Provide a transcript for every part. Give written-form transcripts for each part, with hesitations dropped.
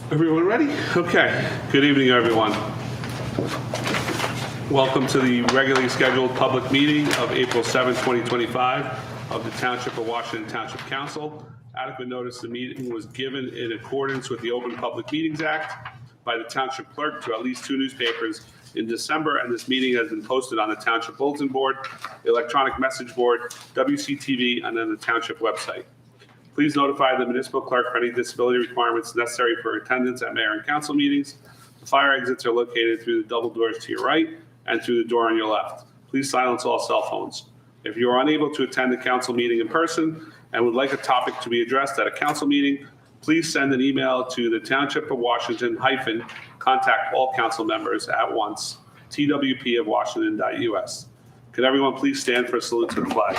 Everyone ready? Okay. Good evening, everyone. Welcome to the regularly scheduled public meeting of April 7, 2025 of the Township of Washington Township Council. Adequate notice of the meeting was given in accordance with the Open Public Meetings Act by the Township Clerk to at least 2 newspapers in December, and this meeting has been posted on the Township Bulletin Board, electronic message board, WCTV, and then the Township website. Please notify the municipal clerk for any disability requirements necessary for attendance at mayor and council meetings. The fire exits are located through the double doors to your right and through the door on your left. Please silence all cell phones. If you are unable to attend the council meeting in person and would like a topic to be addressed at a council meeting, please send an email to the Township of Washington - contact all council members at once, twp@washington.us. Could everyone please stand for a salute to the flag?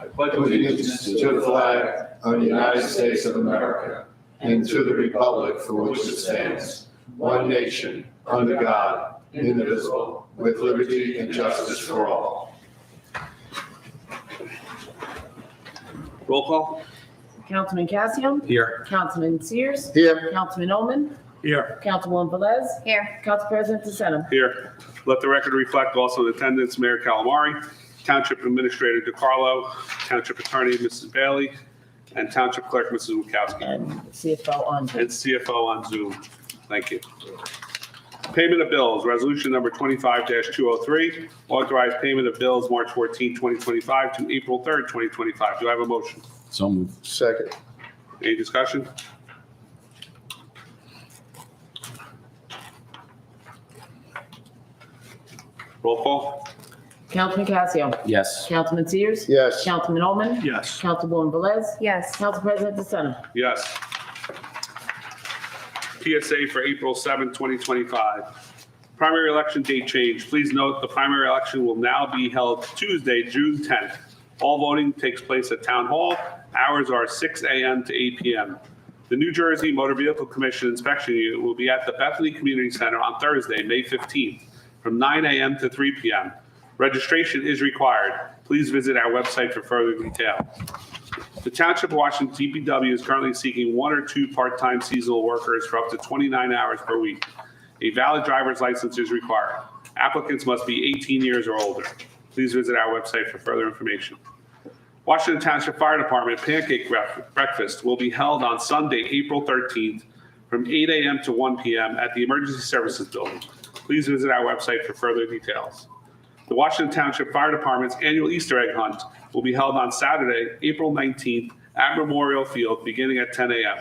I pledge allegiance to the flag of the United States of America and to the republic for which it stands, one nation, under God, indivisible, with liberty and justice for all. Roll call. Councilman Cassium. Here. Councilman Sears. Here. Councilman Ullman. Here. Councilwoman Velez. Here. Council President DeSena. Here. Let the record reflect also in attendance Mayor Calamari, Township Administrator DeCarlo, Township Attorney Mrs. Bailey, and Township Clerk Mrs. Wachowski, And CFO on. and CFO on Zoom. Thank you. Payment of bills, resolution number 25-203, authorized payment of bills March 14, 2025 to April 3rd, 2025. Do I have a motion? So moved. Second. Any discussion? Roll call. Councilman Cassium. Yes. Councilman Sears. Yes. Councilman Ullman. Yes. Councilwoman Velez. Yes. Council President DeSena. Yes. PSA for April 7, 2025. Primary election date change. Please note the primary election will now be held Tuesday, June 10th. All voting takes place at Town Hall. Hours are 6 a.m. to 8 p.m. The New Jersey Motor Vehicle Commission Inspection Unit will be at the Bethany Community Center on Thursday, May 15th, from 9 a.m. to 3 p.m. Registration is required. Please visit our website for further detail. The Township of Washington DPW is currently seeking 1 or 2 part-time seasonal workers for up to 29 hours per week. A valid driver's license is required. Applicants must be 18 years or older. Please visit our website for further information. Washington Township Fire Department Pancake Breakfast will be held on Sunday, April 13th from 8 a.m. to 1 p.m. at the Emergency Services Building. Please visit our website for further details. The Washington Township Fire Department's annual Easter egg hunt will be held on Saturday, April 19th at Memorial Field beginning at 10 a.m.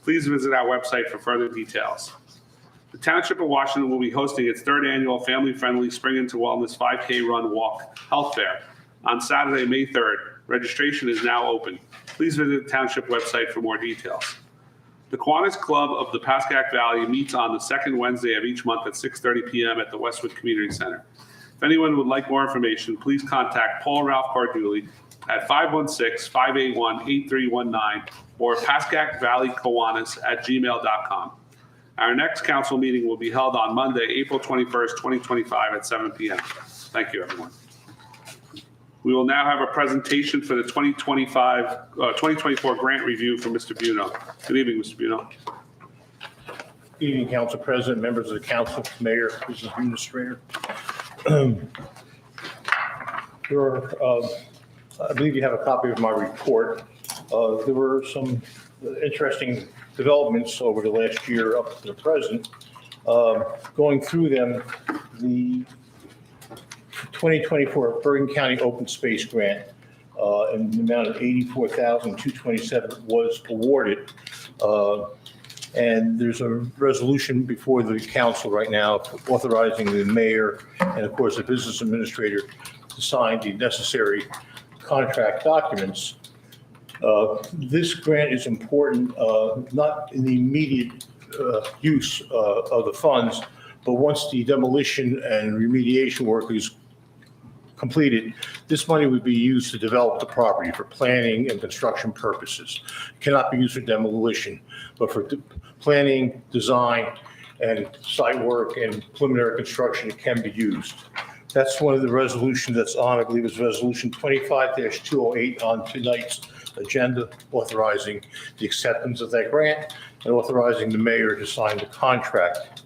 Please visit our website for further details. The Township of Washington will be hosting its 3rd annual family-friendly Spring into Wellness 5K Run Walk Health Fair on Saturday, May 3rd. Registration is now open. Please visit the Township website for more details. The Kiwanis Club of the Pascack Valley meets on the 2nd Wednesday of each month at 6:30 p.m. at the Westwood Community Center. If anyone would like more information, please contact Paul Ralph Cardulli at 516-581-8319 or pascackvalleykiwanis@gmail.com. Our next council meeting will be held on Monday, April 21st, 2025 at 7 p.m. Thank you, everyone. We will now have a presentation for the 2024 grant review from Mr. Buno. Good evening, Mr. Buno. Good evening, Council President, members of the council, mayor, business administrator. I believe you have a copy of my report. There were some interesting developments over the last year up to the present. Going through them, the 2024 Bergen County Open Space Grant in the amount of $84,227 was awarded. And there's a resolution before the council right now authorizing the mayor and, of course, the business administrator to sign the necessary contract documents. This grant is important, not in the immediate use of the funds, but once the demolition and remediation work is completed, this money would be used to develop the property for planning and construction purposes. It cannot be used for demolition, but for planning, design, and site work and preliminary construction, it can be used. That's one of the resolutions that's on, I believe it's resolution 25-208 on tonight's agenda, authorizing the acceptance of that grant and authorizing the mayor to sign the contract.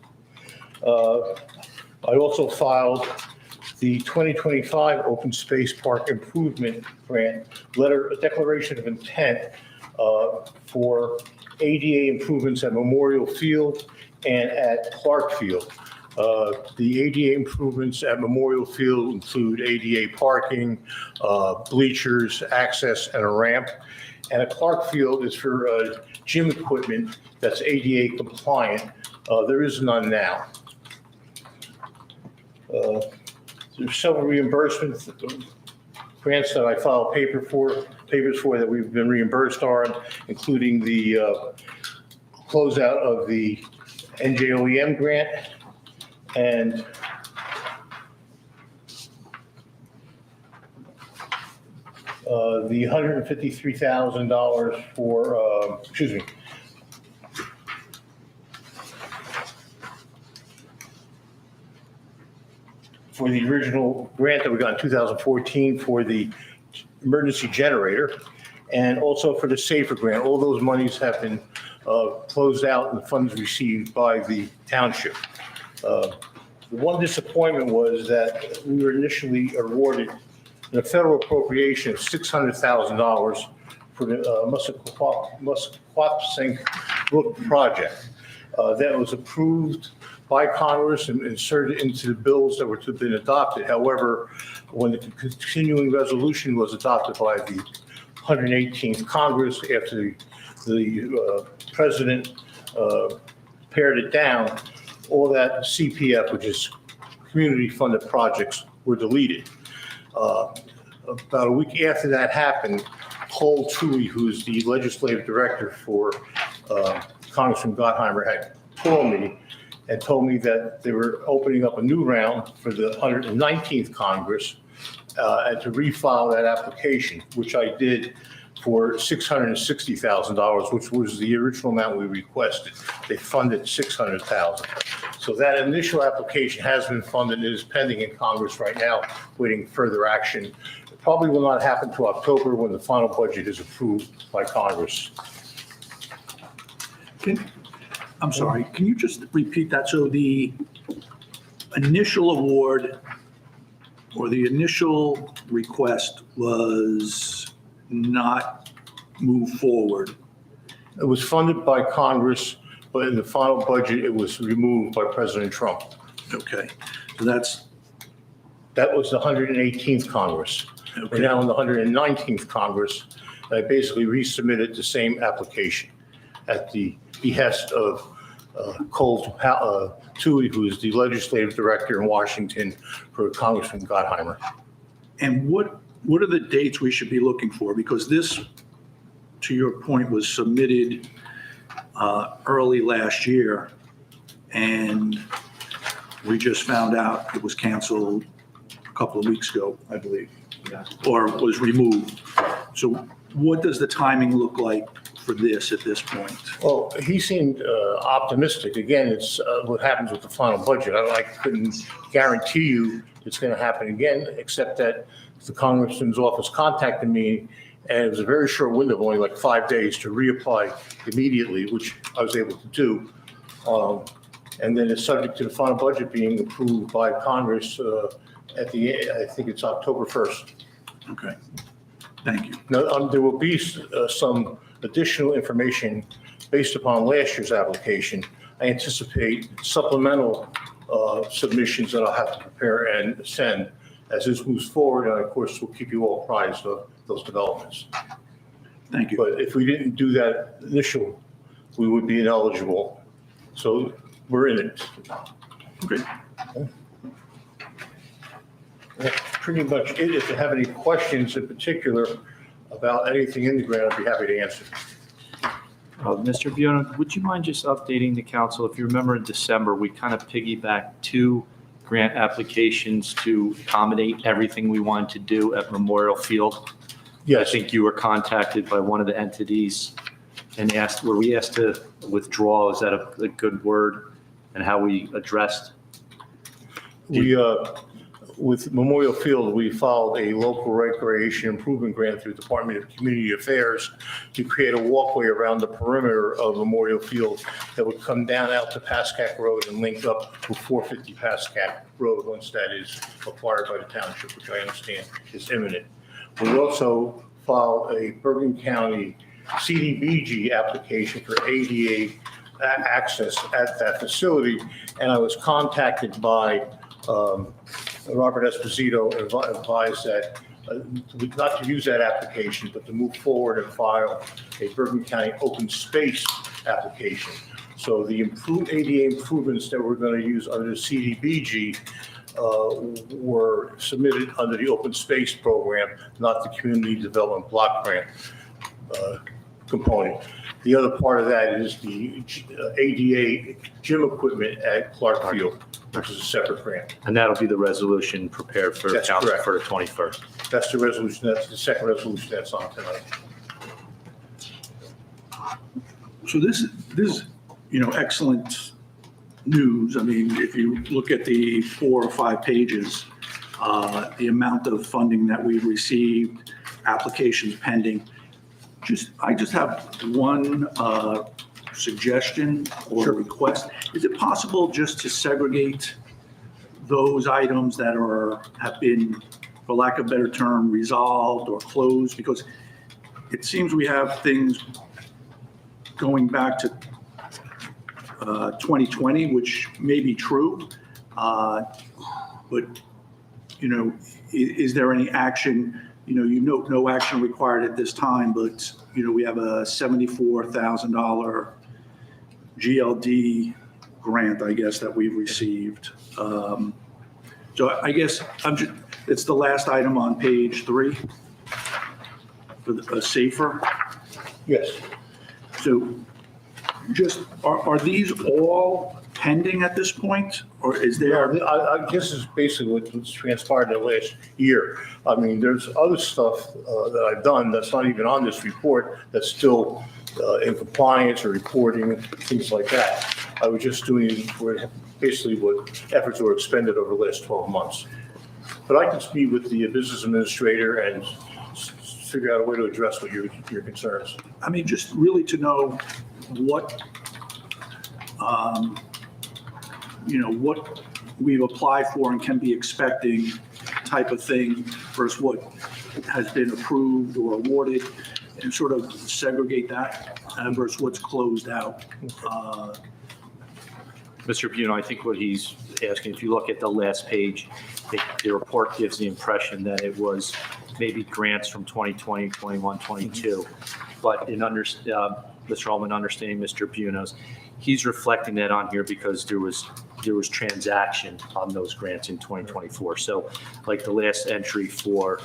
I also filed the 2025 Open Space Park Improvement Grant letter, a declaration of intent for ADA improvements at Memorial Field and at Clark Field. The ADA improvements at Memorial Field include ADA parking, bleachers, access, and a ramp. And at Clark Field is for gym equipment that's ADA compliant. There is none now. There's several reimbursements, grants that I filed papers for that we've been reimbursed on, including the closeout of the NJOEM grant and the $153,000 for, excuse me, for the original grant that we got in 2014 for the emergency generator, and also for the SAFER grant. All those monies have been closed out and the funds received by the township. The one disappointment was that we were initially awarded a federal appropriation of $600,000 for the Musqueam Brook project. That was approved by Congress and inserted into the bills that were to have been adopted. However, when the continuing resolution was adopted by the 118th Congress, after the president pared it down, all that CPF, which is community-funded projects, were deleted. About a week after that happened, Cole Tui, who's the legislative director for Congressman Gottheimer, had called me and told me that they were opening up a new round for the 119th Congress and to refile that application, which I did for $660,000, which was the original amount we requested. They funded $600,000. So that initial application has been funded and is pending in Congress right now, waiting further action. It probably will not happen until October when the final budget is approved by Congress. I'm sorry, can you just repeat that? So the initial award or the initial request was not moved forward? It was funded by Congress, but in the final budget, it was removed by President Trump. Okay, so that's, That was the 118th Congress. We're okay, now in the 119th Congress. And I basically resubmitted the same application at the behest of Cole Tui, who is the legislative director in Washington for Congressman Gottheimer. and what are the dates we should be looking for? Because this, to your point, was submitted early last year, and we just found out it was canceled a couple of weeks ago, I believe, or was removed. So what does the timing look like for this at this point? Well, he seemed optimistic. Again, it's what happens with the final budget. I couldn't guarantee you it's going to happen again, except that the congressman's office contacted me, and it was a very short window, only like 5 days, to reapply immediately, which I was able to do. And then it's subject to the final budget being approved by Congress at the, I think it's October 1st. Okay, thank you. Now, there will be some additional information based upon last year's application. I anticipate supplemental submissions that I'll have to prepare and send as this moves forward, and of course, we'll keep you all apprised of those developments. Thank you. But if we didn't do that initial, we would be ineligible. So we're in it. Okay. That's pretty much it. If you have any questions in particular about anything in the grant, I'd be happy to answer. Mr. Buono, would you mind just updating the council? If you remember in December, we kind of piggybacked 2 grant applications to accommodate everything we wanted to do at Memorial Field. I Yes, think you were contacted by one of the entities and were we asked to withdraw? Is that a good word? And how we addressed? we with Memorial Field, we filed a local recreation improvement grant through the Department of Community Affairs to create a walkway around the perimeter of Memorial Field that would come down out to Pascack Road and link up with 450 Pascack Road once that is acquired by the township, which I understand is imminent. We also filed a Bergen County CDBG application for ADA access at that facility, and I was contacted by Robert Esposito, advised that not to use that application, but to move forward and file a Bergen County open space application. So the ADA improvements that we're going to use under the CDBG were submitted under the open space program, not the community development block grant component. The other part of that is the ADA gym equipment at Clark Field, which is a separate grant. And that'll be the resolution prepared for That's council correct. for the 21st. That's the resolution, that's the second resolution that's on tonight. So this is, excellent news. I mean, if you look at the 4 or 5 pages, the amount of funding that we've received, applications pending. I just have one suggestion or request. Is it possible just to segregate those items that have been, for lack of a better term, resolved or closed? Because it seems we have things going back to 2020, which may be true. But, is there any action? No action required at this time, but, we have a $74,000 GLD grant, I guess, that we've received. So I guess it's the last item on page 3 for the safer. Yes. So are these all pending at this point, or is there? This is basically what's transpired in the last year. I mean, there's other stuff that I've done that's not even on this report that's still in compliance or reporting, things like that. I was just doing basically what efforts were expended over the last 12 months. But I can speak with the business administrator and figure out a way to address what your concerns. I mean, just really to know what, what we've applied for and can be expecting type of thing versus what has been approved or awarded, and sort of segregate that versus what's closed out. Mr. Buno, I think what he's asking, if you look at the last page, the report gives the impression that it was maybe grants from 2020, 21, 22. But Mr. Ullman, understanding Mr. Buno's, he's reflecting that on here because there was transaction on those grants in 2024. So like the last entry for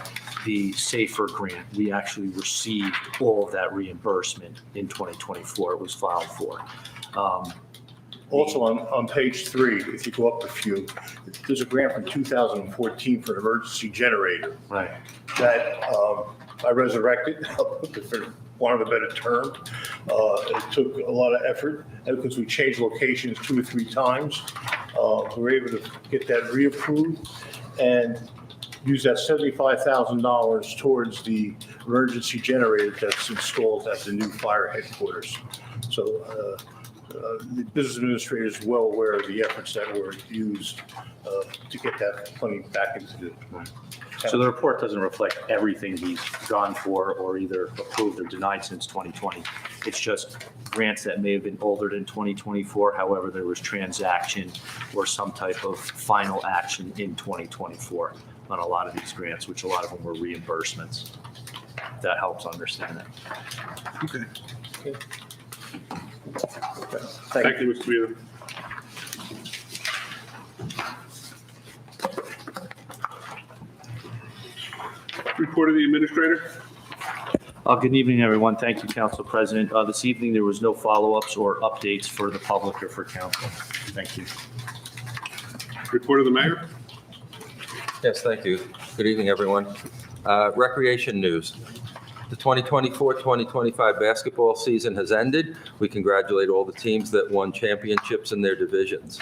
the SAFER grant, we actually received all of that reimbursement in 2024. It was filed for. Also on page 3, if you go up a few, there's a grant from 2014 for an emergency generator. Right. That I resurrected, for want of a better term. It took a lot of effort, and because we changed locations 2 or 3 times, we were able to get that reapproved and use that $75,000 towards the emergency generator that's installed at the new fire headquarters. So the business administrator is well aware of the efforts that were used to get that money back into the. So the report doesn't reflect everything he's gone for or either approved or denied since 2020. It's just grants that may have been older than 2024. However, there was transaction or some type of final action in 2024 on a lot of these grants, which a lot of them were reimbursements. That helps understand that. Okay. Thank you, Mr. Buno. Report of the administrator. Good evening, everyone. Thank you, Council President. This evening, there was no follow-ups or updates for the public or for council. Thank you. Report of the mayor. Yes, thank you. Good evening, everyone. Recreation news. The 2024-2025 basketball season has ended. We congratulate all the teams that won championships in their divisions.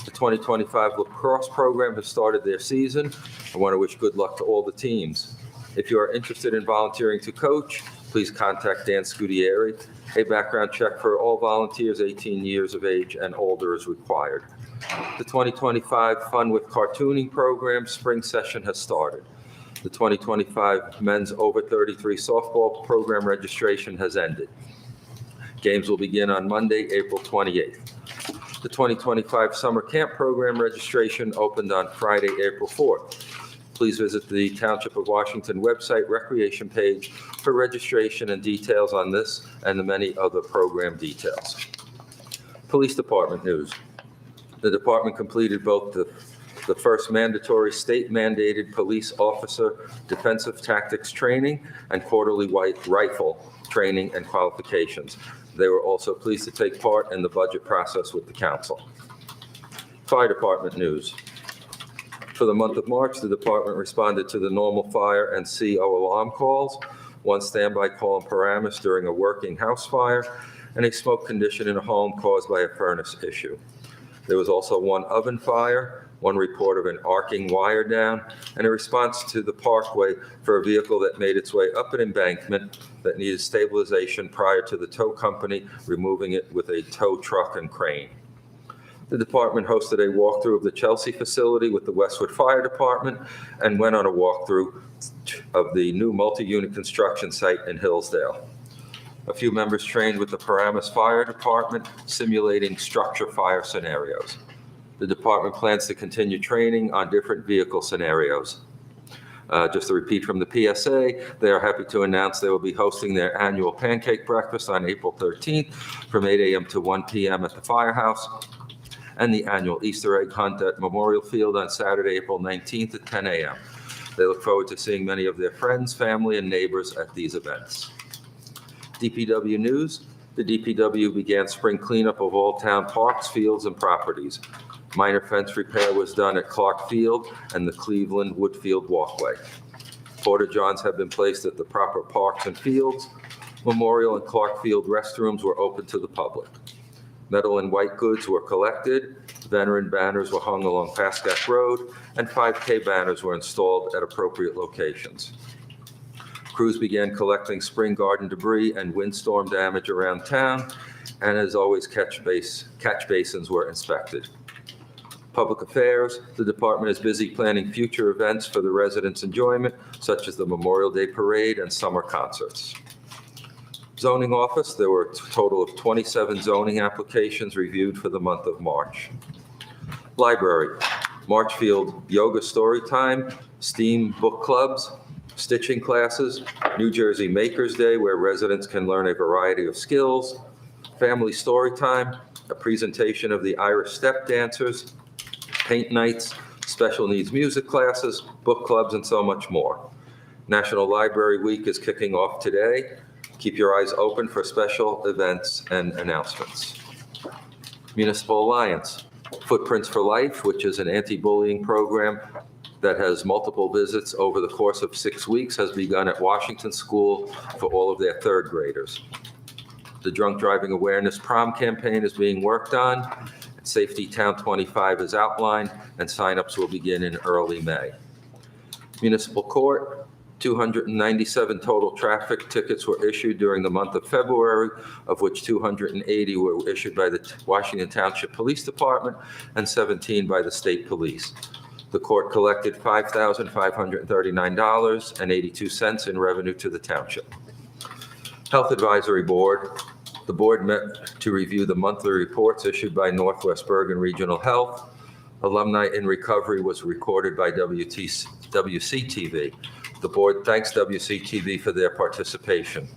The 2025 lacrosse program has started their season. I want to wish good luck to all the teams. If you are interested in volunteering to coach, please contact Dan Scudieri. A background check for all volunteers 18 years of age and older is required. The 2025 Fun with Cartooning program spring session has started. The 2025 men's over 33 softball program registration has ended. Games will begin on Monday, April 28th. The 2025 summer camp program registration opened on Friday, April 4th. Please visit the Township of Washington website recreation page for registration and details on this and the many other program details. Police Department news. The department completed both the first mandatory state-mandated police officer defensive tactics training and quarterly rifle training and qualifications. They were also pleased to take part in the budget process with the council. Fire Department news. For the month of March, the department responded to the normal fire and CO alarm calls, one standby call in Paramus during a working house fire, and a smoke condition in a home caused by a furnace issue. There was also one oven fire, one report of an arcing wire down, and a response to the parkway for a vehicle that made its way up an embankment that needed stabilization prior to the tow company removing it with a tow truck and crane. The department hosted a walkthrough of the Chelsea facility with the Westwood Fire Department and went on a walkthrough of the new multi-unit construction site in Hillsdale. A few members trained with the Paramus Fire Department simulating structure fire scenarios. The department plans to continue training on different vehicle scenarios. Just a repeat from the PSA, they are happy to announce they will be hosting their annual pancake breakfast on April 13th from 8 a.m. to 1 p.m. at the firehouse, and the annual Easter egg hunt at Memorial Field on Saturday, April 19th at 10 a.m. They look forward to seeing many of their friends, family, and neighbors at these events. DPW news. The DPW began spring cleanup of all town parks, fields, and properties. Minor fence repair was done at Clark Field and the Cleveland Woodfield Walkway. Porta-johns have been placed at the proper parks and fields. Memorial and Clark Field restrooms were open to the public. Metal and white goods were collected. Veteran banners were hung along Pascack Road, and 5K banners were installed at appropriate locations. Crews began collecting spring garden debris and windstorm damage around town, and as always, catch basins were inspected. Public Affairs, the department is busy planning future events for the residents' enjoyment, such as the Memorial Day Parade and summer concerts. Zoning Office, there were a total of 27 zoning applications reviewed for the month of March. Library, Marchfield Yoga Story Time, STEAM book clubs, stitching classes, New Jersey Makers Day, where residents can learn a variety of skills, Family Story Time, a presentation of the Irish Step Dancers, paint nights, special needs music classes, book clubs, and so much more. National Library Week is kicking off today. Keep your eyes open for special events and announcements. Municipal Alliance, Footprints for Life, which is an anti-bullying program that has multiple visits over the course of 6 weeks, has begun at Washington School for all of their third graders. The Drunk Driving Awareness Prom campaign is being worked on. Safety Town 25 is outlined, and signups will begin in early May. Municipal Court, 297 total traffic tickets were issued during the month of February, of which 280 were issued by the Washington Township Police Department and 17 by the State Police. The court collected $5,539.82 in revenue to the township. Health Advisory Board. The board met to review the monthly reports issued by Northwest Bergen Regional Health. Alumni in Recovery was recorded by WCTV. The board thanks WCTV for their participation.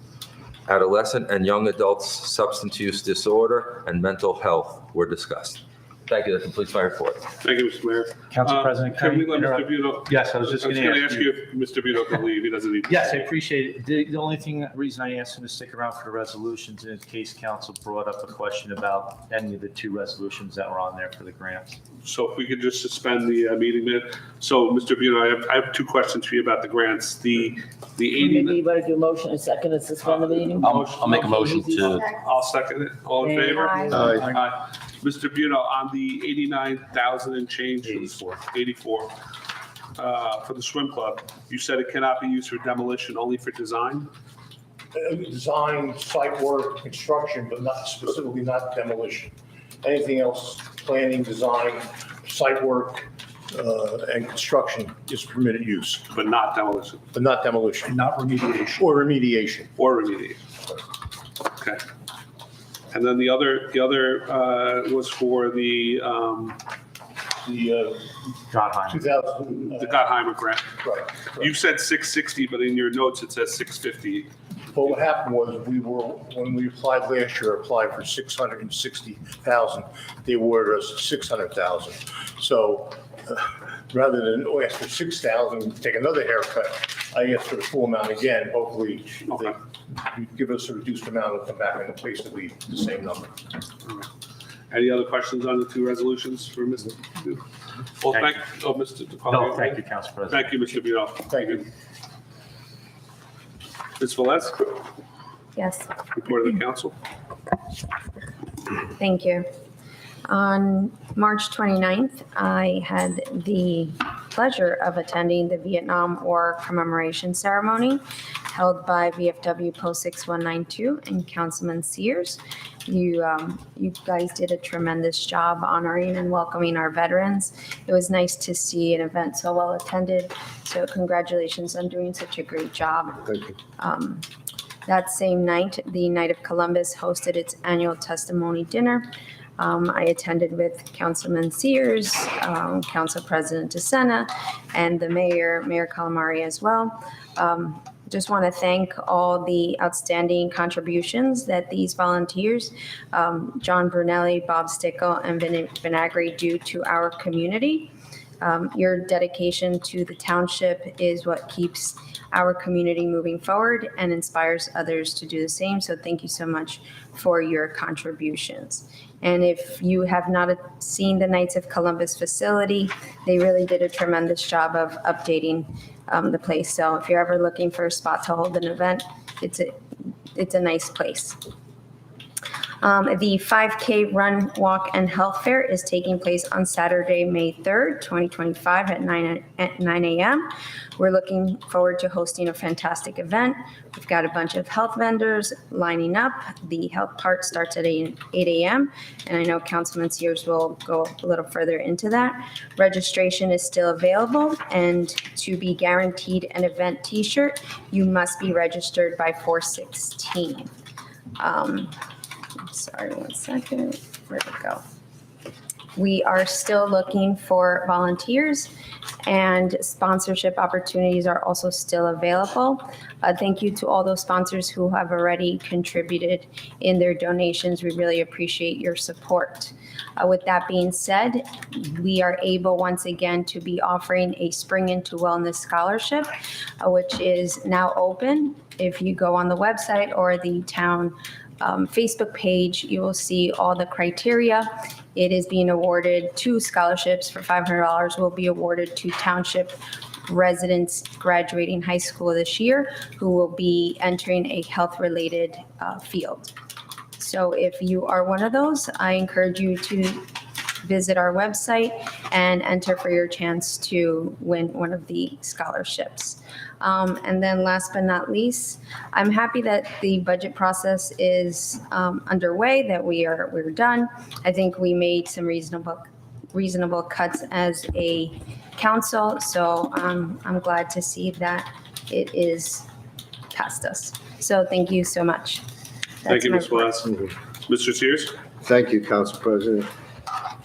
Adolescent and young adults' substance use disorder and mental health were discussed. Thank you. That completes my report. Thank you, Mr. Mayor. Council President, Can we let Mr. interrupt? Budo? Yes, I was just going to ask you if Mr. Budo can leave. He doesn't need. Yes, I appreciate it. The only reason I asked him to stick around for the resolutions in case council brought up a question about any of the two resolutions that were on there for the grants. So if we could just suspend the meeting minute. So, Mr. Budo, I have two questions for you about the grants. The Maybe 80. you better do a motion and second to suspend the meeting. I'll make a motion to, I'll second it. All in favor? Aye. Aye. Aye. Mr. Buno, on the 89,000 and change. 84. For the swim club, you said it cannot be used for demolition, only for design? Design, site work, construction, but not specifically not demolition. Anything else, planning, design, site work, and construction is permitted use, But not demolition but not demolition Not remediation. or remediation. or remediation? Okay. And then the other was for the The 2000. Gottheimer grant. Right. You said 660, but in your notes it says 650. Well, what happened was when we applied last year, applied for 660,000. They awarded us 600,000. So rather than ask for 6,000, take another haircut, I asked for the full amount again. Hopefully Okay. they give us a reduced amount and come back and basically the same number. Any other questions on the two resolutions for Mr.? Well, Mr. DeCarlo. No, thank you, Council President. Thank you, Mr. Buno. Thank you. Ms. Velez, Yes, report of the council. thank you. On March 29th, I had the pleasure of attending the Vietnam War commemoration ceremony held by VFW Post 6192 and Councilman Sears. You guys did a tremendous job honoring and welcoming our veterans. It was nice to see an event so well attended. So congratulations on doing such a great job. Thank you. That same night, the Knight of Columbus hosted its annual testimony dinner. I attended with Councilman Sears, Council President DeSena, and the Mayor Calamari as well. Just want to thank all the outstanding contributions that these volunteers, John Brunelli, Bob Stickle, and Vinagri do to our community. Your dedication to the township is what keeps our community moving forward and inspires others to do the same. So thank you so much for your contributions. And if you have not seen the Knights of Columbus facility, they really did a tremendous job of updating the place. So if you're ever looking for a spot to hold an event, it's a nice place. The 5K Run, Walk, and Health Fair is taking place on Saturday, May 3rd, 2025 at 9 a.m. We're looking forward to hosting a fantastic event. We've got a bunch of health vendors lining up. The health part starts at 8 a.m. And I know Councilman Sears will go a little further into that. Registration is still available, and to be guaranteed an event t-shirt, you must be registered by 4/16. Sorry, 1 second. Where'd it go? We are still looking for volunteers, and sponsorship opportunities are also still available. Thank you to all those sponsors who have already contributed in their donations. We really appreciate your support. With that being said, we are able once again to be offering a Spring into Wellness Scholarship, which is now open. If you go on the website or the town Facebook page, you will see all the criteria. It is being awarded 2 scholarships for $500 will be awarded to township residents graduating high school this year who will be entering a health-related field. So if you are one of those, I encourage you to visit our website and enter for your chance to win one of the scholarships. And then last but not least, I'm happy that the budget process is underway, that we're done. I think we made some reasonable cuts as a council, so I'm glad to see that it is past us. So thank you so much. Thank you, That's Ms. my Velez. Mr. Sears? Thank you, Council President.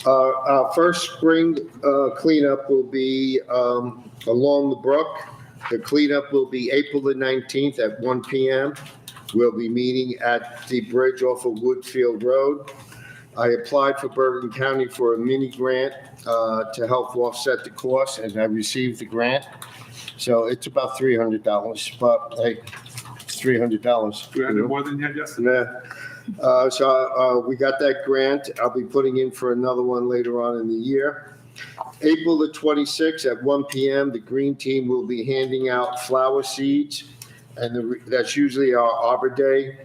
Our first spring cleanup will be along the brook. The cleanup will be April the 19th at 1 p.m. We'll be meeting at the bridge off of Woodfield Road. I applied for Bergen County for a mini grant to help offset the cost, and I received the grant. So it's about $300, but hey, it's $300. 300 more than you had yesterday? Yeah. So we got that grant. I'll be putting in for another one later on in the year. April the 26th at 1 p.m., the Green Team will be handing out flower seeds, and that's usually our Arbor Day.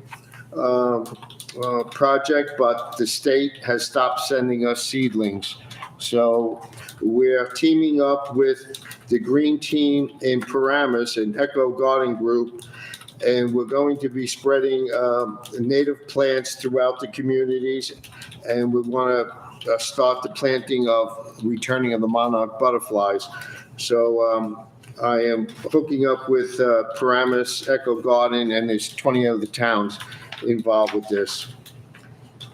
project, but the state has stopped sending us seedlings. So we're teaming up with the Green Team in Paramus and Echo Garden Group, and we're going to be spreading native plants throughout the communities, and we want to start the planting of returning of the monarch butterflies. So I am hooking up with Paramus, Echo Garden, and there's 20 other towns involved with this.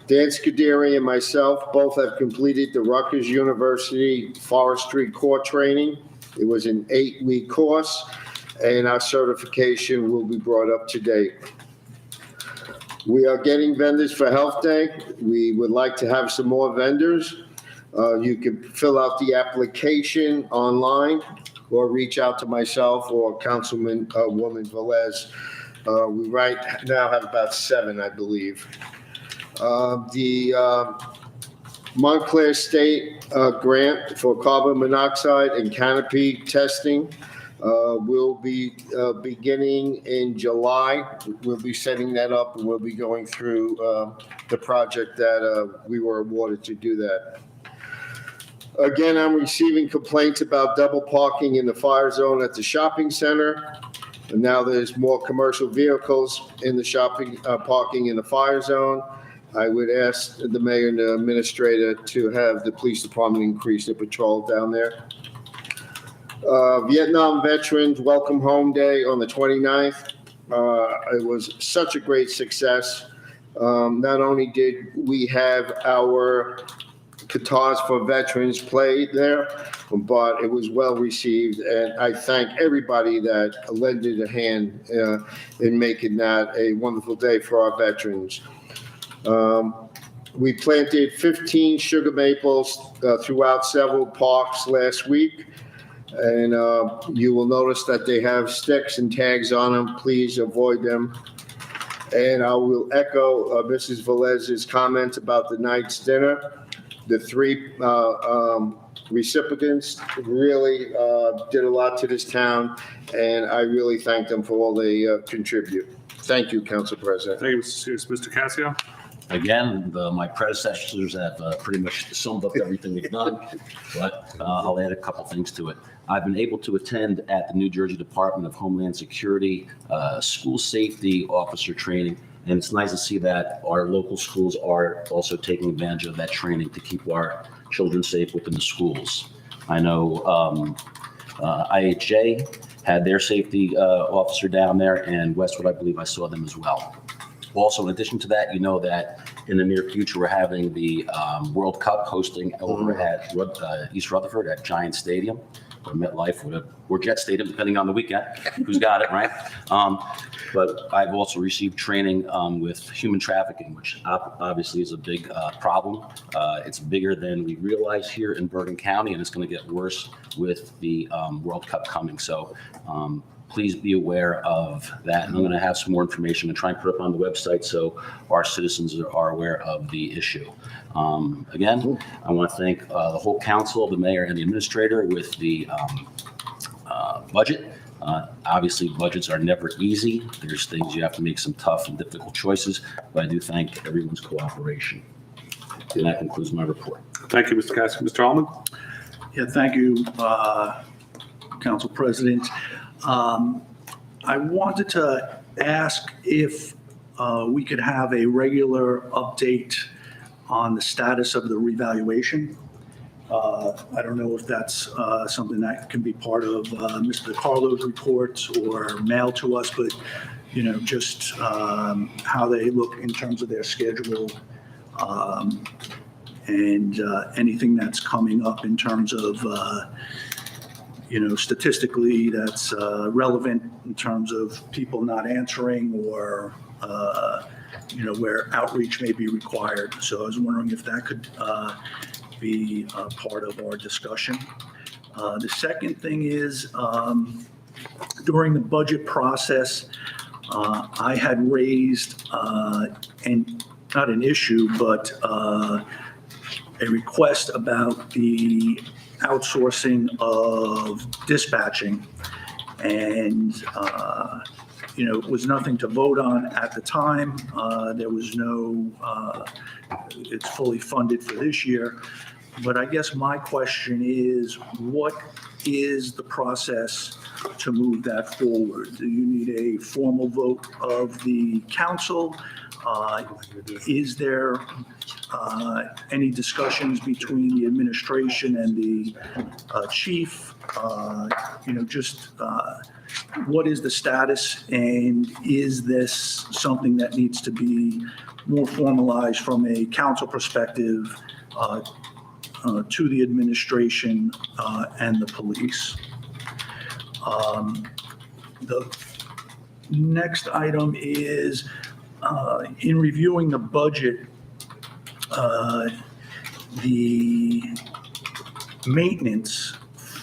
Dan Scuderi and myself both have completed the Rutgers University Forestry Core Training. It was an 8-week course, and our certification will be brought up to date. We are getting vendors for Health Day. We would like to have some more vendors. You can fill out the application online or reach out to myself or Woman Velez. We right now have about 7, I believe. The Montclair State grant for carbon monoxide and canopy testing will be beginning in July. We'll be setting that up, and we'll be going through the project that we were awarded to do that. Again, I'm receiving complaints about double parking in the fire zone at the shopping center. And now there's more commercial vehicles in the shopping, parking in the fire zone. I would ask the mayor and the administrator to have the police department increase their patrol down there. Vietnam Veterans Welcome Home Day on the 29th. It was such a great success. Not only did we have our guitars for veterans played there, but it was well received, and I thank everybody that lended a hand in making that a wonderful day for our veterans. We planted 15 sugar maples throughout several parks last week, and you will notice that they have sticks and tags on them. Please avoid them. And I will echo Mrs. Velez's comments about the night's dinner. The 3 recipients really did a lot to this town, and I really thank them for all they contribute. Thank you, Council President. Thank you, Mr. Sears. Mr. Cassio? Again, my predecessors have pretty much summed up everything we've done, but I'll add a couple things to it. I've been able to attend at the New Jersey Department of Homeland Security school safety officer training, and it's nice to see that our local schools are also taking advantage of that training to keep our children safe within the schools. I know IHJ had their safety officer down there, and Westwood, I believe I saw them as well. Also, in addition to that, you know that in the near future, we're having the World Cup hosting over at East Rutherford at Giant Stadium, or MetLife, or Jet Stadium, depending on the weekend, who's got it, right? But I've also received training with human trafficking, which obviously is a big problem. It's bigger than we realize here in Bergen County, and it's going to get worse with the World Cup coming. So please be aware of that. And I'm going to have some more information and try and put up on the website so our citizens are aware of the issue. Again, I want to thank the whole council, the mayor, and the administrator with the budget. Obviously, budgets are never easy. There's things you have to make some tough and difficult choices, but I do thank everyone's cooperation. And that concludes my report. Thank you, Mr. Cassio. Mr. Allman? Yeah, thank you, Council President. I wanted to ask if we could have a regular update on the status of the revaluation. I don't know if that's something that can be part of Mr. Carlo's reports or mailed to us, but, you know, just how they look in terms of their schedule and anything that's coming up in terms of you know, statistically that's relevant in terms of people not answering or, you know, where outreach may be required. So I was wondering if that could be part of our discussion. The second thing is during the budget process, I had raised, and not an issue, but a request about the outsourcing of dispatching. And, was nothing to vote on at the time. There was no, it's fully funded for this year. But I guess my question is, what is the process to move that forward? Do you need a formal vote of the council? Is there any discussions between the administration and the chief? What is the status, and is this something that needs to be more formalized from a council perspective to the administration and the police? The next item is in reviewing the budget, the maintenance,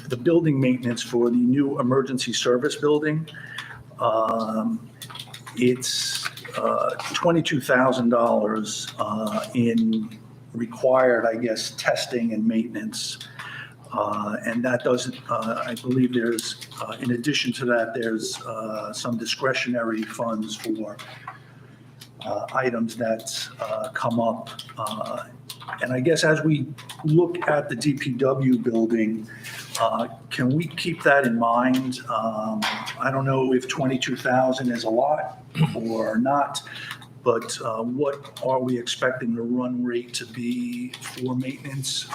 the building maintenance for the new emergency service building. It's $22,000 in required, I guess, testing and maintenance. And that doesn't, I believe there's, in addition to that, there's some discretionary funds for items that come up. And I guess as we look at the DPW building, can we keep that in mind? I don't know if 22,000 is a lot or not, but what are we expecting the run rate to be for maintenance?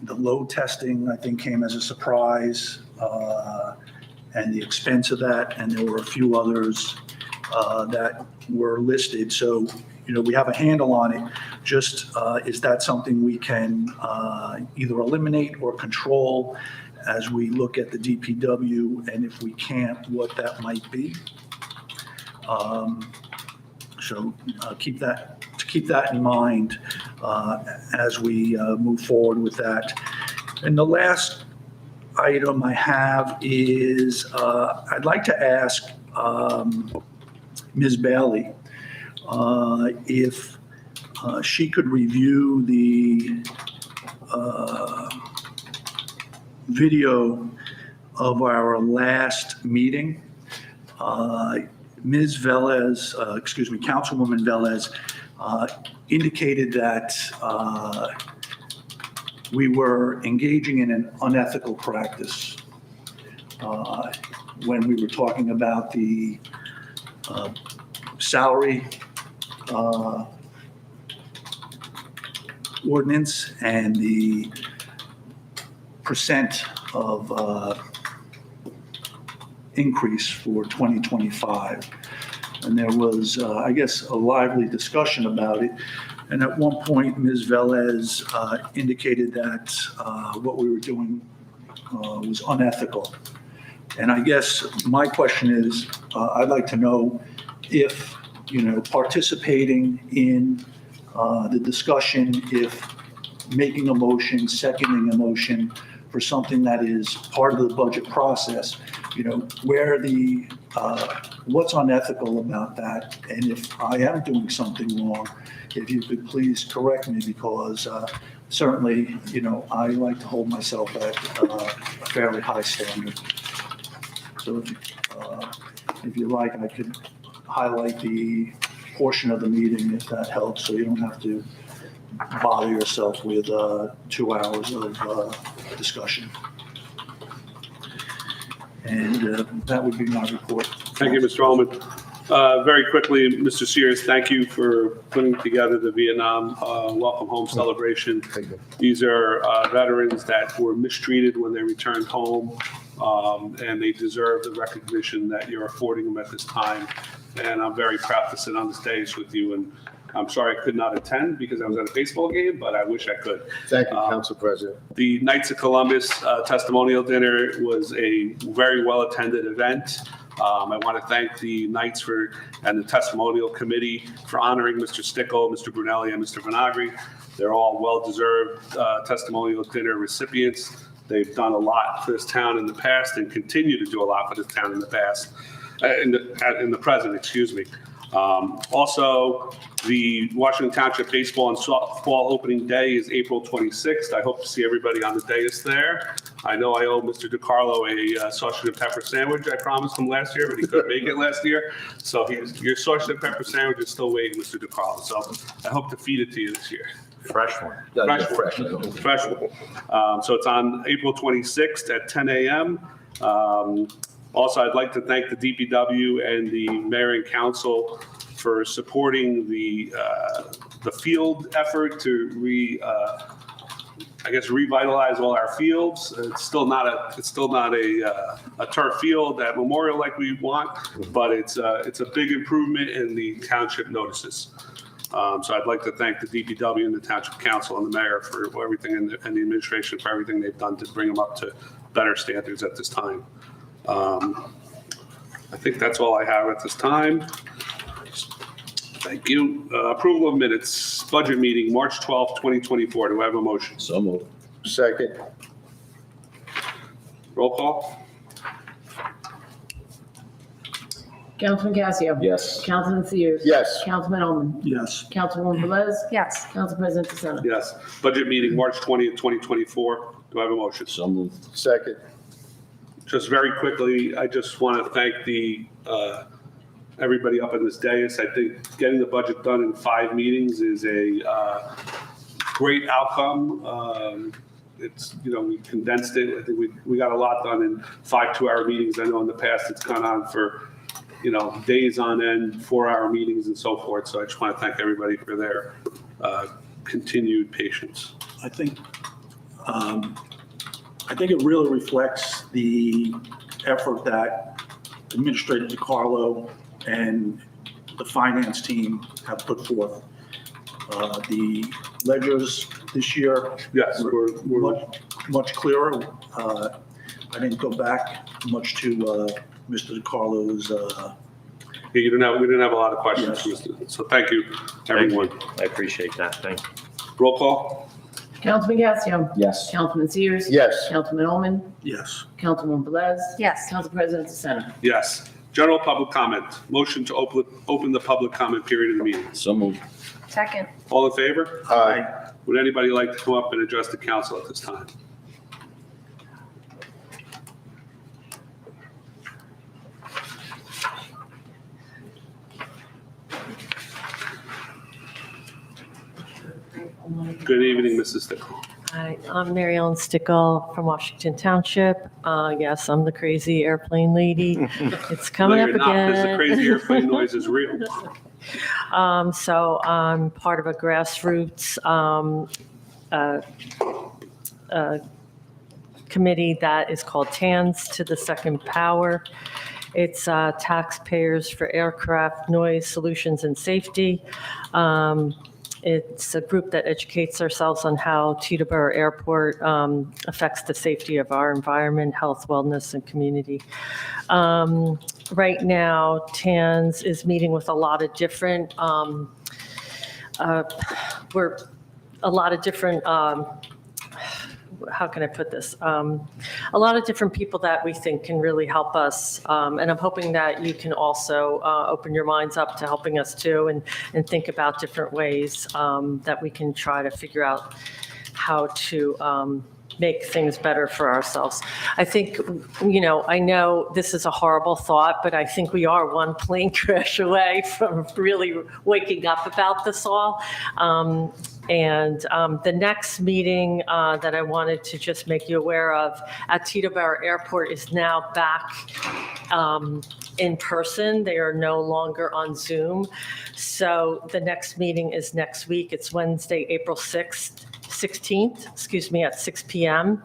The load testing, I think, came as a surprise, and the expense of that, and there were a few others that were listed. So, we have a handle on it. Just, is that something we can either eliminate or control as we look at the DPW? And if we can't, what that might be? So keep that in mind as we move forward with that. And the last item I have is I'd like to ask Ms. Bailey if she could review the video of our last meeting. Ms. Velez, Councilwoman Velez, indicated that we were engaging in an unethical practice when we were talking about the salary ordinance and the percent of increase for 2025. And there was, I guess, a lively discussion about it. And at one point, Ms. Velez indicated that what we were doing was unethical. And I guess my question is, I'd like to know if, participating in the discussion, if making a motion, seconding a motion for something that is part of the budget process, where the, what's unethical about that? And if I am doing something wrong, if you could please correct me, because certainly, I like to hold myself at a fairly high standard. So if you like, I could highlight the portion of the meeting if that helps, so you don't have to bother yourself with 2 hours of discussion. And that would be my report. Thank you, Mr. Ullman. Very quickly, Mr. Sears, thank you for putting together the Vietnam Welcome Home celebration. These are veterans that were mistreated when they returned home, and they deserve the recognition that you're affording them at this time. And I'm very proud to sit on the stage with you. And I'm sorry I could not attend because I was at a baseball game, but I wish I could. Thank you, Council President. The Knights of Columbus testimonial dinner was a very well-attended event. I want to thank the Knights and the testimonial committee for honoring Mr. Stickle, Mr. Brunelli, and Mr. Vinagri. They're all well-deserved testimonial dinner recipients. They've done a lot for this town in the past and continue to do a lot for this town in the past, in the present, excuse me. Also, the Washington Township Baseball and Softball Opening Day is April 26th. I hope to see everybody on the dais there. I know I owe Mr. DiCarlo a sausage and pepper sandwich. I promised him last year, but he couldn't make it last year. So your sausage and pepper sandwich is still waiting, Mr. DiCarlo. So I hope to feed it to you this year. Fresh one. Fresh one. So it's on April 26th at 10 a.m. Also, I'd like to thank the DPW and the mayor and council for supporting the field effort to revitalize all our fields. It's still not a turf field at Memorial like we want, but it's a big improvement, and the township notices. So I'd like to thank the DPW and the Township Council and the mayor for everything, and the administration for everything they've done to bring them up to better standards at this time. I think that's all I have at this time. Thank you. Approval of minutes, budget meeting, March 12th, 2024. Do I have a motion? So moved. Second. Roll call? Councilman Casio. Yes. Councilman Sears. Yes. Councilman Owen. Yes. Councilwoman Velez. Yes. Council President DeSena. Yes. Budget meeting, March 20th, 2024. Do I have a motion? So moved. Second. Just very quickly, I just want to thank everybody up in this dais. I think getting the budget done in 5 meetings is a great outcome. It's, we condensed it. I think we got a lot done in 5 2-hour meetings. I know in the past it's gone on for, days on end, 4-hour meetings and so forth. So I just want to thank everybody for their continued patience. I think it really reflects the effort that Administrator DiCarlo and the finance team have put forth. The ledgers this year Yes, were much clearer. I didn't go back much to Mr. DiCarlo's. we didn't have a lot of questions. Yes. So thank you, everyone. I appreciate that. Thank you. Roll call? Councilman Casio. Yes. Councilman Sears. Yes. Councilman Owen. Yes. Councilwoman Velez. Yes. Council President DeSena. Yes. General public comment. Motion to open the public comment period of the meeting. So moved. Second. All in favor? Aye. Would anybody like to come up and address the council at this time? Good evening, Mrs. Stickle. Hi, I'm Mary Ellen Stickle from Washington Township. Yes, I'm the crazy airplane lady. It's coming No, up you're not, because the again. crazy airplane noise is real. So I'm part of a grassroots committee that is called TANS to the Second Power. It's Taxpayers for Aircraft Noise Solutions and Safety. It's a group that educates ourselves on how Teterboro Airport affects the safety of our environment, health, wellness, and community. Right now, TANS is meeting with a lot of different, how can I put this? A lot of different people that we think can really help us. And I'm hoping that you can also open your minds up to helping us too, and think about different ways that we can try to figure out how to make things better for ourselves. I think, I know this is a horrible thought, but I think we are one plane crash away from really waking up about this all. And the next meeting that I wanted to just make you aware of at Teterboro Airport is now back in person. They are no longer on Zoom. So the next meeting is next week. It's Wednesday, April 16th, at 6 p.m.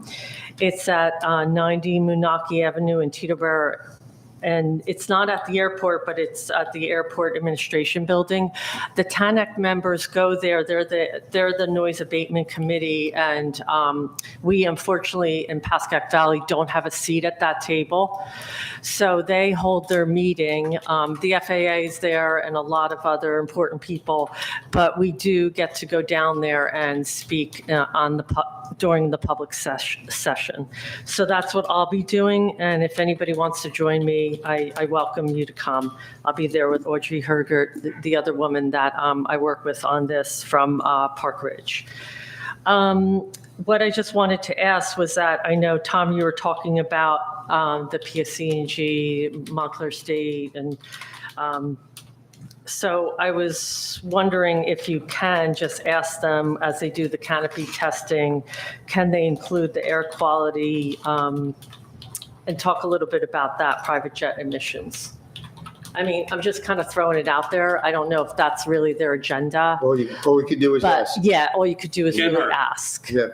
It's at 90 Moonachie Avenue in Teterboro. And it's not at the airport, but it's at the Airport Administration Building. The TANEC members go there. They're the Noise Abatement Committee, and we, unfortunately, in Pascack Valley, don't have a seat at that table. So they hold their meeting. The FAA is there and a lot of other important people, but we do get to go down there and speak during the public session. So that's what I'll be doing, and if anybody wants to join me, I welcome you to come. I'll be there with Audrey Hergert, the other woman that I work with on this from Park Ridge. what I just wanted to ask was that I know, Tom, you were talking about the PSC&G, Montclair State, and so I was wondering if you can just ask them, as they do the canopy testing, can they include the air quality and talk a little bit about that, private jet emissions? I mean, I'm just kind of throwing it out there. I don't know if that's really their agenda. All we could do is But ask. yeah, all you could do is Can't really hurt. ask. Yeah.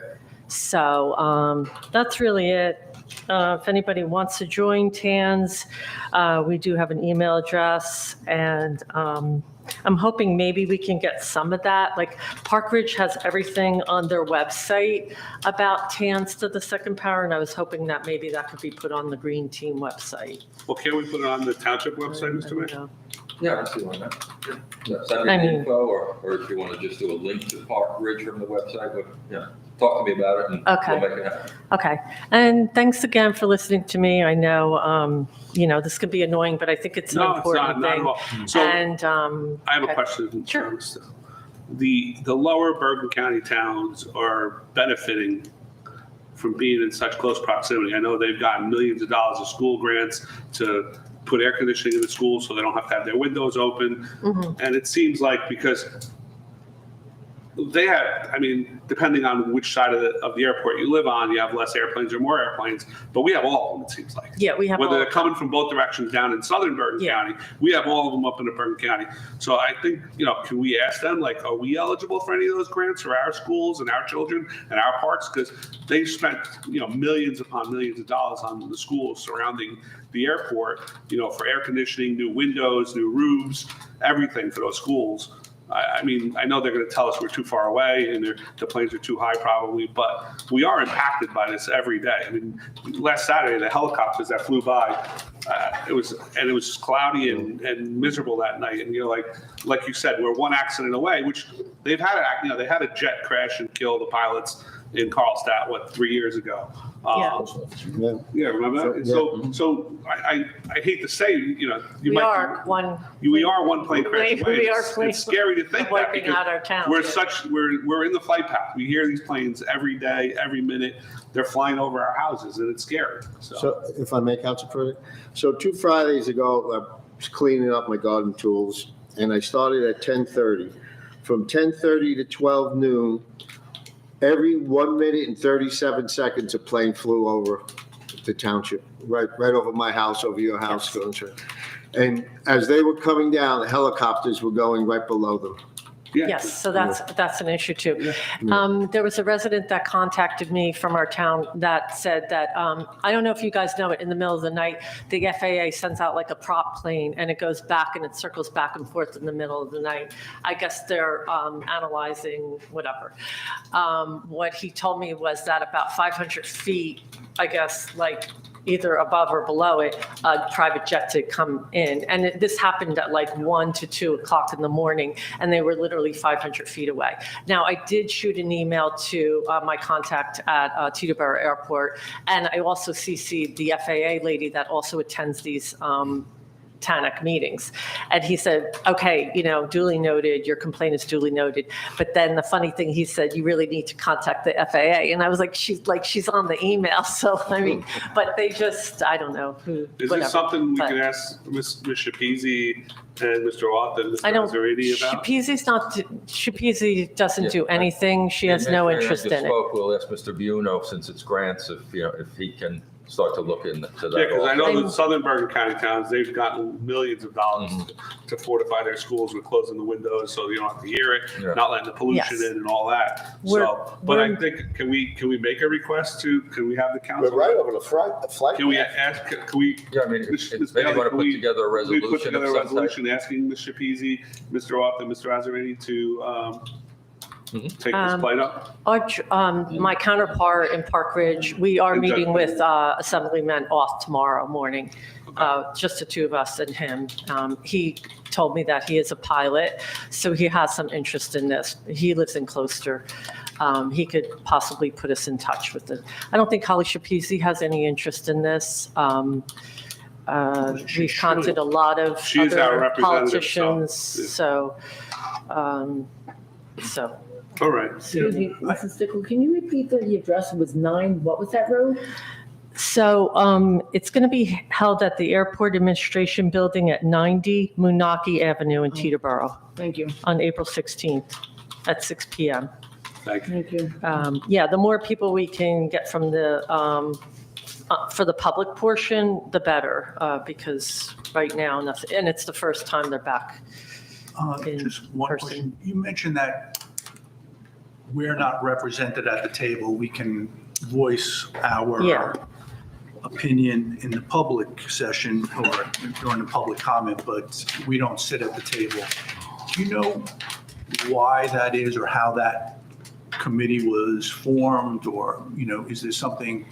So that's really it. If anybody wants to join TANS, we do have an email address, and I'm hoping maybe we can get some of that. Like Park Ridge has everything on their website about TANS to the second power, and I was hoping that maybe that could be put on the Green Team website. Well, can we put it on the township website, Mr. Mayor? know. Yeah, I see why not. Yeah, send I me mean- info, or if you want to just do a link to Park Ridge from the website, but, yeah, talk to me about it and Okay. we'll make it happen. Okay, and thanks again for listening to me. I know, this can be annoying, but I think it's an No, it's important not at thing. all. So And I have a okay. question. Sure. The lower Bergen County towns are benefiting from being in such close proximity. I know they've gotten millions of dollars of school grants to put air conditioning in the schools so they don't have to have their windows open. Mhm. And it seems like because they have, I mean, depending on which side of the airport you live on, you have less airplanes or more airplanes, but we have all of them, it seems like. Yeah, we have Whether all they're coming from both directions down in southern Bergen Yeah. County, we have all of them up in the Bergen County. So I think, can we ask them, like, are we eligible for any of those grants for our schools and our children and our parks? Because they spent, millions upon millions of dollars on the schools surrounding the airport, for air conditioning, new windows, new roofs, everything for those schools. I mean, I know they're going to tell us we're too far away and the planes are too high probably, but we are impacted by this every day. I mean, last Saturday, the helicopters that flew by, it was cloudy and miserable that night. And like you said, we're one accident away, which they've had they had a jet crash and kill the pilots in Carlstadt, 3 years ago. Yeah. Yeah, remember that? So I hate to say, you We might. are one. We are one plane crash away. We are It's scary to think that wiping because out our town. we're in the flight path. We hear these planes every day, every minute. They're flying over our houses, and it's scary. So if I may, Council President, so 2 Fridays ago, I was cleaning up my garden tools, and I started at 10:30. From 10:30 to 12 noon, every 1 minute and 37 seconds, a plane flew over the township, right over my house, over your house. And as they were coming down, the helicopters were going right below them. Yeah. Yes, so that's an issue too. Yeah. There was a resident that contacted me from our town that said that, I don't know if you guys know it, in the middle of the night, the FAA sends out like a prop plane and it goes back and it circles back and forth in the middle of the night. I guess they're analyzing whatever. What he told me was that about 500 feet, I guess, like either above or below it, a private jet to come in. And this happened at like 1 to 2 o'clock in the morning, and they were literally 500 feet away. Now, I did shoot an email to my contact at Teterboro Airport, and I also CC'd the FAA lady that also attends these TANAC meetings. And he said, okay, duly noted, your complaint is duly noted. But then the funny thing, he said, you really need to contact the FAA. And I was like, she's on the email. So, I mean, but they just, I don't know who, Is whatever. this something we But can ask Ms. Shapezi and Mr. Roth and I Mr. don't, Mazzariti about? Shapezi doesn't do anything. She has no And interest just in it. spoke, we'll ask Mr. Buono, since it's grants, if he can start to look into that. Yeah, because I know I'm- the southern Bergen County towns, they've gotten millions of dollars to fortify their schools with closing the windows so you don't have to hear it, Yeah. not letting the pollution Yes. in and all that. We're- But I we're- think, can we make a request can we have the We're council? right over the flight. Can we ask, can we? Yeah, I mean, Ms. maybe Bailey, you want to can put we- together a can we put resolution together of a some type. resolution asking Ms. Shapezi, Mr. Roth, and Mr. Mazzariti to take this plate up? My counterpart in Park Ridge, we are And meeting Jeff- with Assemblyman Oth tomorrow morning, just the two of us and him. He told me that he is a pilot, so he has some interest in this. He lives in Closter. He could possibly put us in touch with it. I don't think Holly Shapezi has any interest in this. She We've contacted a lot of She is our other representative, politicians, so- so All right. Excuse me, Mrs. Stickle, can you repeat the address? It was 9, what was that road? So it's going to be held at the Airport Administration Building at 90 Moonachie Avenue in Teterboro Thank you. on April 16th at 6 PM. Thank you. Thank you. Yeah, the more people we can get from for the public portion, the better, because right now, nothing, and it's the first time they're back. In Just one person. question. You mentioned that we're not represented at the table. We can voice our Yeah. opinion in the public session or during the public comment, but we don't sit at the table. Do you know why that is or how that committee was formed? Or, is there something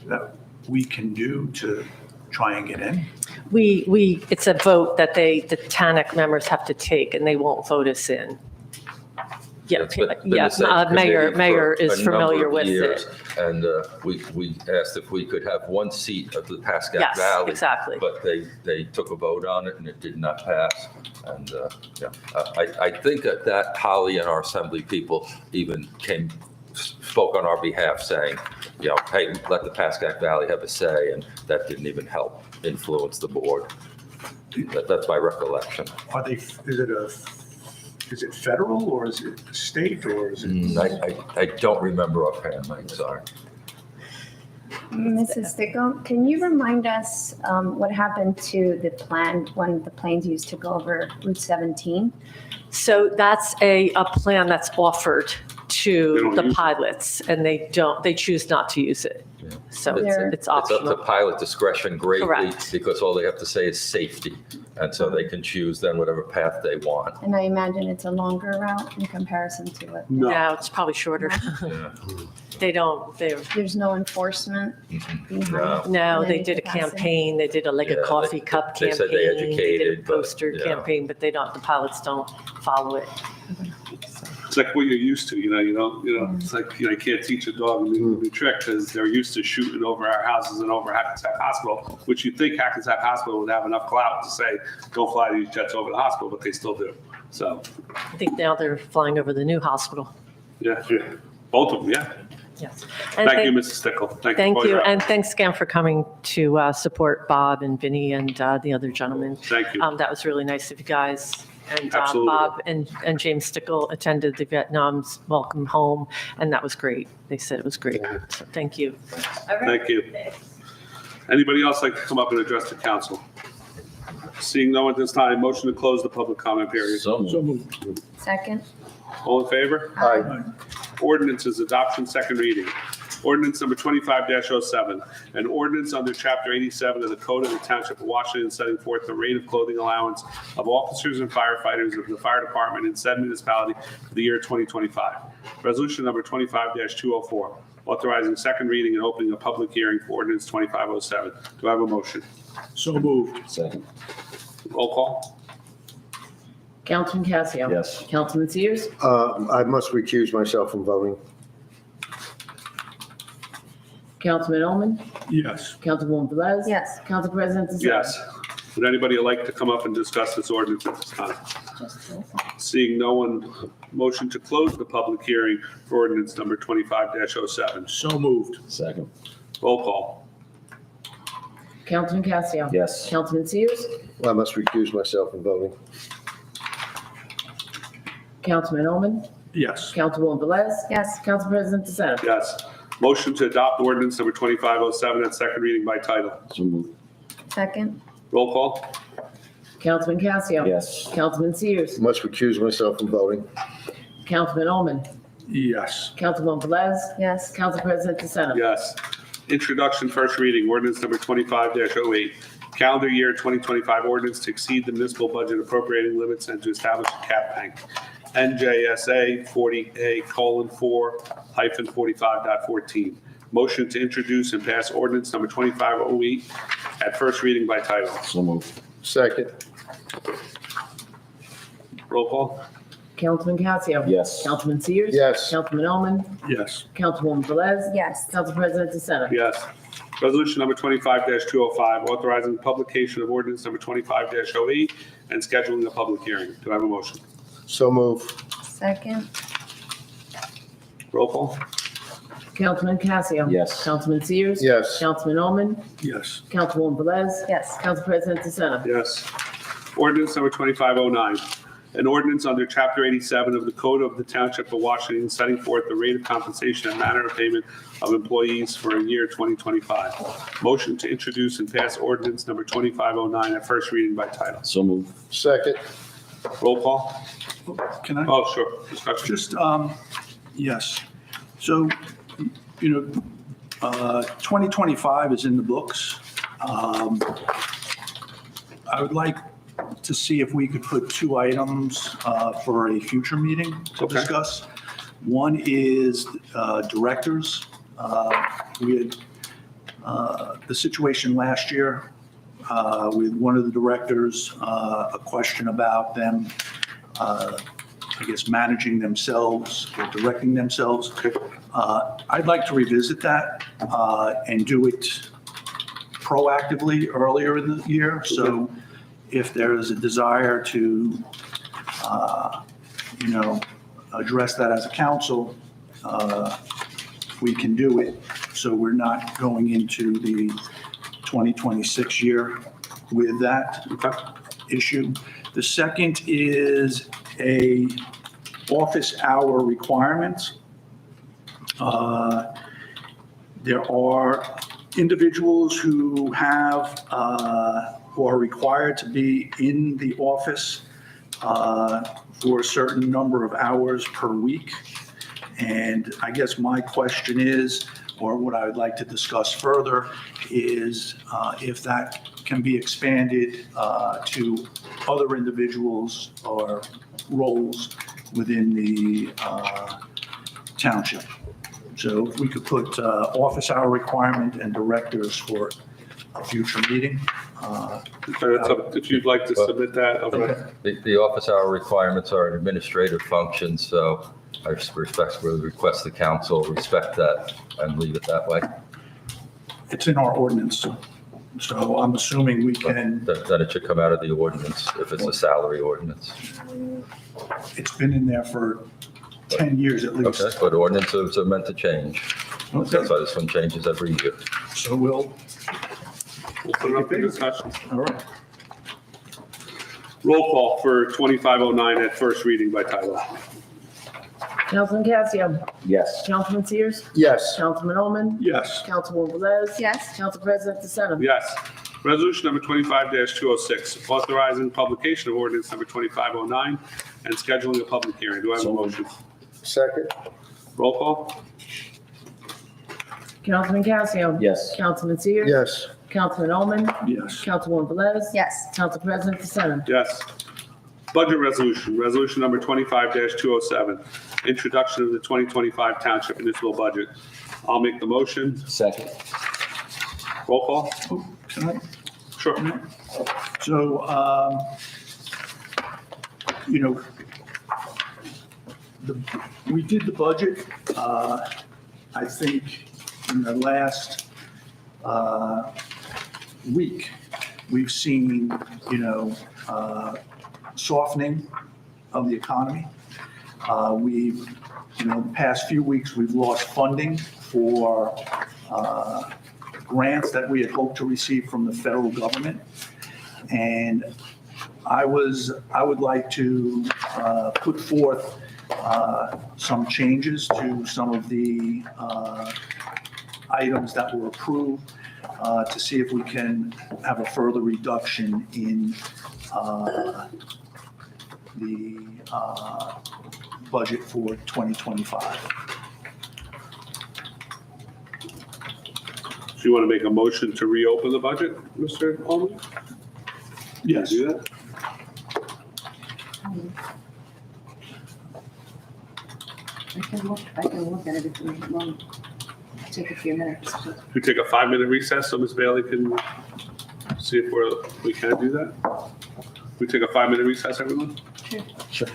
that we can do to try and get in? It's a vote that the TANAC members have to take, and they won't vote us in. Yeah, It's been the yeah, same Mayor committee is for a number familiar of with years, it. And we asked if we could have one seat at the Pascack Yes, Valley. exactly. But they took a vote on it and it did not pass. And, I think that Holly and our assembly people even spoke on our behalf saying, hey, let the Pascack Valley have a say, and that didn't even help influence the board. That's my recollection. Is it federal or is it state or is it? I don't remember offhand, Mike, sorry. Mrs. Stickle, can you remind us what happened to the plan when the planes used to go over Route 17? So that's a plan that's offered They to don't the use it. pilots, and they choose not to use it. Yeah. So They're- it's It's up to optional. pilot discretion greatly, Correct. because all they have to say is safety. And so they can choose then whatever path they want. And I imagine it's a longer route in comparison to what, No. Now, it's probably shorter. Yeah. there's no enforcement behind. No. No, in they any did a capacity? campaign, they did like Yeah, a coffee cup they campaign. said they did a educated, but, poster yeah. campaign, but the pilots don't follow it. It's like what you're used to, it's like, you can't teach a dog a new trick because they're used to shooting over our houses and over Hackensack Hospital, which you'd think Hackensack Hospital would have enough clout to say, don't fly these jets over the hospital, but they still do. So, I think now they're flying over the new hospital. yeah, both of them, yeah. Yes. And Thank you, Mrs. Stickle. Thank for you, your- and thanks again for coming to support Bob and Vinny and the other gentleman. Thank you. That was really nice of you guys. And Absolutely. Bob and James Stickle attended the Vietnam's welcome home, and that was great. They said it was great. So thank you. Thank you. Anybody else like to come up and address the council? Seeing no one at this time, motion to close the public comment period. So moved. So moved. Second? All in favor? Aye. Ordinances, adoption, second reading. Ordinance number 25-07, an ordinance under Chapter 87 of the Code of the Township of Washington setting forth the rate of clothing allowance of officers and firefighters of the fire department in said municipality for the year 2025. Resolution number 25-204, authorizing second reading and opening a public hearing for ordinance 2507. Do I have a motion? So moved. Second. Roll call? Councilman Casio. Yes. Councilman Sears. I must recuse myself from voting. Councilman Oman. Yes. Councilwoman Velez. Yes. Council President DeSantis. Yes. Would anybody like to come up and discuss this ordinance at this time? Seeing no one, motion to close the public hearing for ordinance number 25-07. So moved. Second. Roll call? Councilman Casio. Yes. Councilman Sears. I must recuse myself from voting. Councilman Oman. Yes. Councilwoman Velez. Yes. Council President DeSantis. Yes. Motion to adopt ordinance number 2507 at second reading by title. So moved. Second? Roll call? Councilman Casio. Yes. Councilman Sears. Must recuse myself from voting. Councilman Oman. Yes. Councilwoman Velez. Yes. Council President DeSantis. Yes. Introduction, first reading, ordinance number 25-08, calendar year 2025 ordinance to exceed the municipal budget appropriating limits and to establish a cap bank. NJSA 40A:4-45.14. Motion to introduce and pass ordinance number 2508 at first reading by title. So moved. Second? Roll call? Councilman Casio. Yes. Councilman Sears. Yes. Councilman Oman. Yes. Councilwoman Velez. Yes. Council President DeSantis. Yes. Resolution number 25-205, authorizing publication of ordinance number 25-08 and scheduling a public hearing. Do I have a motion? So move. Second? Roll call? Councilman Casio. Yes. Councilman Sears. Yes. Councilman Allman. Yes. Councilwoman Velez. Yes. Council President DeSena. Yes. Ordinance number 2509, an ordinance under Chapter 87 of the Code of the Township of Washington setting forth the rate of compensation and manner of payment of employees for a year 2025. Motion to introduce and pass ordinance number 2509 at first reading by title. So move. Second. Roll call? Can I? Oh, sure. Discussion. Just, yes. So, 2025 is in the books. I would like to see if we could put two items for a future meeting to Okay. discuss. One is directors. We had the situation last year with one of the directors, a question about them, I guess, managing themselves or directing themselves. I'd like to revisit that and do it proactively earlier in the year. So if there is a desire to, address that as a council, we can do it. So we're not going into the 2026 year with that issue. The second is a office hour requirement. There are individuals who have, who are required to be in the office for a certain number of hours per week. And I guess my question is, or what I would like to discuss further, is if that can be expanded to other individuals or roles within the township. So if we could put office hour requirement and directors for a future meeting. If you'd like to submit that. The office hour requirements are an administrative function, so I respectfully request the council respect that and leave it that way. It's in our ordinance, so I'm assuming we can, Then it should come out of the ordinance if it's a salary ordinance. it's been in there for 10 years at least. Okay, but ordinances are meant to change. Okay. That's why this one changes every year. So we'll, Put it up for discussion. all right. Roll call for 2509 at first reading by title. Councilman Casio. Yes. Councilman Sears. Yes. Councilman Allman. Yes. Councilwoman Velez. Yes. Council President DeSena. Yes. Resolution number 25-206, authorizing publication of ordinance number 2509 and scheduling a public hearing. Do I have a motion? Second. Roll call? Councilman Casio. Yes. Councilman Sears. Yes. Councilman Allman. Yes. Councilwoman Velez. Yes. Council President DeSena. Yes. Budget resolution, resolution number 25-207, introduction of the 2025 Township Municipal Budget. I'll make the motion. Second. Roll call? Oh, can I? Sure. So, we did the budget, I think in the last week, we've seen, softening of the economy. We've, the past few weeks, we've lost funding for grants that we had hoped to receive from the federal government. And I would like to put forth some changes to some of the items that were approved to see if we can have a further reduction in the budget for 2025. Do you want to make a motion to reopen the budget, Mr. Coleman? Yes. Do that? I can look at it if we want. Take a few minutes. We take a 5-minute recess so Ms. Bailey can see if we can do that? We take a 5-minute recess, everyone? Sure.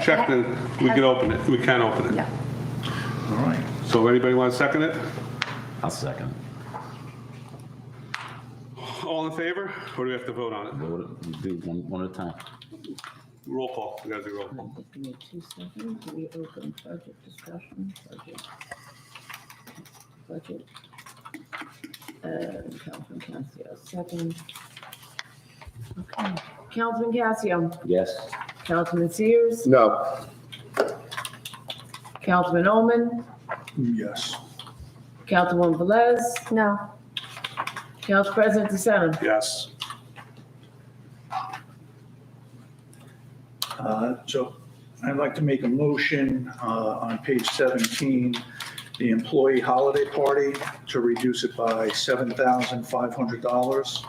Check the, we can open it. We can open it. Yeah. All right. So anybody want to second it? I'll second. All in favor? Or do we have to vote on it? We'll do one at a time. Roll call. We got to do roll call. Give me 2 seconds. Do we open budget discussion? Budget. Councilman Cassio, second. Okay. Councilman Cassio, Yes. Councilman Sears, No. Councilman Omen, Yes. Councilwoman Velez, No. Council President DeSena. Yes. So I'd like to make a motion on page 17, the employee holiday party, to reduce it by $7,500.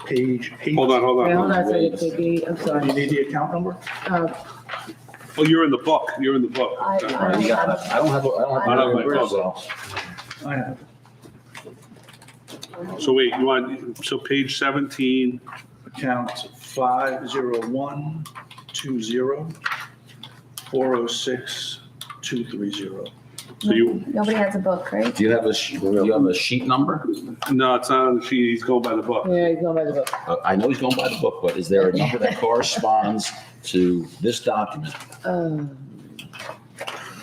Page 8. Hold on, hold Wait, hold on. on a second, Peggy, I'm You sorry. need the account number? Oh, you're in the book. You're in the book. I- I don't have, I don't have my my phone. I have it. So wait, you want, so page 17, Account 50120-406-230. so you, Nobody has a book, right? Do you have a sheet number? no, it's not on the sheet. He's going by the book. Yeah, he's going by the book. I know he's going by the book, but is there a number that corresponds to this document,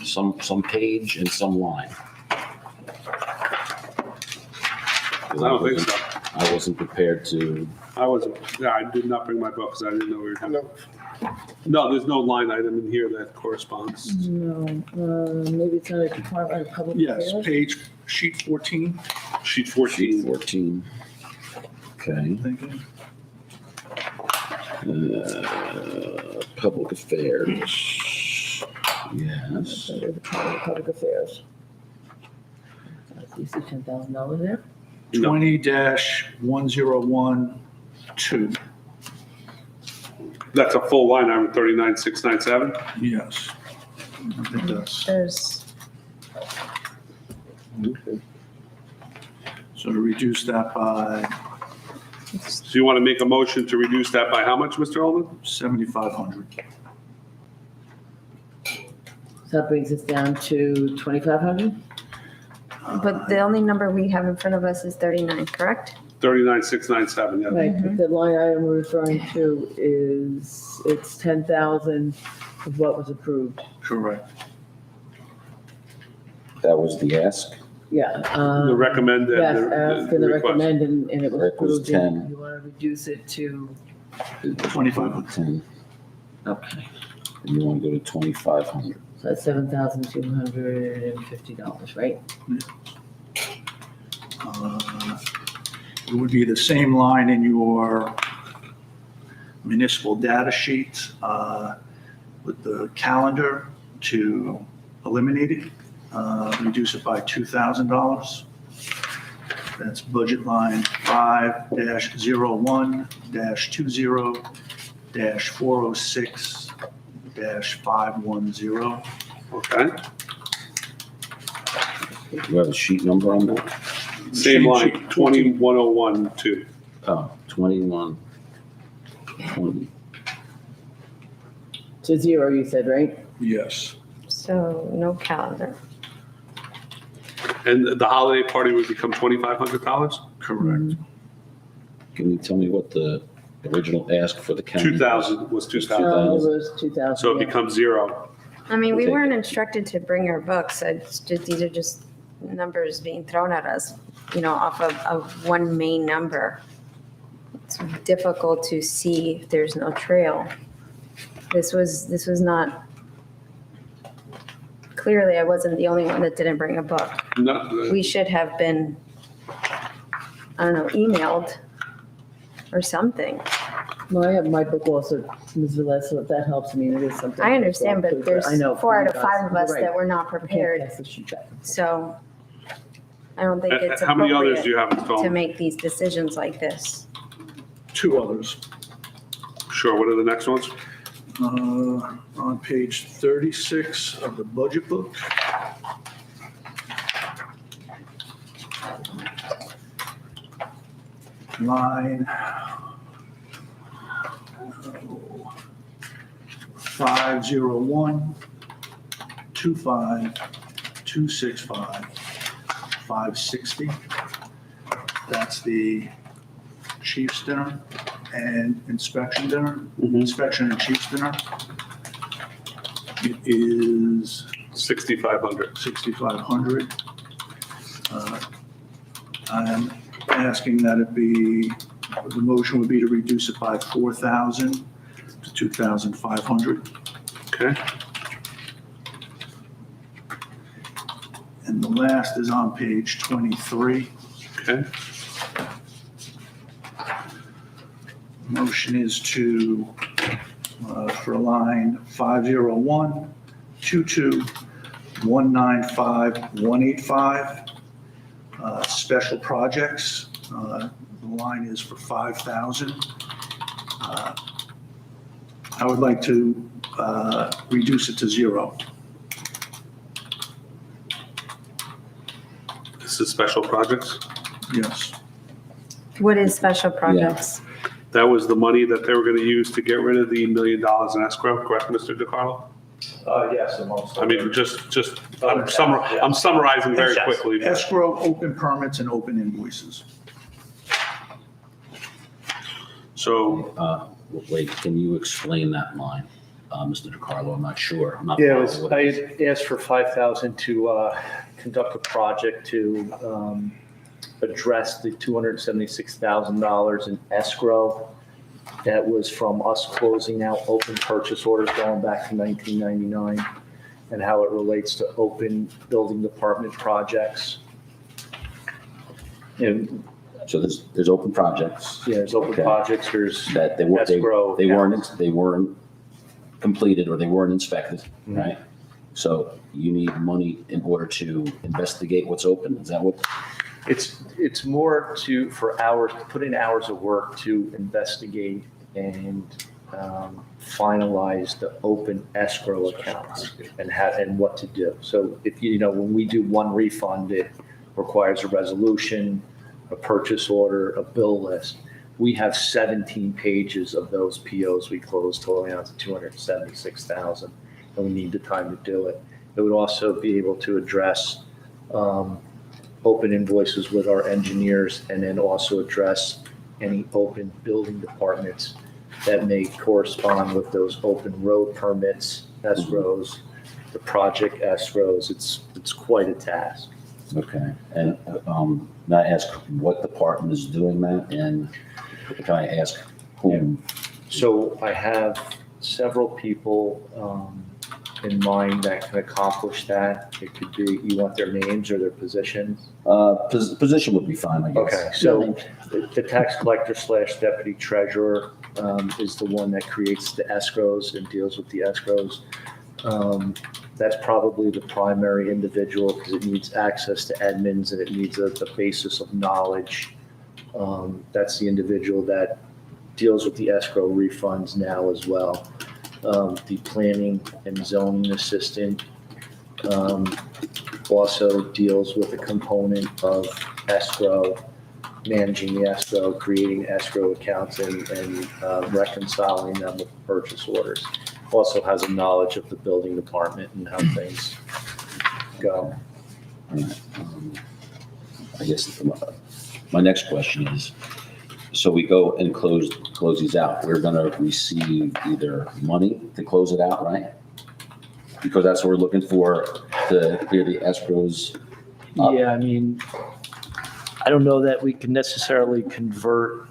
some page and some line? I don't think so. I wasn't prepared to, I wasn't, yeah, I did not bring my book because I didn't know we were having. No, there's no line item in here that corresponds. No, maybe it's not a Department of Public Yes, Affairs. sheet 14. Sheet sheet 14. 14. Okay. Thank you. Public affairs. Yes. Department of Public Affairs. You see $10,000 there? 20-1012. That's a full line item, 39,697. Yes. I think that's, There's, so to reduce that by So you want to make a motion to reduce that by how much, Mr. Holman? 7,500. So that brings us down to 2,500? but the only number we have in front of us is 39, correct? 39,697, yeah. Right, but the line item we're referring to is, it's 10,000 of what was approved. Correct. That was the ask. Yeah. The recommended. Yes, ask and the request. recommend, and it was Rick was approved. and 10. You want to reduce it to, 2,500. 10. okay, And you want to go to 2,500. so that's $7,250, right? It would be the same line in your municipal data sheet with the calendar to eliminate it, reduce it by $2,000. That's budget line 5-01-20-406-510. Okay, Do you have a sheet number on that? same line, 21,102. Oh, 21. 20. To zero, you said, right? Yes. So no calendar. And the holiday party would become $2,500? Correct. Can you tell me what the original ask for the county? 2,000 was 2,000. It was 2,000. So it yeah. becomes zero. I mean, we Okay. weren't instructed to bring our books. These are just numbers being thrown at us, off of one main number. It's difficult to see if there's no trail. This was not, clearly I wasn't the only one that didn't bring a book. No, We should have been, I don't know, emailed or something. Well, I have my book also, Ms. Velez, so if that helps me, it is something. I understand, but there's I know, 4 out of you 5 guys, of us you're right. that were not I can't prepared. pass the sheet back. So I don't think it's how many others do appropriate you have, Mr. to Holman? make these decisions like this. 2 others. Sure, what are the next ones? On page 36 of the budget book. Line 501 25 265 560. That's the Chiefs dinner and inspection dinner, inspection and Chiefs dinner. It is 6,500. 6,500. I'm asking that it be, the motion would be to reduce it by 4,000 to 2,500. Okay. And the last is on page 23. Okay. Motion is to, for line 501 22 195 185, special projects. The line is for 5,000. I would like to reduce it to 0. This is special projects. Yes. What is special projects? That was the money that they were going to use to get rid of the $1 million in escrow, correct, Mr. DiCarlo? Yes, amongst. I mean, I'm summarizing very Yes. quickly. but- Escrow, open permits, and open invoices. So, Wait, can you explain that line, Mr. DiCarlo? I'm not sure. I'm not Yeah, following what it is. I asked for 5,000 to conduct a project to address the $276,000 in escrow that was from us closing out open purchase orders going back to 1999 and how it relates to open building department projects. And, So there's open projects yeah, there's open Okay. projects, there's that they weren't, escrow. they weren't completed or they weren't inspected, Mhm. right? So you need money in order to investigate what's open. Is that what? It's more for hours, put in hours of work to investigate and finalize the open escrow accounts and what to do. So if when we do one refund, it requires a resolution, a purchase order, a bill list. We have 17 pages of those POs we closed totaling out to 276,000, and we need the time to do it. It would also be able to address open invoices with our engineers and then also address any open building departments that may correspond with those open road permits, escrows, the project escrows. It's quite a task. Okay. And may I ask what department is doing that? And can I ask whom? So I have several people in mind that can accomplish that. It could be, you want their names or their positions? Position would be fine, I guess. Okay, so the tax collector / deputy treasurer is the one that creates the escrows and deals with the escrows. That's probably the primary individual because it needs access to admins and it needs a basis of knowledge. That's the individual that deals with the escrow refunds now as well. The planning and zoning assistant also deals with a component of escrow, managing the escrow, creating escrow accounts and reconciling them with purchase orders. Also has a knowledge of the building department and how things go. All right. I guess my next question is, so we go and close these out. We're going to receive either money to close it out, right? Because that's what we're looking for, to clear the escrows up. Yeah, I mean, I don't know that we can necessarily convert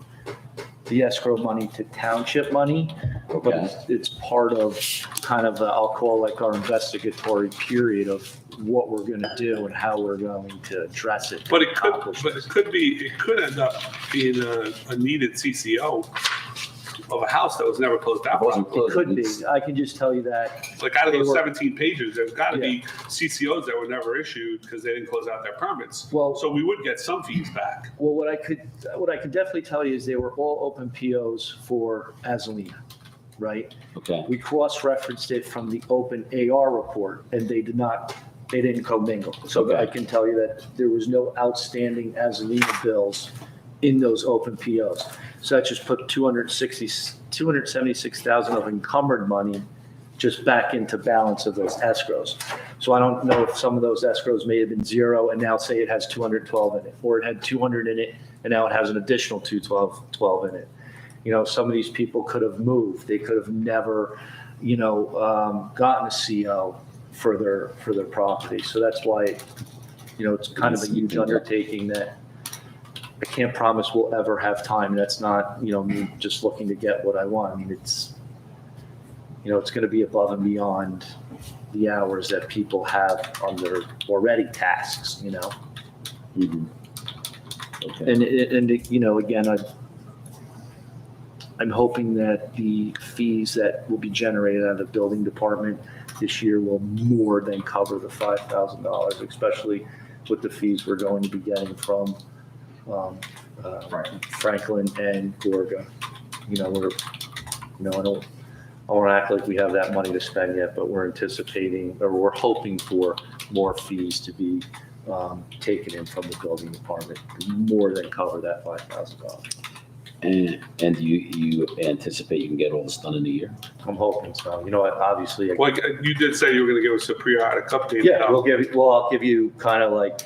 the escrow money to township money, but Okay. it's part of kind of, I'll call like our investigatory period of what we're going to do and how we're going to address it. but it could end up being a needed CCO of a house that was never closed out. It wasn't It closed. could be. I can just tell you that, Like out of They those were- 17 pages, there's got to be CCOs that were never issued because they didn't close out their permits. well, So we would get some fees back. well, what I could definitely tell you is they were all open POs for Azalea, right? Okay. We cross-referenced it from the open AR report, and they didn't commingle. So Okay. I can tell you that there was no outstanding Azalea bills in those open POs. So that just put 276,000 of encumbered money just back into balance of those escrows. So I don't know if some of those escrows may have been zero and now say it has 212 in it, or it had 200 in it and now it has an additional 212 in it. You know, some of these people could have moved. They could have never, gotten a CO for their property. So that's why, it's kind of a huge undertaking that I can't promise we'll ever have time. That's not, me just looking to get what I want. I mean, it's going to be above and beyond the hours that people have on their already tasks, Mhm. Okay. And again, I'm hoping that the fees that will be generated out of the building department this year will more than cover the $5,000, especially with the fees we're going to be getting from Franklin and Gorga. I don't want to act like we have that money to spend yet, but we're anticipating, or we're hoping for more fees to be taken in from the building department to more than cover that $5,000. And do you anticipate you can get all this done in a year? I'm hoping so. Obviously. Well, you did say you were going to give us a periodic update. Yeah, I'll give you kind of like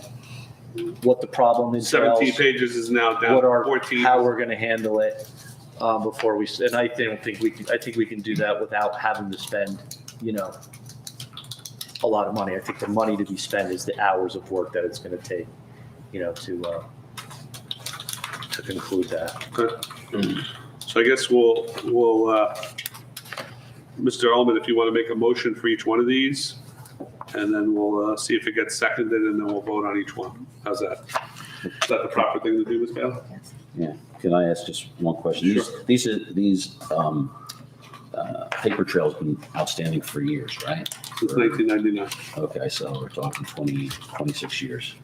what the problem is. 17 pages is now down to 14. How we're going to handle it before we, and I think we can do that without having to spend, a lot of money. I think the money to be spent is the hours of work that it's going to take, to conclude that. Okay. So I guess we'll Mr. Ullman, if you want to make a motion for each one of these, and then we'll see if it gets seconded, and then we'll vote on each one. How's that? Is that the proper thing to do, Ms. Bailey? Yeah. Can I ask just one question? Sure. These paper trails been outstanding for years, right? Since 1999. Okay, so we're talking 26 years.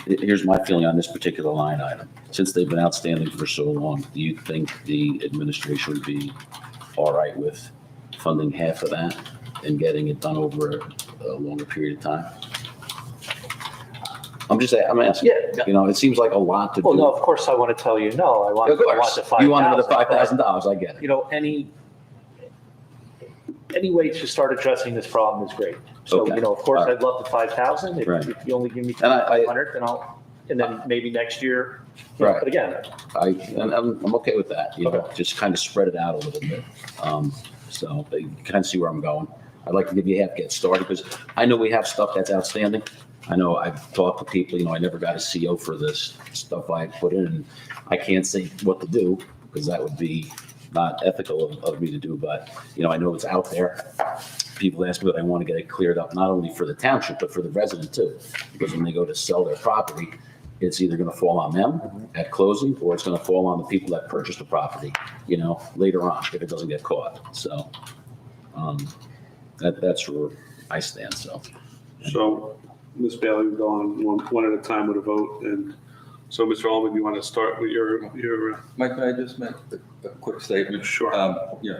Here's my feeling on this particular line item. Since they've been outstanding for so long, do you think the administration would be all right with funding half of that and getting it done over a longer period of time? I'm asking. Yeah. It seems like a lot to do. Well, no, of course I want to tell you no. I want Of course. the $5,000. You want another $5,000, I get it. Any way to start addressing this problem is great. So, Okay. of course, All right. I'd love the 5,000. Right. If you only give me And I- 500, and then maybe next year. Right. But again, I'm okay with that, Okay. just kind of spread it out a little bit. So you kind of see where I'm going. I'd like to give you a half get started because I know we have stuff that's outstanding. I know I've talked to people, I never got a CO for this stuff I put in. And I can't say what to do because that would be not ethical of me to do, but I know it's out there. People ask me what I want to get it cleared up, not only for the township, but for the resident too. Because when they go to sell their property, it's either going to fall on them at closing or it's going to fall on the people that purchased the property, later on if it doesn't get caught. So that's where I stand. So, Ms. Bailey, we'll go on one at a time with a vote. And so, Mr. Ullman, you want to start with your Mike, may I just make a quick statement? Sure.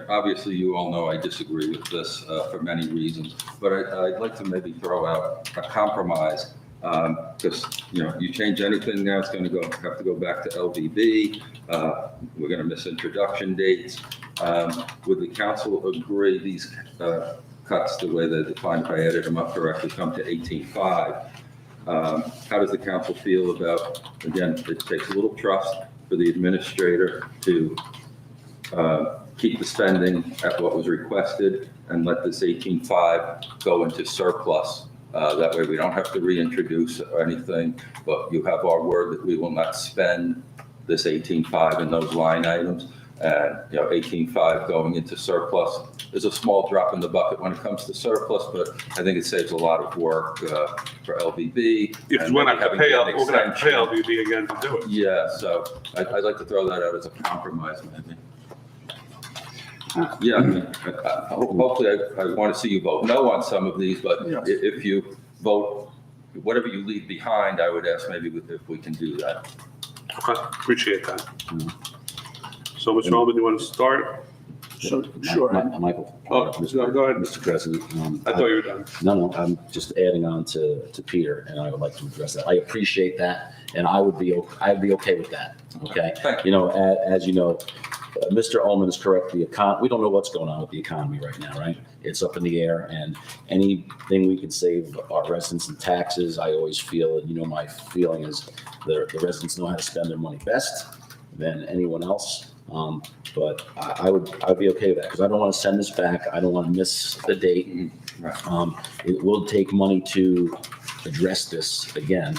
Obviously, you all know I disagree with this for many reasons, but I'd like to maybe throw out a compromise because, you change anything now, it's going to have to go back to LVB. We're going to miss introduction dates. Would the council agree these cuts, the way they're defined, if I added them up correctly, come to 18.5? How does the council feel about, again, it takes a little trust for the administrator to keep the spending at what was requested and let this 18.5 go into surplus. That way we don't have to reintroduce anything, but you have our word that we will not spend this 18.5 in those line items. And 18.5 going into surplus is a small drop in the bucket when it comes to surplus, but I think it saves a lot of work for LVB. Because we're going to have to pay LVB again to do it. Yeah, so I'd like to throw that out as a compromise, maybe. Yeah, hopefully I want to see you vote no on some of these, but if you vote, whatever you leave behind, I would ask maybe if we can do that. Okay, appreciate that. So, Mr. Ullman, you want to start? So, sure. Michael. Oh, no, go ahead. Mr. President. I thought you were done. No, I'm just adding on to Peter, and I would like to address that. I appreciate that, and I'd be okay with that, okay? Thank You know, as you know, Mr. Ullman is correct, we don't know what's going on with the economy right now, right? It's up in the air, and anything we can save our residents in taxes, I always feel, and you know, my feeling is the residents know how to spend their money best than anyone else. But I'd be okay with that, because I don't want to send this back. I don't want to miss the date. Right. It will take money to address this again,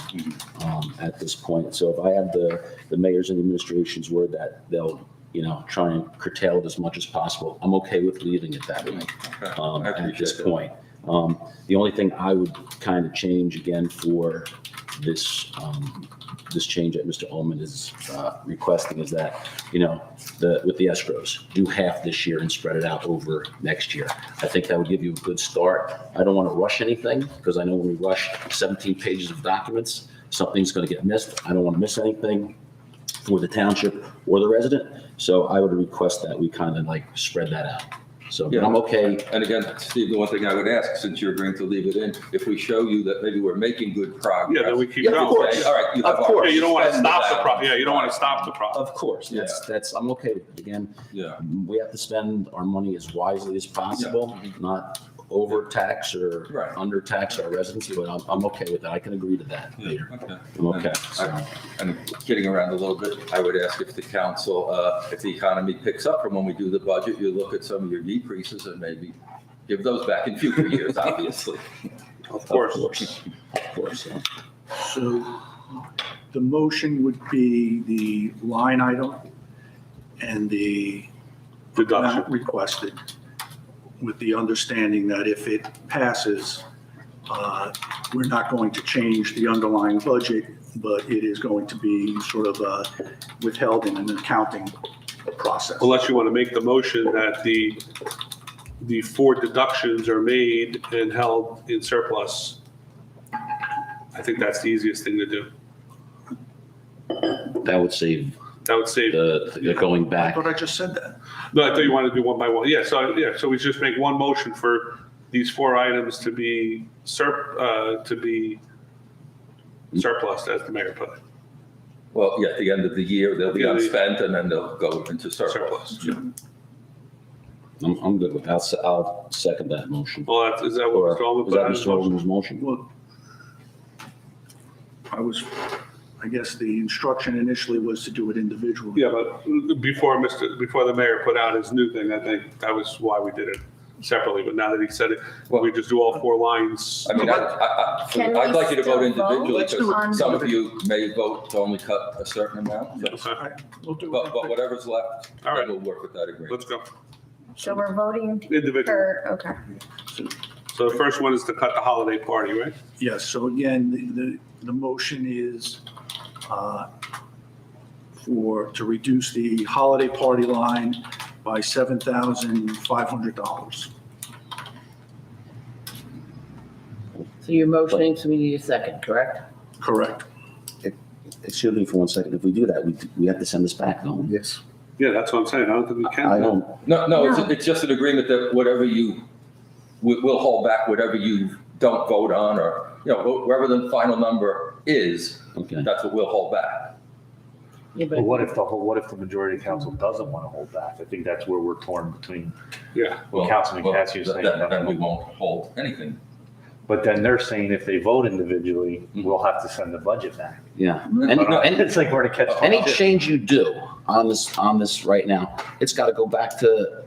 at this point. So if I have the mayor's and the administration's word that they'll, you know, try and curtail it as much as possible, I'm okay with leaving it that way, Okay. I at appreciate this that. point. The only thing I would kind of change again for this, this change that Mr. Ullman is requesting is that, you know, with the escrows, do half this year and spread it out over next year. I think that would give you a good start. I don't want to rush anything, because I know when we rush 17 pages of documents, something's going to get missed. I don't want to miss anything for the township or the resident. So I would request that we kind of like spread that out. So, but I'm okay. And again, Steve, the one thing I would ask, since you're agreeing to leave it in, if we show you that maybe we're making good progress. Yeah, then we keep Yeah, going. of course. All right. Of course. Yeah, you don't want to Spend stop the that. problem. Yeah, you don't want to stop the problem. Of course, that's, I'm okay with it. Again, Yeah. we have to spend our money as wisely as possible, not overtax or Right. undertax our residents, but I'm okay with that. I can agree to that, Peter. Okay. I'm okay. So, And getting around a little bit, I would ask if the council, if the economy picks up from when we do the budget, you look at some of your decreases and maybe give those back in future years, obviously. Of course. Of course. So the motion would be the line item and the Deduction. amount requested, with the understanding that if it passes, we're not going to change the underlying budget, but it is going to be sort of withheld in an accounting process. Unless you want to make the motion that the 4 deductions are made and held in surplus. I think that's the easiest thing to do. That would save That would save. the going I back. Uh, thought I just said that. No, I thought you wanted to do one by one. Yeah, so we just make one motion for these 4 items to be surplus, as the mayor put it. Well, yeah, at the end of the year, they'll be Yeah, unspent and then they'll go into surplus. Surplus. I'm good with that. I'll second that motion. Well, is that what Mr. Ullman Is put that on his Mr. motion? Ullman's motion? Well, I guess the instruction initially was to do it individually. Yeah, but before the mayor put out his new thing, I think that was why we did it separately. But now that he said it, we just do all 4 lines. I mean, Can I'd we like you to vote still individually vote on- because some of you may vote to only cut a certain amount. Okay, All right, we'll do But it. whatever's left, All right. we'll work with that agreement. let's go. So we're voting Individual. per, okay. So the first one is to cut the holiday party, right? Yes, so again, the motion is to reduce the holiday party line by $7,500. So you're motioning, so we need a second, correct? Correct. Excuse me for 1 second. If we do that, we have to send this back, don't we? Yes. Yeah, that's what I'm saying. I don't think we can. I don't, No, it's just an agreement that whatever we'll hold back whatever you don't vote on or, wherever the final number is, okay. that's what we'll hold back. Yeah, But what if the majority of council doesn't want to hold back? I think that's where we're torn between, Yeah. Well, Councilman Cassidy is saying then we won't hold anything. but then they're saying if they vote individually, we'll have to send the budget back. Yeah. And it's like we're to catch. Any change you do on this right now, it's got to go back to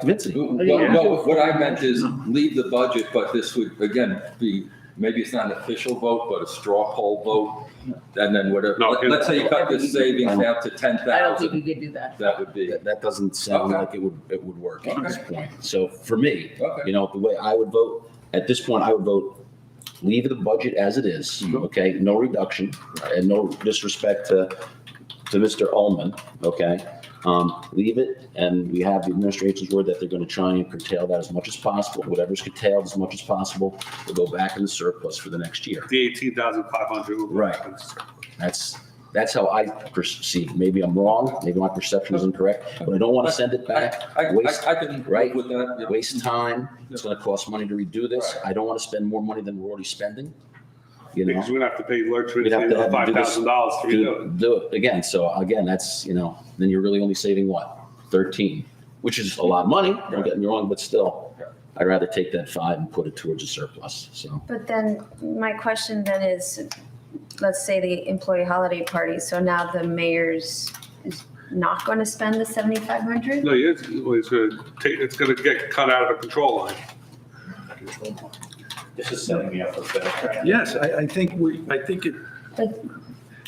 Vinci. No, what I meant is leave the budget, but this would, again, be, maybe it's not an official vote, but a straw poll vote. And then whatever, No, let's say you cut the savings down to I don't think 10,000, we could do that. that would be. That doesn't sound Okay. like it would work at this Okay. point. So for me, Okay. the way I would vote, at this point, I would vote, leave the budget as it is, Mm-hmm. okay? No reduction, and no disrespect to Mr. Ullman, okay? Leave it, and we have the administration's word that they're going to try and curtail that as much as possible. Whatever's curtailed as much as possible will go back in the surplus for the next year. The 18,500. will go Right. back in the surplus. That's how I perceive. Maybe I'm wrong, maybe my perception is incorrect, but I don't want to send it back. Waste, I can right? live with that. yeah. Waste time. It's going to cost money to redo this. I don't want to spend more money than we're already spending. You know, Because we're gonna have to pay Lurch We'd have to have to do this- $5,000 to redo it. do it again. So again, that's, you know, then you're really only saving what? 13, which is a lot of money. Don't get me wrong, but still, I'd rather take that 5 and put it towards a surplus. So. But then my question then is, let's say the employee holiday party, so now the mayor's is not going to spend the 7,500? No, it's gonna get cut out of a control line. This is setting me up for better. Yes, I think it,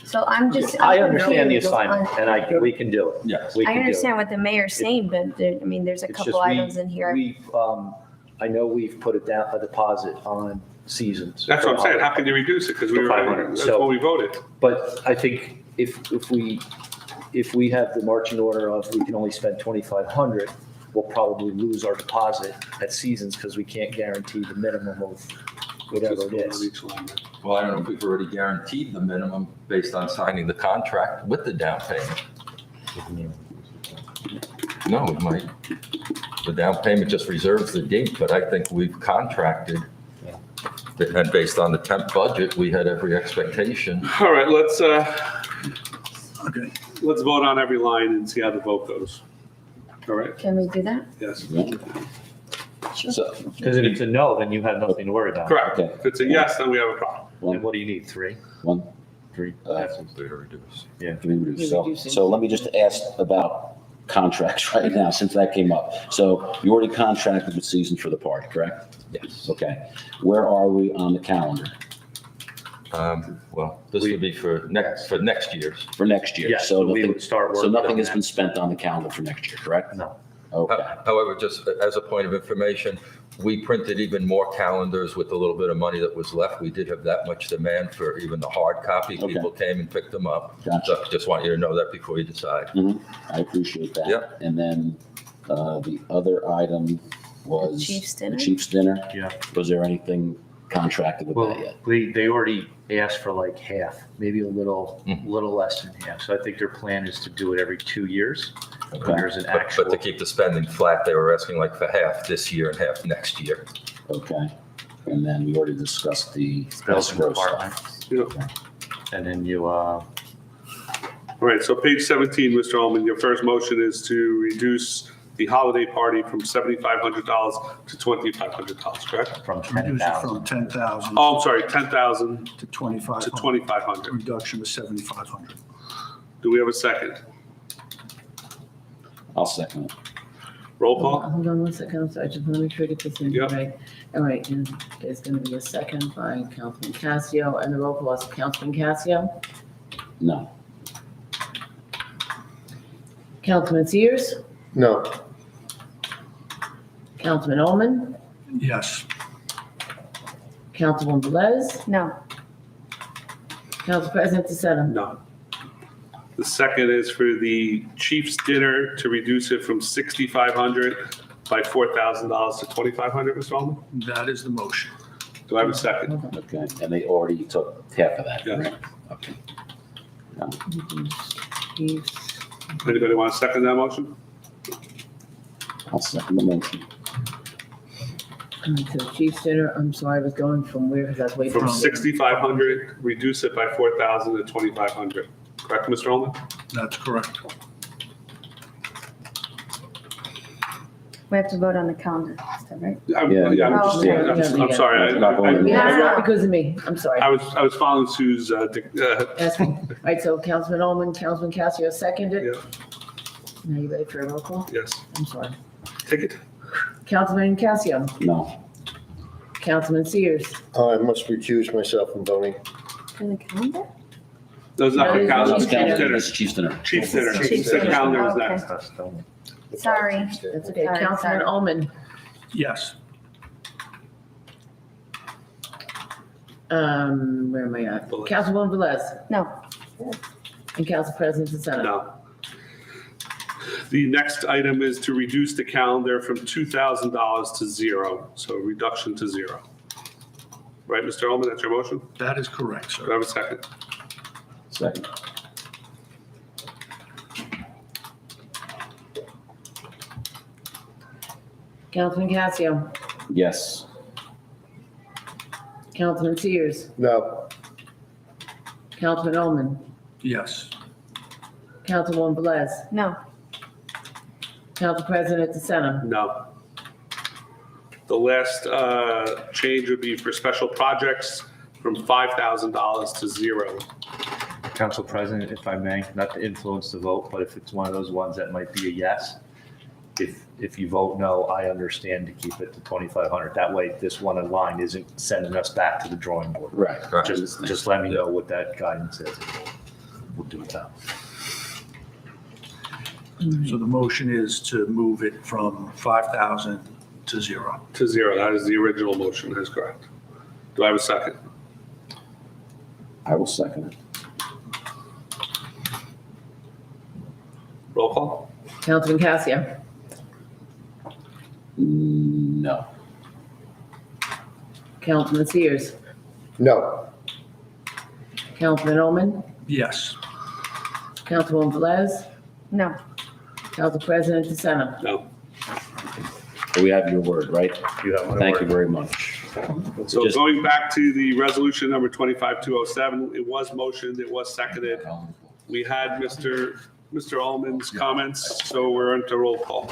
So I'm just. I I'm understand the confused assignment, on- and we can do it. Yes. We I can do it. understand what the mayor's saying, but there, I mean, there's a It's couple just we- items in here. I know we've put it down, a deposit on seasons. That's what I'm saying. How can you reduce it? Because we For were, 500. that's So- what we voted. But I think if we have the marching order of we can only spend 2,500, we'll probably lose our deposit at seasons because we can't guarantee the minimum of whatever it is. Well, I don't know if we've already guaranteed the minimum based on signing the contract with the down payment. No, we might. The down payment just reserves the date, but I think we've contracted. And based on the temp budget, we had every expectation. All right, let's okay. vote on every line and see how the vote goes. All right, Can we do that? yes. So, Because if it's a no, then you have nothing to worry about. Correct. Okay. If it's a yes, then we have a problem. And what do you need, 3? 1, 3? So let me just ask about contracts right now, since that came up. So you already contracted with Season for the party, correct? Yes. Okay. Where are we on the calendar Well, this would be for next year's. for next year? Yes, So so we nothing, would start so working nothing on has that. been spent on the calendar for next year, correct? No. Okay. However, just as a point of information, we printed even more calendars with a little bit of money that was left. We did have that much demand for even the hard copy. Okay. People came and picked them up. Gotcha. So just want you to know that before you decide. I appreciate that. Yep. And then the other item was. Chief's dinner? The Chief's dinner. Yeah. Was there anything contracted with Well, that yet? they already asked for like half, maybe a little less than half. So I think their plan is to do it every 2 years. Okay. There's an But actual. to keep the spending flat, they were asking like for half this year and half next year. Okay. And then we already discussed the Bills and escrow stuff. department. And then you, All right, so page 17, Mr. Ullman, your first motion is to reduce the holiday party from $7,500 to $2,500, correct? from Reduce it 10,000. from 10,000 Oh, I'm sorry, 10,000 to 2,500. to 2,500. Reduction to 7,500. Do we have a second? I'll second it. Roll call? Hold on one second, I'm sorry, I just want to make sure I get this in Yep. right. All right, and there's going to be a second by Councilman Cassio, and the roll call is Councilman Cassio, No. Councilman Sears, No. Councilman Ullman, Yes. Councilwoman Velez, No. Council President DeSena. No. The second is for the Chief's dinner to reduce it from $6,500 by $4,000 to $2,500, Mr. Ullman? That is the motion. Do I have a second? Okay. And they already took half of that. Yeah. correct? Okay. Anybody want to second that motion? I'll second the motion. All right, so Chief's dinner, I'm sorry, I was going from where, because I was waiting. From 6,500, reduce it by 4,000 to 2,500. Correct, Mr. Ullman? That's correct. We have to vote on the calendar, is that right? I'm sorry. Not going in. Yeah, it's not because of me, I'm sorry. I was following Sue's, Asking. All right, so Councilman Ullman, Councilman Cassio seconded. yeah, Now you ready for a roll call? yes. I'm sorry. Take it. Councilman Cassio, No. Councilman Sears, I must recuse myself from voting. For the calendar? Those are not the No, calendar. Chief's dinner. This is Chief's dinner. Chief's dinner. Chief's The dinner. calendar is Oh, okay. next. Sorry. that's okay. Sorry, Councilman sorry. Ullman, Yes. where am I at? Velez. Councilwoman Velez No. and Council President DeSena. No. The next item is to reduce the calendar from $2,000 to zero, so reduction to zero. Right, Mr. Ullman, that's your motion? That is correct, Do I sir. have a second? Second. Councilman Casio, Yes. Councilman Sears, No. Councilman Oman, Yes. Councilwoman Velez, No. Council President DeSena. No. The last change would be for special projects from $5,000 to zero. Council President, if I may, not to influence the vote, but if it's one of those ones that might be a yes, if you vote no, I understand to keep it to 2,500. That way, this one in line isn't sending us back to the drawing board. Right. Just let me know what that guidance is. We'll do it that. So the motion is to move it from 5,000 to zero. To zero, that is the original motion, that is correct. Do I have a second? I will second it. Roll call? Councilman Casio, No. Councilman Sears, No. Councilman Oman, Yes. Councilwoman Velez, No. Council President DeSena. No. We have your word, right? You have my Thank you word. very much. So Just- going back to the resolution number 25207, it was motioned, it was seconded. We had Mr. Ullman's comments, so we're into roll call.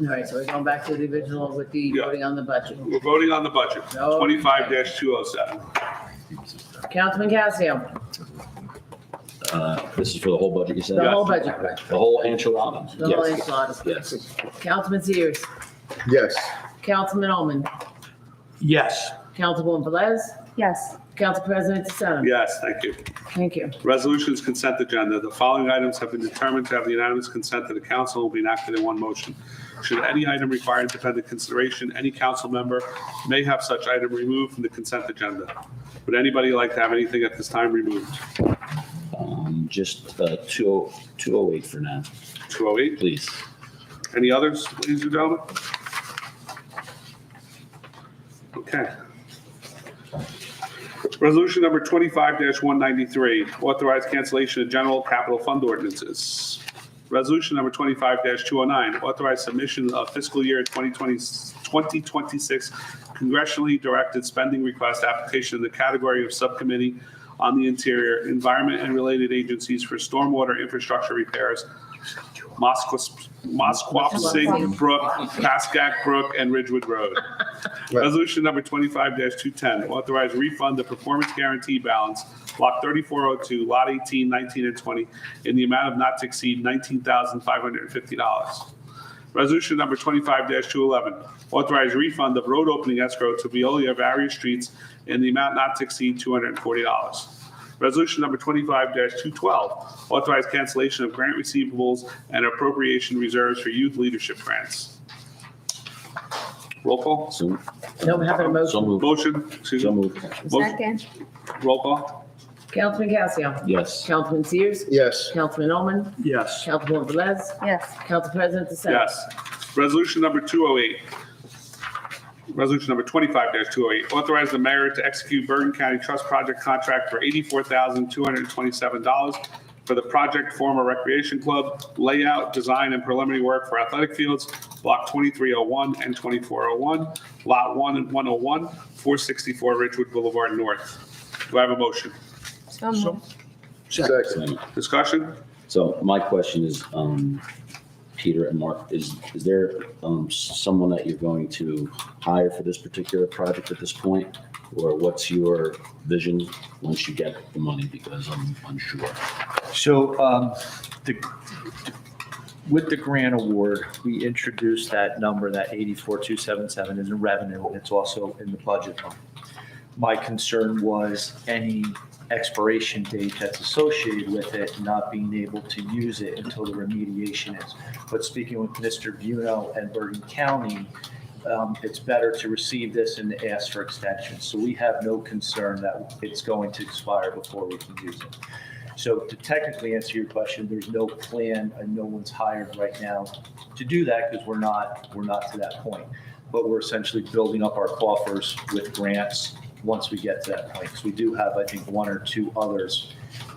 All right, so we're going back to the original with the Yeah. voting on the budget. We're voting on the budget, Okay. 25-207. Councilman Casio, This is for the whole budget, you said? the whole budget, The whole enchilada? the whole Yes. enchilada. Yes. Councilman Sears, Yes. Councilman Oman, Yes. Councilwoman Velez, Yes. Council President DeSena. Yes, thank you. Thank you. Resolutions consent agenda. The following items have been determined to have the unanimous consent of the council and will be enacted in one motion. Should any item require independent consideration, any council member may have such item removed from the consent agenda. Would anybody like to have anything at this time removed? Just 208 for now, 208. please. Any others, ladies and gentlemen? Okay. Resolution number 25-193, authorize cancellation of general capital fund ordinances. Resolution number 25-209, authorize submission of fiscal year 2026 congressionally directed spending request application in the category of subcommittee on the Interior, Environment and Related Agencies for Stormwater Infrastructure Repairs, Mosquapsig Brook, Pascack Brook, and Ridgewood Road. Resolution number 25-210, authorize refund the performance guarantee balance, block 3402, lot 18, 19, and 20, in the amount of not to exceed $19,550. Resolution number 25-211, authorize refund of road opening escrow to Veolia various streets in the amount not to exceed $240. Resolution number 25-212, authorize cancellation of grant receivables and appropriation reserves for youth leadership grants. Roll call? So No, we have a so motion. moved. Motion, excuse So me. moved. Second. Roll call? Councilman Casio, Yes. Councilman Sears, Yes. Councilman Oman, Yes. Councilwoman Velez, Yes. Council President DeSena. Yes. Resolution number 208. Resolution number 25-208, authorize the mayor to execute Bergen County Trust Project contract for $84,227 for the project former recreation club, layout, design, and preliminary work for athletic fields, block 2301 and 2401, lot 1 and 101, 464 Ridgewood Boulevard North. Do I have a motion? So moved. Second. Discussion? So my question is, Peter and Mark, is there someone that you're going to hire for this particular project at this point? Or what's your vision once you get the money? Because I'm unsure. So with the grant award, we introduced that number, that 84,277 is in revenue, and it's also in the budget. My concern was any expiration date that's associated with it, not being able to use it until the remediation is. But speaking with Mr. Buno and Bergen County, it's better to receive this and ask for extensions. So we have no concern that it's going to expire before we can use it. So to technically answer your question, there's no plan and no one's hired right now to do that because we're not to that point. But we're essentially building up our coffers with grants once we get to that point. Because we do have, I think, one or two others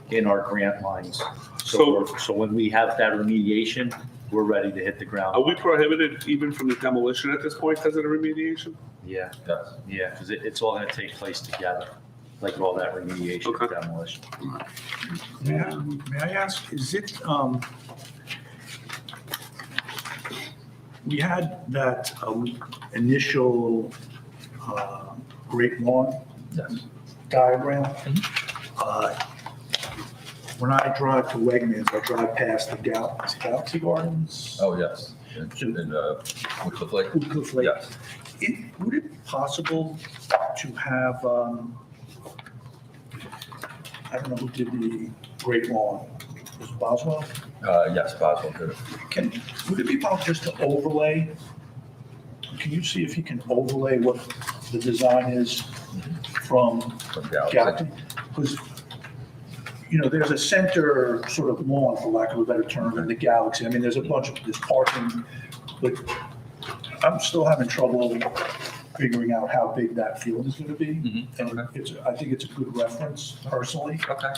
in our grant lines. So when we have that remediation, we're ready to hit the ground. Are we prohibited even from the demolition at this point because of the remediation? Yeah, Yes. yeah, because it's all going to take place together, like all that remediation and Okay. demolition. May I ask, is it, we had that initial Great Lawn Yes. diagram. When I drive to Wegmans, I drive past the Galaxy Gardens. Oh, yes. In Woodcliff Lake? Woodcliff Lake. Yes. Would it be possible to have, I don't know who did the Great Lawn, was it Boswell? Yes, Boswell did it. Would it be possible just to overlay? Can you see if you can overlay what the design is from From Galaxy. Galaxy? Because, you know, there's a center sort of lawn, for lack of a better term, in the Galaxy. I mean, there's parking, but I'm still having trouble figuring out how big that field is going to be. And I think it's a good reference personally. Okay.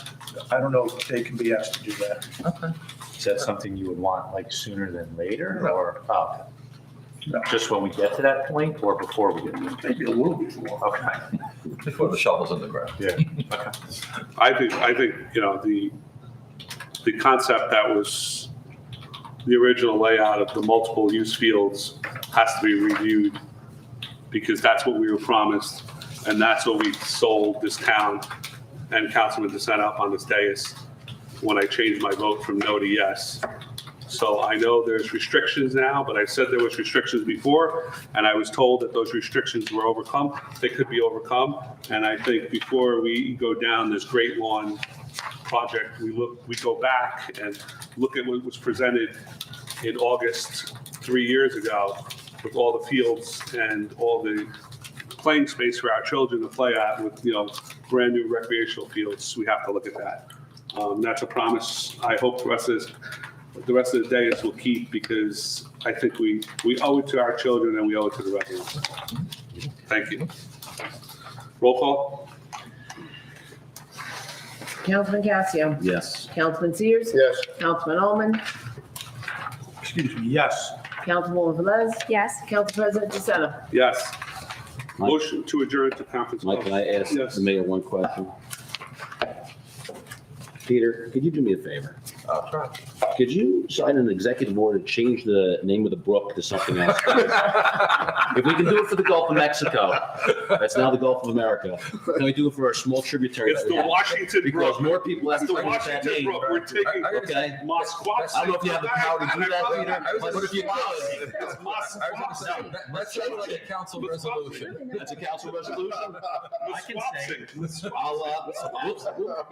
I don't know if they can be asked to do that. Okay. Is that something you would want like sooner than later No. or, oh, No. just when we get to that point or before we get to that? Maybe a little before. Okay. Before the shovel's in the ground. Yeah. I think, you know, the concept that was the original layout of the multiple use fields has to be reviewed because that's what we were promised and that's what we sold this town and Councilman DeSena up on this dais when I changed my vote from no to yes. So I know there's restrictions now, but I said there was restrictions before, and I was told that those restrictions were overcome. They could be overcome, and I think before we go down this Great Lawn project, we go back and look at what was presented in August 3 years ago with all the fields and all the playing space for our children to play at with, you know, brand new recreational fields. We have to look at that. That's a promise I hope the rest of the days will keep because I think we owe it to our children and we owe it to the residents. Thank you. Roll call? Councilman Cassio. Yes. Councilman Sears. Yes. Councilman Allman. Excuse me, yes. Councilwoman Velez. Yes. Council President DeSena. Yes. Mike? Motion to adjourn to conference. Mike, can I ask Yes. the mayor one question? Peter, could you do me a favor? I'll try. Could you sign an executive order to change the name of the brook to something else? If we can do it for the Gulf of Mexico, that's now the Gulf of America. Can we do it for our small tributary? It's that we the have? Washington Because Brook. more people have It's to the pronounce that Washington name. Brook. We're taking Okay. Mosquat's. I don't know if you have the power to do that, Peter, but if you could. It's Mosquat's. That sounds like a council resolution. That's a council resolution? I can say You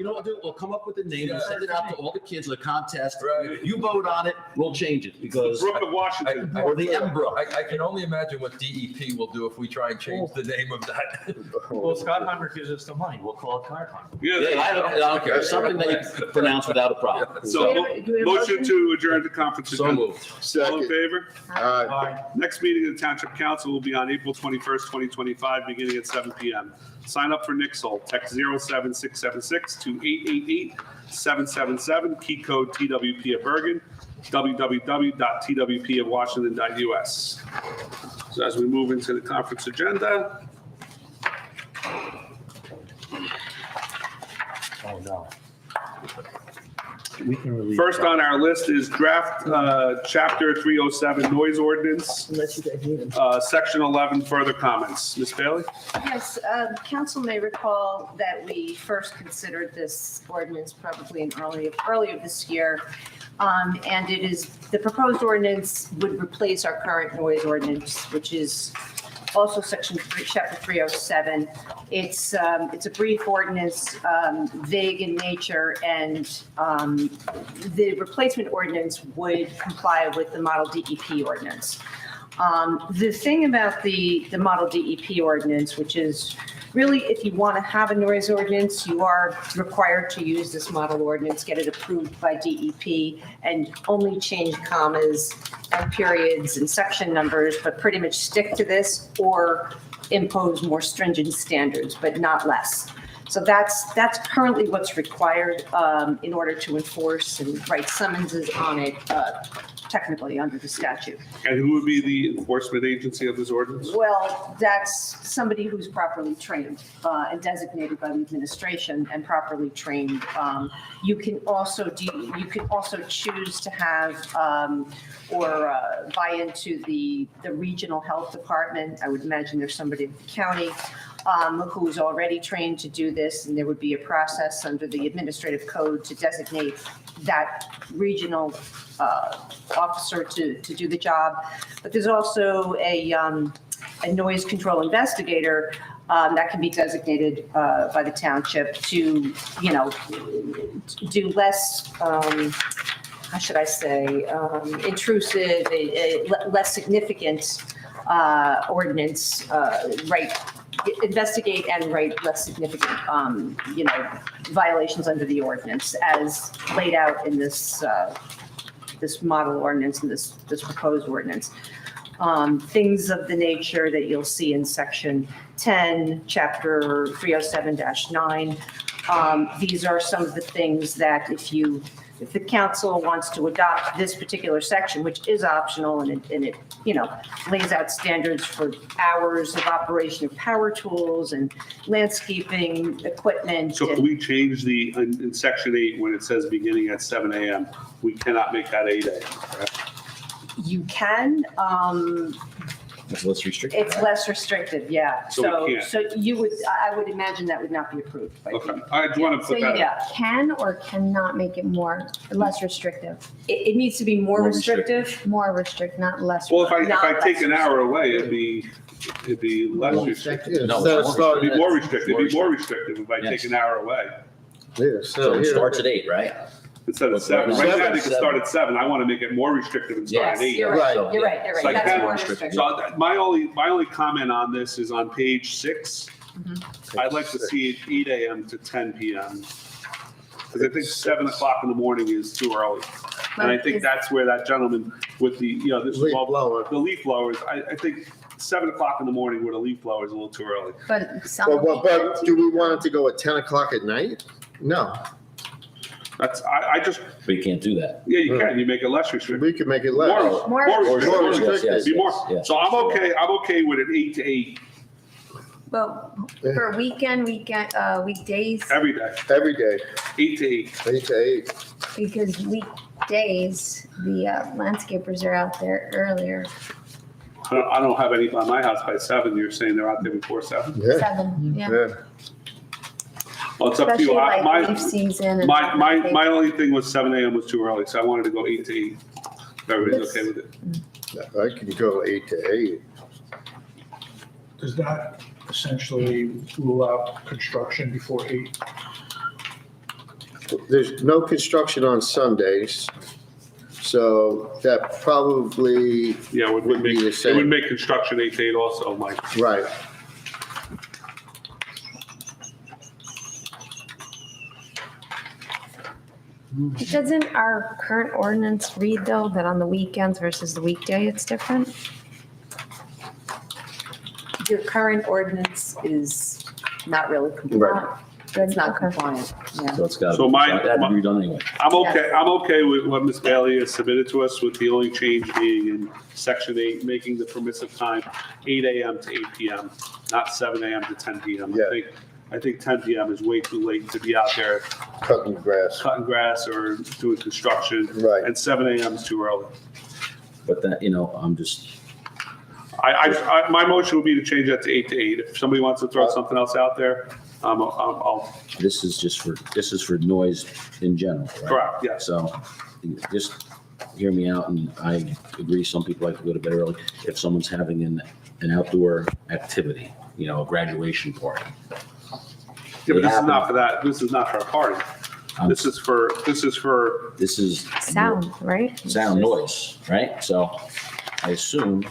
know what, we'll do? We'll come up with the name, we'll send it out to all the kids, the contest. Right. You vote on it, we'll change it because, Brook of Washington. or the M Brook. I can only imagine what DEP will do if we try and change the name of that. Well, Scott Heimer gives us the money. We'll call it Car Heimer. Yeah, I don't care, something that you can pronounce without a problem. So, Do we have a motion to adjourn to conference. So agenda. moved. All in Second. favor? Aye. Next meeting of the Township Council will be on April 21st, 2025, beginning at 7 p.m. Sign up for Nixle. Text 07676-2888777, key code TWP at Bergen, www.twpofwashington.us. So as we move into the conference agenda, Oh, no. We can release. first on our list is draft Chapter 307 noise ordinance, Unless you guys need them. Section 11, further comments. Ms. Bailey? Yes, council may recall that we first considered this ordinance probably in earlier this year. And it is, the proposed ordinance would replace our current noise ordinance, which is also section 3, chapter 307. It's a brief ordinance, vague in nature, and the replacement ordinance would comply with the model DEP ordinance. The thing about the model DEP ordinance, which is really, if you want to have a noise ordinance, you are required to use this model ordinance, get it approved by DEP, and only change commas and periods and section numbers, but pretty much stick to this or impose more stringent standards, but not less. So that's currently what's required in order to enforce and write summonses on it technically under the statute. And who would be the enforcement agency of this ordinance? Well, that's somebody who's properly trained and designated by the administration and properly trained. You can also choose to have or buy into the regional health department. I would imagine there's somebody in the county who's already trained to do this, and there would be a process under the administrative code to designate that regional officer to do the job. But there's also a noise control investigator that can be designated by the township to, do less, how should I say, intrusive, less significant ordinance, investigate and write less significant, violations under the ordinance as laid out in this model ordinance and this proposed ordinance. Things of the nature that you'll see in section 10, chapter 307-9. These are some of the things that if the council wants to adopt this particular section, which is optional and it lays out standards for hours of operation of power tools and landscaping equipment. So can we change in section 8, when it says beginning at 7 a.m., we cannot make that 8 a.m., correct? You can, It's less restrictive. it's less restrictive, yeah. So we can't. So I would imagine that would not be approved by Okay, the. I just want to So put you that, can or cannot make it less restrictive? It needs to be more More restrictive. More restrict, not less. well, if I Not take an less hour away, it'd be less restrictive. No, Instead of it's starting It'd be at- more restrictive, it'd be more restrictive if I take Yes. an hour away Yeah, So it here- starts at 8, right? instead of Well, 7. Right now, they can 7. start at 7. I want to make it more restrictive and start Yes. at 8. You're Right. right, you're right, So I That's can- more restrictive. So my only comment on this is on page 6. I'd like to see it 8 a.m. to 10 p.m. Because I think 7 o'clock in the morning is too early. And I think that's where that gentleman with the, this is Leaf all, blower. the leaf blowers, I think 7 o'clock in the morning with a leaf blower is a little too early. But some. But do we want it to go at 10 o'clock at night? No, That's, I just, But you can't do that. yeah, you can, you make it less restrictive. we could make it less. More restrictive. More restrictive. Be more. Yes. So I'm okay with an 8 to 8 But for weekdays, every day, Every day, 8 to 8. 8 to 8. because weekdays, the landscapers are out there earlier, I don't have any by my house by 7. You're saying they're out there before 7? Yeah, 7, yeah. yeah. Well, it's up to Especially you. like leaf season. and My only thing was 7 a.m. was too early, so I wanted to go 8 to 8. If everybody's okay with it. I can go 8 to 8. Does that essentially rule out construction before 8? There's no construction on Sundays, so that probably, Yeah, it would be make, the it same. would make construction 8 to 8 also, Mike. right. Doesn't our current ordinance read though that on the weekends versus the weekday, it's different? Your current ordinance is not really compliant. Good, It's not okay. compliant, yeah. So it's got to So be my- redone anyway. I'm okay with what Ms. Bailey has submitted to us, with the only change being in section 8, making the permissive time 8 a.m. to 8 p.m., not 7 a.m. to 10 p.m. Yeah. I think 10 p.m. is way too late to be out there Cutting grass. cutting grass or doing construction. Right. And 7 a.m. is too early. But that, I'm just, My motion would be to change that to 8 to 8. If somebody wants to throw something else out there, I'll, this is for noise in general, right? correct, yes. So just hear me out, and I agree, some people like to go to bed early. If someone's having an outdoor activity, a graduation party. Yeah, but this is not for that. This is not for a party. Um, This is for. This is. Sound, right? Sound, noise, right? So I assume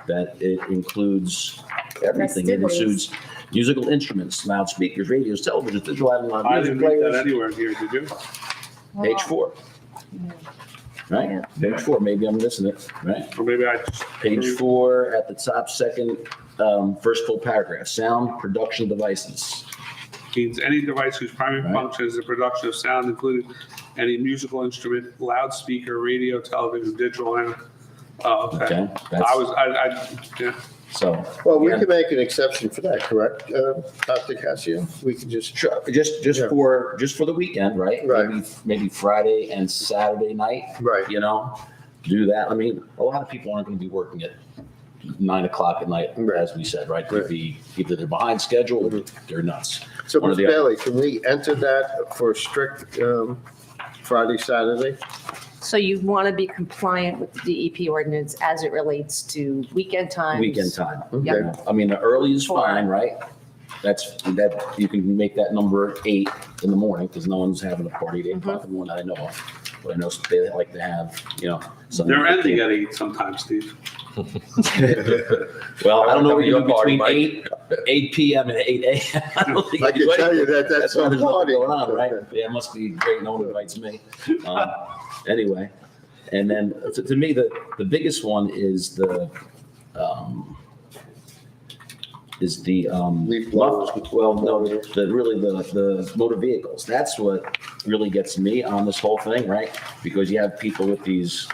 that it includes everything. It Festivities. includes musical instruments, loudspeakers, radios, television, digital audio, I music didn't read that players. anywhere in here, did you? Page 4. Right? Yeah. Page 4, maybe I'm missing it, right? Or maybe I just. Page 4 at the top, second, first full paragraph, sound production devices. means any device whose primary Right. function is the production of sound, including any musical instrument, loudspeaker, radio, television, digital, and, oh, okay. Okay, Yeah. so. Well, we yeah. can make an exception for that, correct, Dr. Cassio? We can just, Sure, just Yeah. for the weekend, right? Right. Maybe Friday and Saturday night, right, you know, do that. I mean, a lot of people aren't gonna be working at 9 o'clock at night, Right. as we said, right? Could be, either they're behind schedule, or they're nuts. so One or Ms. the other. Bailey, can we enter that for strict Friday, Saturday? So you want to be compliant with the DEP ordinance as it relates to weekend times? Weekend time. Okay. you know. I mean, the early is Four. fine, right? That, you can make that number 8 in the morning, because no one's having a party at 8 o'clock in the morning that I know of. But I know they like to have, you know. something They're like ending that. at 8 sometimes, Steve. Well, I don't know what you do Your party, between 8 PM and 8 AM. I don't think I can you- tell you that that's why a there's nothing party. going on, right? Yeah, it must be great, no one invites me. Anyway, and then to me, the biggest one is the Leaf blowers. well, no, the motor vehicles. That's what really gets me on this whole thing, right? Because you have people with these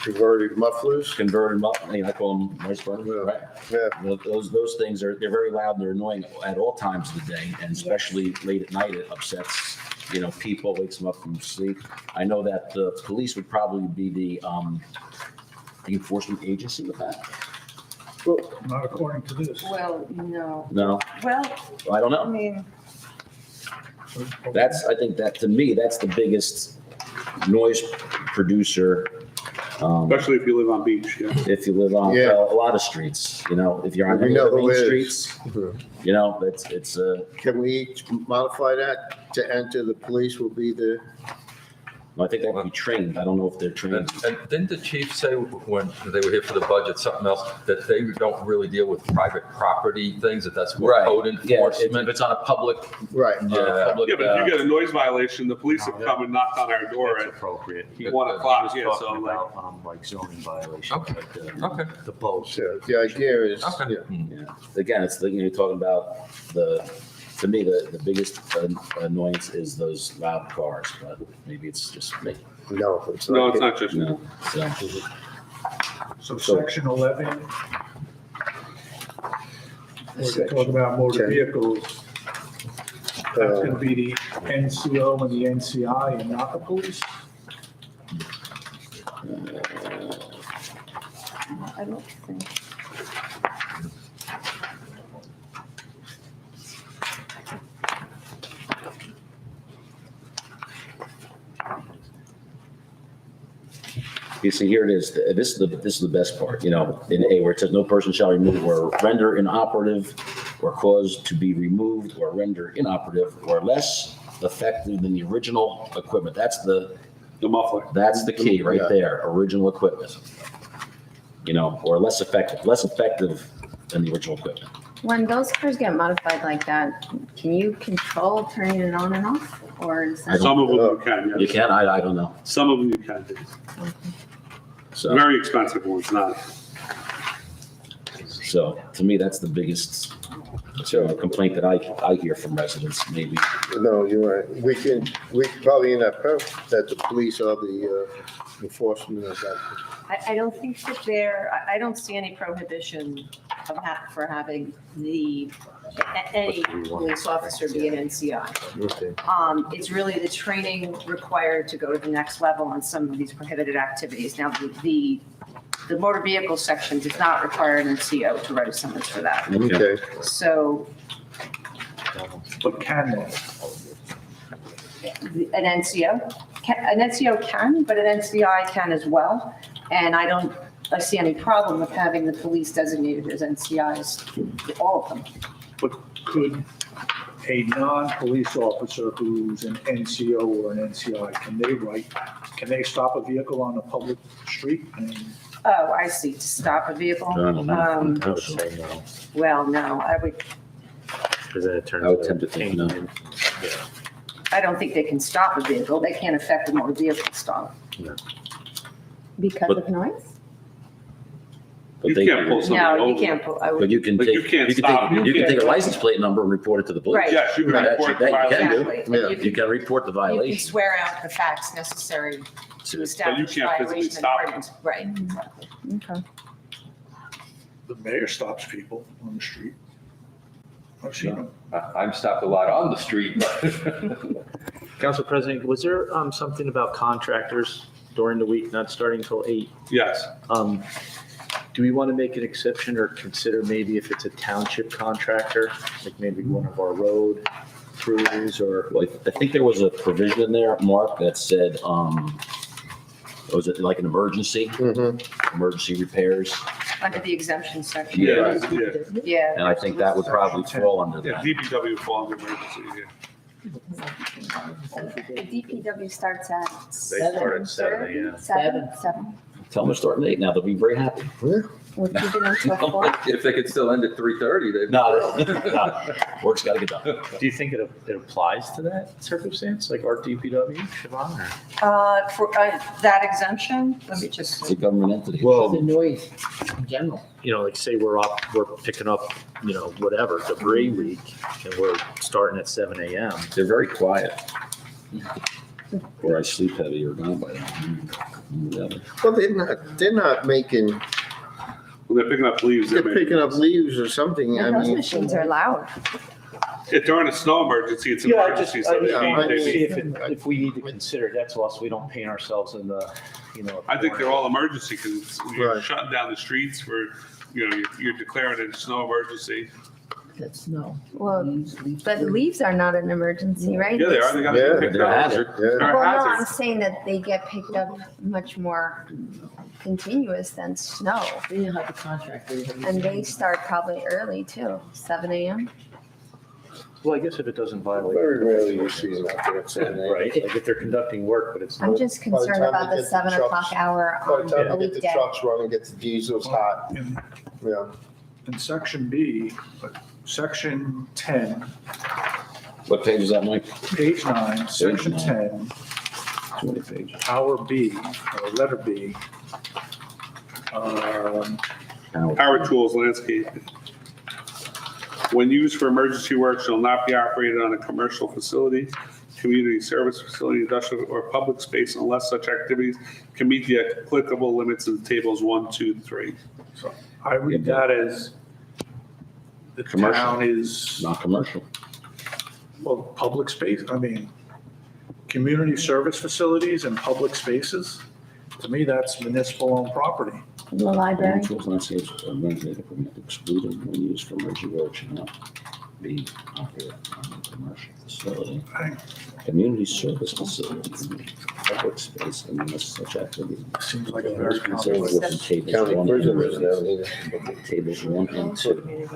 Converted mufflers? converted, I call them noise burners, right? Yeah. Those things they're very loud and they're annoying at all times of the day, and especially late at night, it upsets, people, wakes them up from sleep. I know that the police would probably be the enforcement agency with that. Not according to this. Well, no. No, Well, I don't I know. mean, I think that, to me, that's the biggest noise producer. Especially if you live on beach, yeah. If you live on Yeah. a lot of streets, if you're on We any know of the who main it is. streets, it's Can we modify that to enter the police will be the, I think that would be trained. I don't know if they're trained. And didn't the chief say when they were here for the budget, something else, that they don't really deal with private property things, that's more code Yeah, if enforcement? it's on a public, right? Yeah. public, Yeah, but if you get a noise violation, the police have come and knocked on our door That's at appropriate. 1 o'clock, He yeah, was so talking like, about, like zoning violations, Okay. like Okay. the boats. So the idea is, Okay. yeah. yeah. Again, it's you're talking about to me, the biggest annoyance is those loud cars, but maybe it's just me. No, it's no, not. it's not just, No, So section 11, we're talking about motor Okay. vehicles. That's going to be the NCO and the NCI and not the police? I don't think. You see, here it is. This is the best part, in A, where it says no person shall remove or render inoperative or cause to be removed or render inoperative or less effective than the original equipment. That's the key right Yeah. there, original equipment. Or less effective than the original equipment. When those cars get modified like that, can you control turning it on and off? Or is that? some of them you can, You yes. can, I don't know. Some of them you can do. So, Very expensive ones, not. to me, that's the biggest complaint that I hear from residents, maybe. No, you're right. We can probably in that that the police are the enforcement of that. I don't think that I don't see any prohibition for having any police officer be an NCI. Okay. It's really the training required to go to the next level on some of these prohibited activities. Now, the motor vehicle section does not require an NCO to write a summons for that. Okay. So But can they? an NCO can, but an NCI can as well. And I see any problem with having the police designated as NCIs, all of them. But could a non-police officer who's an NCO or an NCI, can they stop a vehicle on a public street? Oh, I see, to stop a vehicle? I don't know. I would say no, Well, no, because then it turns. I would tend to think no. I don't think they can stop a vehicle. They can't affect a motor vehicle stop. Because But- of noise? But You they- can't pull somebody over. No, you can't, I But would, you can But take, you can't you can stop. take, you can You take a can't- license plate number and report it to the police. Right. Yes, you can That report you- the that you can violation. do. exactly. You can report the You can violation. swear out the facts necessary to establish can't physically violation of stop them. ordinance. Right, exactly. Okay. The mayor stops people on the street. I've seen them. I'm stopped a lot on the street. Council President, was there something about contractors during the week not starting until 8? Yes. Do we want to make an exception or consider maybe if it's a township contractor, like maybe one of our road crews or? Well, I think there was a provision in there, Mark, that said, was it like an emergency, emergency repairs? Under the exemption section. Yeah, yeah. Yeah. And I think that would probably fall under Yeah, that. DPW fall under emergency, yeah. The DPW starts at They start at 7 a.m. Seven. Tell them to start at 8 now, they'll be very happy. We're keeping them till 4. If they could still end at 3:30, they. No, work's gotta get done. Do you think it applies to that circumstance, like our DPW, Siobhan? or- For that exemption, let me just. It's a government entity. The noise in general. You know, like say we're picking up, whatever, debris week, and we're starting at 7 a.m. They're very quiet. Or I sleep heavy or not by that. Well, they're not making, When they're picking up leaves, they're picking up leaves or something, I Those mean. machines are loud. During a snow emergency, it's an emergency, so they need- See if we need to consider, that's all, so we don't paint ourselves in the, I think they're all emergency because you're Right. shutting down the streets for, you're declaring a snow emergency. That's snow. Well, Leaves. but leaves are not an emergency, right? Yeah, they are. They got to Yeah, be picked They're a up. hazard. Yeah. They're a Well, no, I'm hazard. saying that they get picked up much more continuous than snow. They have a contract. And they start probably early too, 7 a.m. well, I guess if it doesn't violate. Very rarely you see them out there at 7 a.m. Right, like if they're conducting work, but it's. I'm not- just By the concerned time about they the get the 7 o'clock trucks- hour By on the time a they get the weekday. trucks running, get the diesels hot, In, yeah. in section B, section 10, What page is that, Mike? page 9, section 9. 10, Too many pages. power B, or letter B. Power tools, landscape. When used for emergency work, shall not be operated on a commercial facility, community service facility, industrial, or public space unless such activities can meet the applicable limits in tables 1, 2, 3. So I read that as the Commercial. town is, Not commercial. well, public space, community service facilities and public spaces. To me, that's municipal owned property. The library. Tools, landscapes, or landscape permit excluded when used for emergency work should not be operated on a commercial facility. Right. Community service facility, public space, unless such activity. Seems like a very Consider complex. within tables County 1 prisoners and down here. tables 1 and 2.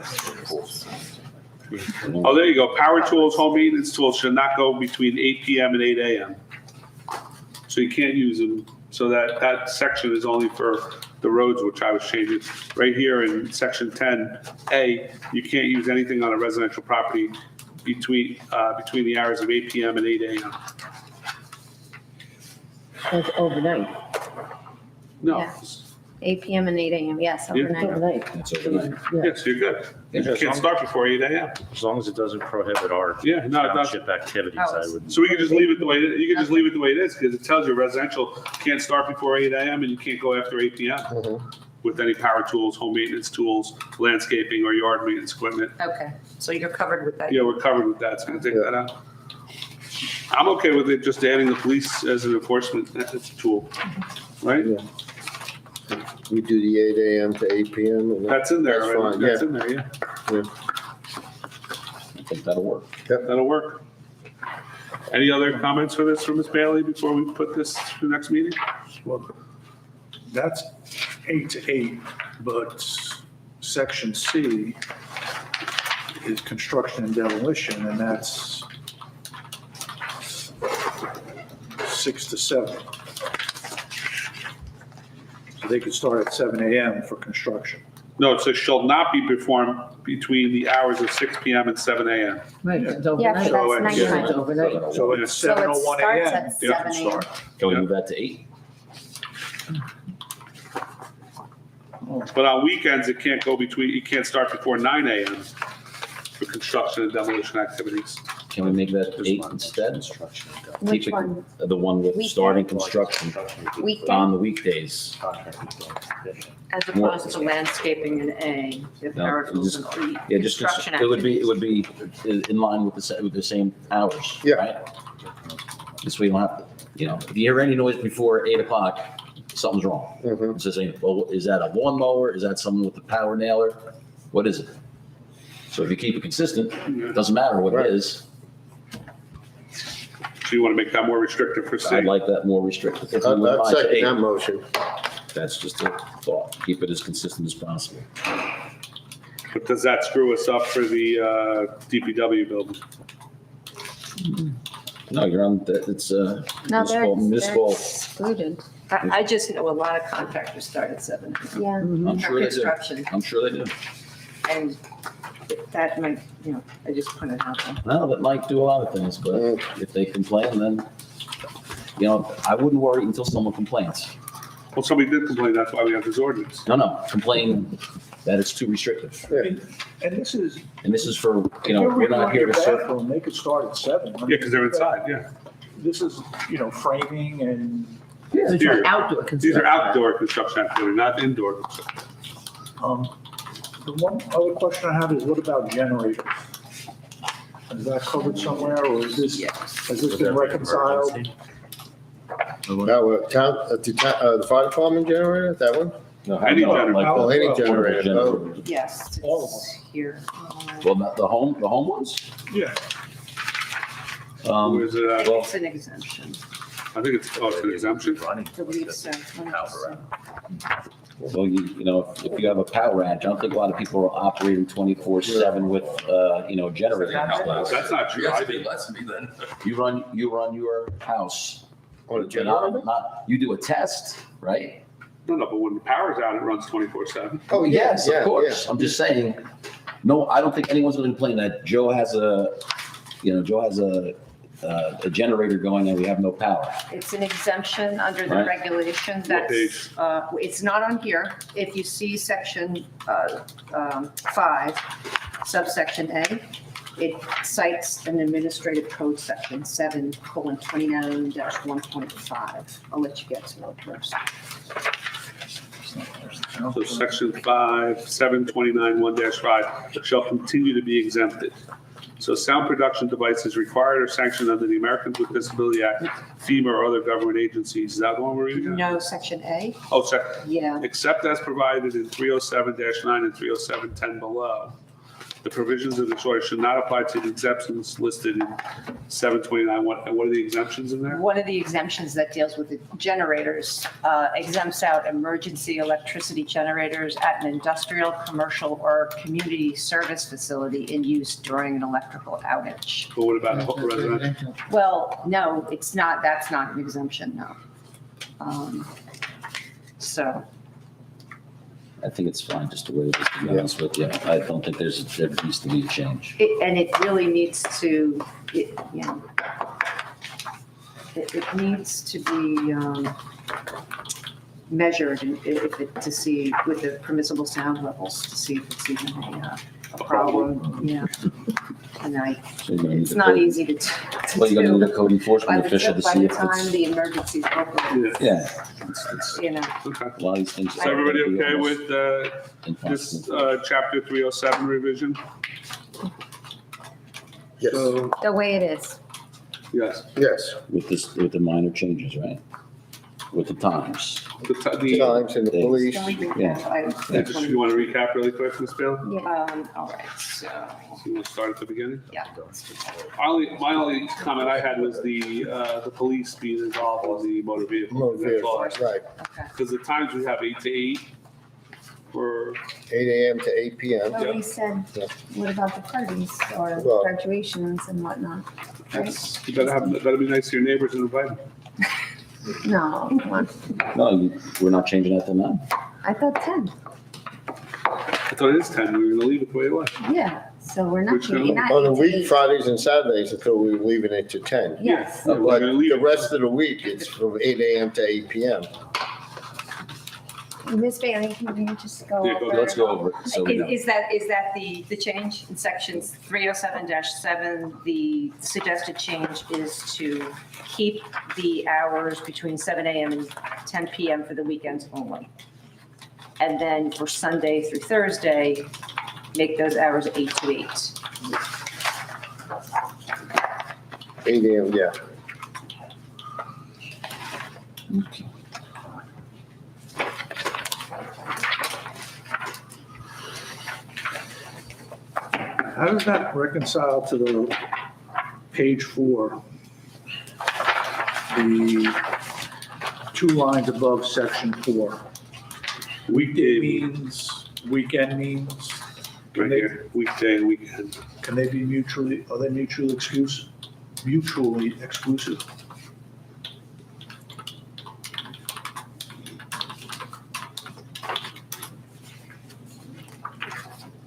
Oh, there you go. Power tools, home maintenance tools should not go between 8 PM and 8 AM. So you can't use them. So that section is only for the roads, which I was changing. Right here in section 10A, you can't use anything on a residential property between the hours of 8 PM and 8 AM. That's overnight. No. Yeah. 8 p.m. and 8 a.m. Yes, Yeah. overnight. Overnight. That's overnight. Yes, you're good. You Yeah, can't start before 8 AM. As long as it doesn't prohibit our Yeah, no, it doesn't. township activities, I would. So we can just leave it the way, you can just leave it the way it is, because it tells you residential can't start before 8 AM and you can't go after 8 PM with any power tools, home maintenance tools, landscaping, or yard maintenance equipment. Okay, so you're covered with that. Yeah, we're covered with that, so we can take that out. I'm okay with it, just adding the police as an enforcement tool, right? Yeah. We do the 8 a.m. to 8 p.m. and That's in there, That's right? fine, That's yeah. in there, yeah. I think that'll work. That'll work. Any other comments for this from Ms. Bailey before we put this to the next meeting? Well, that's 8 to 8, but section C is construction and demolition, and that's 6 to 7. So they could start at 7 a.m. for construction. No, it says shall not be performed between the hours of 6 PM and 7 AM. Right, it's Yeah, overnight. so So that's it's- nighttime. It's overnight. So it's So it 7:01 starts a.m. at Yeah, 7 a.m. Can we move that to 8? But on weekends, it can't start before 9 a.m. for construction and demolition activities. Can we make that 8 instead? Which Keep it- one? The one with Weekend? starting construction Weekend, on the weekdays. As opposed to landscaping in A, if No, Heracles just- and Yeah, just, construction it would be activities. in line with the same hours, Yeah. right? This way you don't have to, if you hear any noise before 8 o'clock, something's wrong. Mhm. It's just saying, well, is that a lawnmower? Is that someone with a power nailer? What is it? So if you keep it consistent, it doesn't matter what Right. it is. So you want to make that more restrictive for C? I'd like that more restricted. If we I'd went by to second 8, that motion. that's just a thought. Keep it as consistent as possible. But does that screw us up for the DPW building? No, you're on, it's, no, they're municipal. excluded. I just know a lot of contractors start at 7 Yeah. I'm for sure they do. construction, I'm sure they do. and that might, I just put it out there. No, that might do a lot of things, but if they complain, then, I wouldn't worry until someone complains. Well, somebody did complain, that's why we have this ordinance. No, complain that it's too restrictive. And this is, And this is for, you're we're not here to serve. bathroom, they could start at 7. Yeah, because they're inside, yeah. This is, framing and, These are outdoor These construction. are outdoor construction activity, not indoor. the one other question I have is what about generators? Is that covered somewhere, or has this been reconciled? Now, the fire department generator, that one? Any generator. Oh, any generator. Oh, Yes, All of it's here. Well, not the home ones? Yeah. Where's it at? Well, It's an exemption, I think it's an exemption. I believe so. well, if you have a power outage, I don't think a lot of people are operating 24/7 with, generator. That's not true. I think You run your house. on a generator? You do a test, right? No, but when the power's out, it runs 24/7. Oh, Yes, yeah, of course. I'm just saying, no, I don't think anyone's gonna complain that Joe has a generator going and we have no power. It's an exemption under the Right. regulation that's, it's not on here. If you see section 5, subsection A, it cites an administrative code section 7:29-1.5. I'll let you get to it first. So section 5, 729(1-5) shall continue to be exempted. So sound production devices required or sanctioned under the Americans with Disability Act, FEMA or other government agencies. Is that the one we're reading? No, section A? Oh, Yeah. except as provided in 307-9 and 307-10 below. The provisions of this order should not apply to the exemptions listed in 729. What are the exemptions in there? One of the exemptions that deals with the generators exempts out emergency electricity generators at an industrial, commercial, or community service facility in use during an electrical outage. But what about residential? Well, no, it's not, that's not an exemption, no. So, I think it's fine just the way it is, to be honest with you. I don't think there needs to be a change. and it really needs to, it needs to be measured to see with the permissible sound levels, to see if it's even a problem, yeah. And So you're gonna need it's a not code- easy to Well, you're gonna need a do. code By enforcement official to the see if time it's, the emergency's over, Yeah. it's, you know. Okay. a lot of these things. Is everybody okay with this chapter 307 revision? Yes, The way it is. Yes. yes. With the minor changes, right? With the times. The Times and the police. Can we Yeah. recap items? you want to recap really quick, Ms. Bailey? All right, so, So you want to start at the beginning? yeah. My only comment I had was the police being involved in the motor vehicle. Motor vehicles, right. Okay. Because the times we have 8 to 8 for, 8 a.m. to 8 p.m. Well, we said, Yeah. what about the parties or Well- graduations and whatnot? Right? you better be nice to your neighbors and invite them. No, come on. No, we're not changing that to 9. I thought 10. I thought it is 10, we were going to leave it the way it was. Yeah, so we're not Which changing that. On the It's week, 8. Fridays and Saturdays until we're leaving it to 10. Yes. Yeah, we're But gonna leave the it. rest of the week, it's from 8 a.m. to 8 p.m. Ms. Bailey, can you just go Yeah, go over? Let's go over it so we know. Is that the change in sections 307-7? The suggested change is to keep the hours between 7 a.m. and 10 p.m. for the weekends only. And then for Sunday through Thursday, make those hours 8 to 8. 8 AM, yeah. How does that reconcile to the page 4? The 2 lines above section 4. Weekday means, weekend means, Right here, weekday and weekend. can they be mutually, are they mutually exclusive? Mutually exclusive?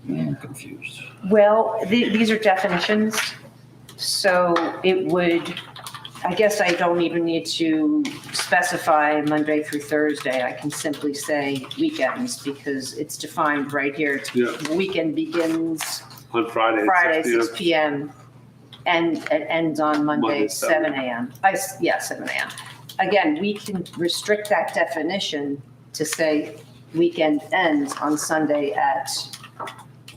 I'm confused. Well, these are definitions, so it would, I guess I don't even need to specify Monday through Thursday. I can simply say weekends because it's defined right here. It's Yeah. Weekend begins On Friday. at Friday, 6 6 p.m. and it ends on Monday, Monday, 7 a.m. Yeah, 7 a.m. Again, we can restrict that definition to say weekend ends on Sunday at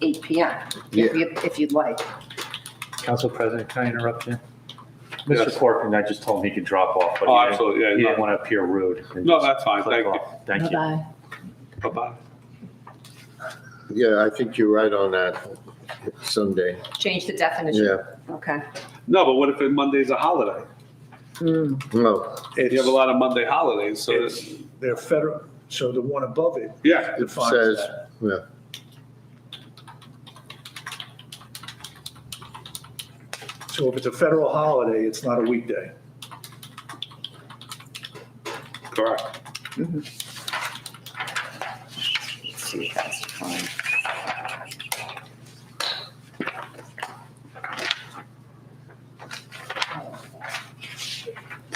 8 p.m. if you'd like. Council President, can I interrupt you? Yes. Mr. Corcoran, I just told him he could drop off, but Oh, he didn't- absolutely, yeah. he no. didn't want to appear rude. and No, just that's fine. click Thank you. off. Thank you. Bye-bye. Bye-bye. Yeah, I think you're right on that, Sunday. Change the definition. Yeah, Okay. No, but what if Monday's a holiday? Mm. no, You have a lot of Monday holidays, so, It's, they're federal, so the one above it yeah. it defines says, that. yeah. So if it's a federal holiday, it's not a weekday. Correct. Let's see what that's defined.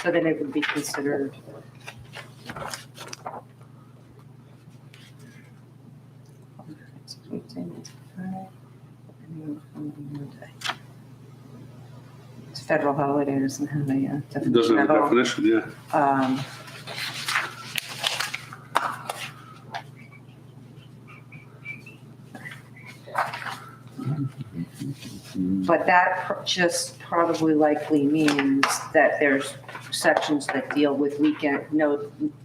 So then it would be considered. It's federal holiday, doesn't have a It definition doesn't have at a all. definition, yeah. But that just probably likely means that there's sections that deal with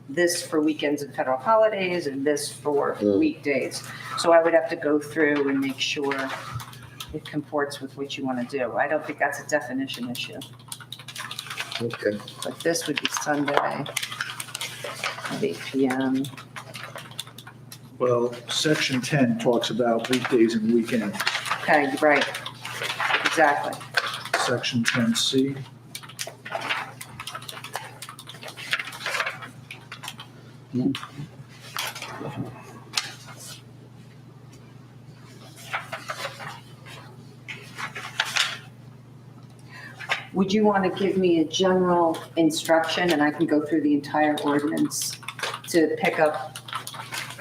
this for weekends and federal holidays and this for weekdays. So I would have to go through and make sure it comports with what you want to do. I don't think that's a definition issue, Okay. but this would be Sunday at 8 p.m. Well, section 10 talks about weekdays and weekends. Okay, you're right. Exactly. Section 10C. Would you want to give me a general instruction, and I can go through the entire ordinance to pick up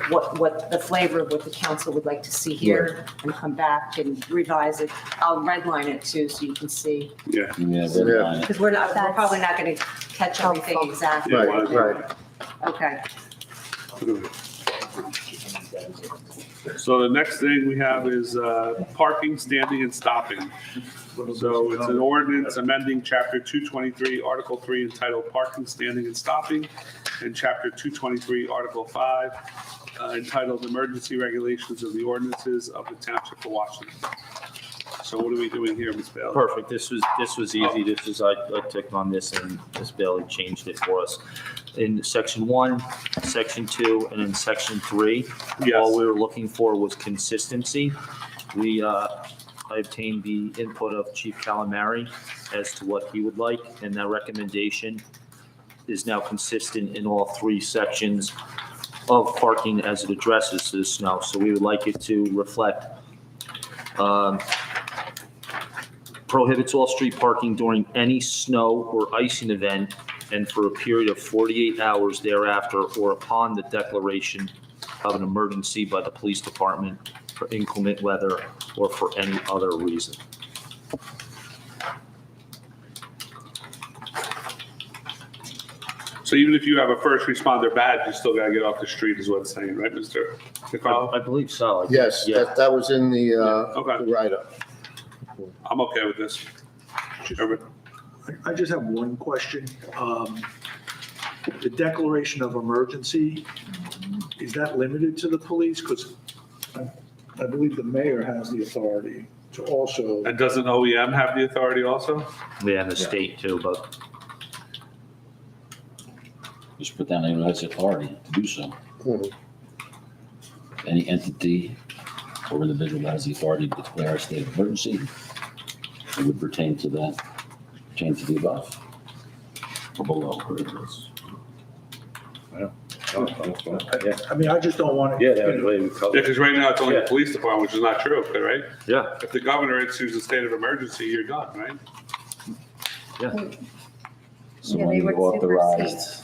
what the flavor of what the council would like to see here, and come back and revise it? I'll redline it too, so you can see, Yeah. Yeah, Yeah. because we're probably not going to catch everything exactly. Yeah, Right, right. Okay. So the next thing we have is parking, standing, and stopping. So it's an ordinance amending Chapter 223, Article 3 entitled Parking, Standing, and Stopping, and Chapter 223, Article 5 entitled Emergency Regulations of the Ordinances of the Township of Washington. So what are we doing here, Ms. Bailey? Perfect. This was easy. This was, I clicked on this and Ms. Bailey changed it for us. In section 1, section 2, and in section 3, Yes. all we were looking for was consistency. I obtained the input of Chief Calamari as to what he would like, and that recommendation is now consistent in all 3 sections of parking as it addresses the snow. So we would like it to reflect prohibits all street parking during any snow or icing event and for a period of 48 hours thereafter or upon the declaration of an emergency by the police department for inclement weather or for any other reason. So even if you have a first responder badge, you still gotta get off the street is what it's saying, right, Mr. McCall? I believe so. Yes, Yeah. that was in the Okay. the write-up. I'm okay with this. Chairman. I just have one question. The declaration of emergency, is that limited to the police? Because I believe the mayor has the authority to also, And doesn't OEM have the authority also? Yeah, and the state too, but Just put down anyone has the authority to do so. Mhm. Any entity or individual that has the authority to declare a state of emergency, it would pertain to that, change to the above or below. I mean, I just don't want to. Yeah, that would really Yeah, cover. because right now it's only the Yeah. police department, which is not true, okay, right? yeah, If the governor issues a state of emergency, you're done, right? So Yeah, when they you would authorized,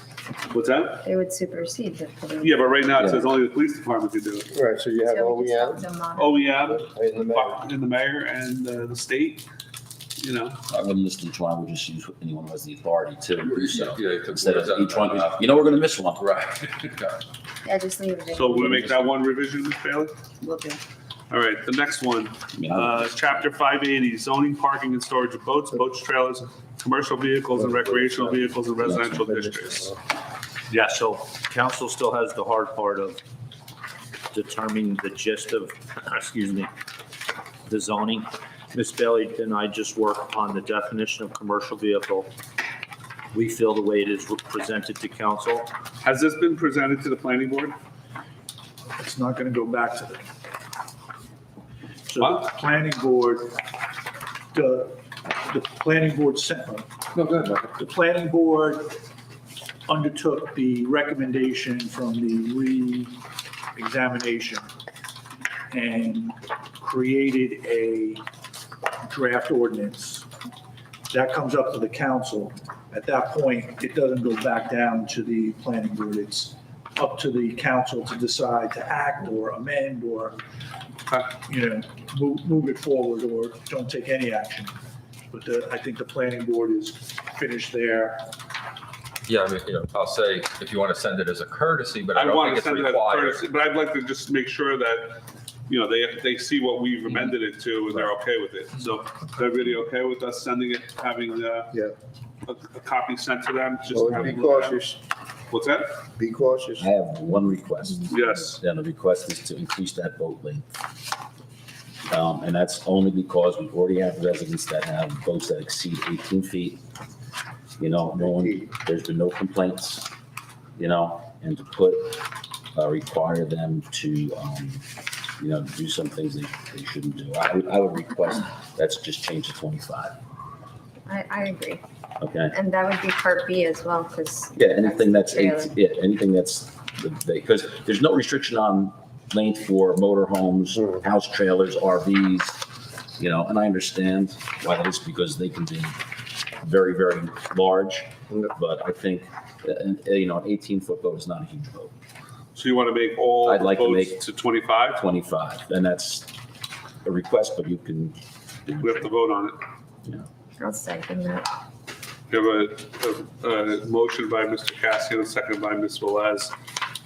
What's that? They would supersede the police. Yeah, but right now it Yeah. says only the police department can do it. Right, so you have So we just OEM have them on. OEM, and the mayor. and the mayor and the state, you know. I wouldn't list each one, I would just use anyone who has the authority to do so. Yeah, it could- Instead of each one, you know, we're gonna miss one. Right. Yeah, just leave it in. So we'll make that one revision, Ms. Bailey? Will do. All right, the next one, I mean, I- chapter 580, zoning, parking, and storage of boats, trailers, commercial vehicles, and recreational vehicles in residential districts. yeah, so council still has the hard part of determining the gist of, excuse me, the zoning. Ms. Bailey and I just worked on the definition of commercial vehicle. We feel the way it is presented to council. Has this been presented to the planning board? It's not going to go back to them. So the What? planning board, the planning board sent, No, go ahead, the planning board undertook the recommendation from the re-examination and created a draft ordinance. That comes up to the council. At that point, it doesn't go back down to the planning board. It's up to the council to decide to act or amend or, move it forward or don't take any action. But I think the planning board is finished there. Yeah, I mean, I'll say, if you want to send it as a courtesy, but I I don't want think to it's send it as required. courtesy, but I'd like to just make sure that, they see what we've amended it to and they're okay with it. So is everybody okay with us sending it, having Yeah. a copy sent to them? Just So have be them look at it? cautious, What's that? be cautious. I have one request. Yes. And the request is to increase that boat length. And that's only because we already have residents that have boats that exceed 18 feet. There's been no complaints, and to require them to, do some things they shouldn't do. I would request that's just change to 25, I agree. okay? And that would be part B as well, because. Yeah, anything that's anything that's, because there's no restriction on length for motorhomes, house trailers, RVs, and I understand why that is, because they can be very, very large, but I think, an 18-foot boat is not a huge boat. So you want to make all I'd like to boats make- to 25? 25, and that's a request, but you can. We have to vote on it. I'll second that. We have a motion by Mr. Cassian, a second by Ms. Velez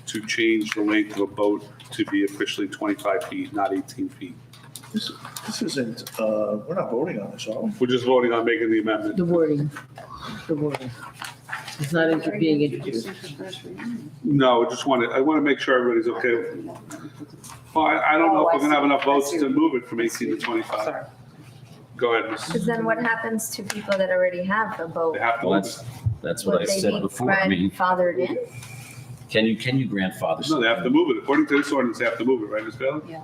to change the length of a boat to be officially 25 feet, not 18 feet. This isn't, we're not voting on this, are we? We're just voting on making the amendment. The wording. It's not being introduced. No, I want to make sure everybody's okay. Well, I don't know if we're going to have enough votes to move it from 18 to 25. Go ahead, Ms. Because then what happens to people that already have a boat? They have to Well, move it. that's what I Would they said be before. I mean, grandfathered in? can you grandfather? No, they have to move it. According to this ordinance, they have to move it, right, Ms. Bailey?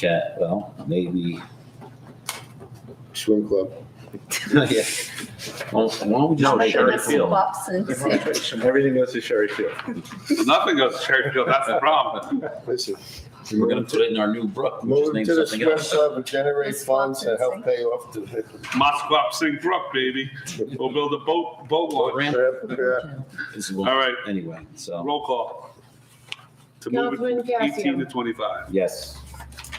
Yeah, well, maybe, Swim club. yeah, Well, why don't we just No, make Sherry it Field. Bucks and say- Everything goes to Sherry Field. Nothing goes to Cherry Field, that's the problem. Listen, We're gonna put it in our new brook. We'll just move name to the something stress else. level, generate funds to help pay off the. Moskva Sink Brook, baby. We'll build a boat launch. This is- All right. Anyway, so, Roll call. To move Councilman it Gassion. 18 to 25. yes.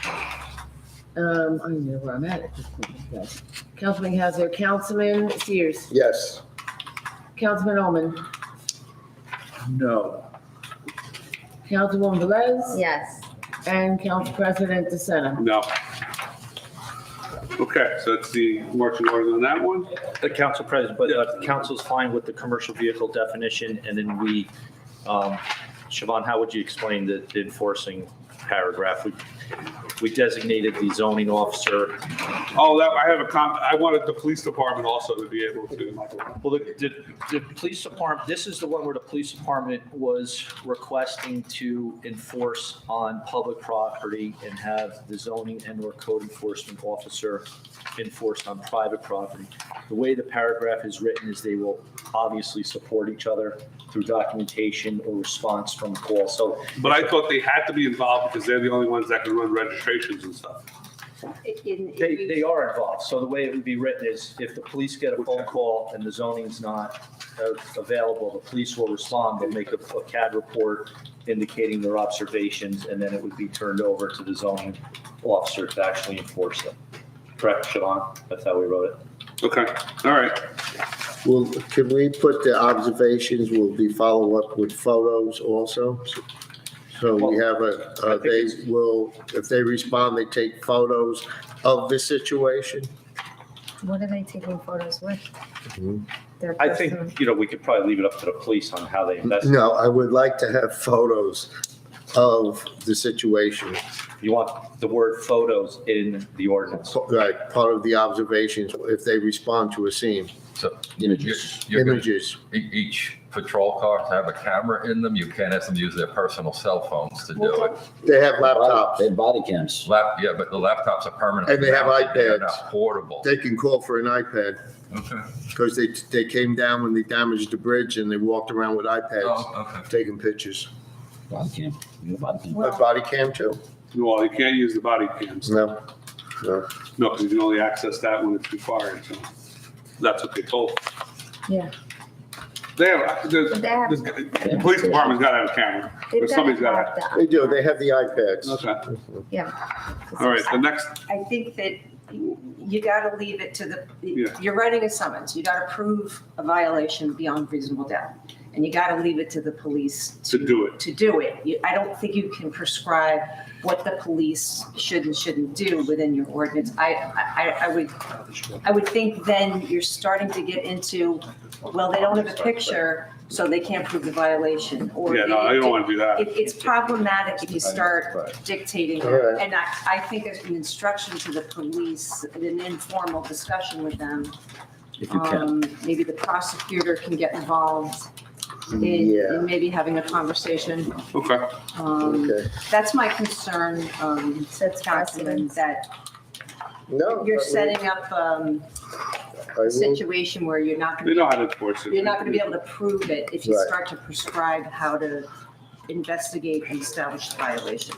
I don't know where I'm at at this point. Yes. Councilman Hazard, Councilman Sears, Yes. Councilman Oman, No. Councilwoman Velez, Yes. and Council President DeSena. No. Okay, so that's the marching orders on that one. The council president, but the council's fine with the commercial vehicle definition, and then we, Siobhan, how would you explain the enforcing paragraph? We designated the zoning officer. Oh, that, I have I wanted the police department also to be able to. Well, the police department, this is the one where the police department was requesting to enforce on public property and have the zoning and/or code enforcement officer enforced on private property. The way the paragraph is written is they will obviously support each other through documentation or response from calls. So But I thought they had to be involved because they're the only ones that can run registrations and stuff. they are involved. So the way it would be written is if the police get a phone call and the zoning's not available, the police will respond. They'll make a CAD report indicating their observations, and then it would be turned over to the zoning officer to actually enforce them. Correct, Siobhan? That's how we wrote it. Okay, all right. Well, can we put the observations, will be follow up with photos also? So we have they will, if they respond, they take photos of the situation? What are they taking photos with? Their I personal- think, we could probably leave it up to the police on how they investigate. No, I would like to have photos of the situation. You want the word photos in the ordinance. Right, part of the observations, if they respond to a scene, So Images. you're gonna- images. each patrol car to have a camera in them. You can't have them use their personal cell phones to do it. They have They laptops. have body cams. Yeah, but the laptops are permanent. And they have They're iPads. not portable. They can call for an iPad Okay. because they came down when they damaged the bridge and they walked around with iPads, Oh, okay. taking pictures. Body cam. You got a body cam. A body cam too? Well, you can't use the body cams. No, no. No, because you can only access that when it's required, so that's what they told. Yeah. They have, the police department's got to have a camera, They've or got somebody's to got have to. that. They do, they have the iPads. Okay, Yeah. all right, the next, I think that you gotta leave it to Yeah. you're writing a summons, you gotta prove a violation beyond reasonable doubt. And you gotta leave it to the police to do it. to do it. I don't think you can prescribe what the police should and shouldn't do within your ordinance. I would think then you're starting to get into, well, they don't have a picture, so they can't prove the violation. Or Yeah, no, I don't want to do that. It's problematic if you start dictating, All right. and I think as an instruction to the police, an informal discussion with them. If you can. Maybe the prosecutor can get involved Yeah. in maybe having a conversation. Okay, Okay. That's my concern, Councilman, that No. you're setting up I a will- situation where you're not they going know to, how to enforce it. you're not going to be able to prove it if you Right. start to prescribe how to investigate and establish the violation.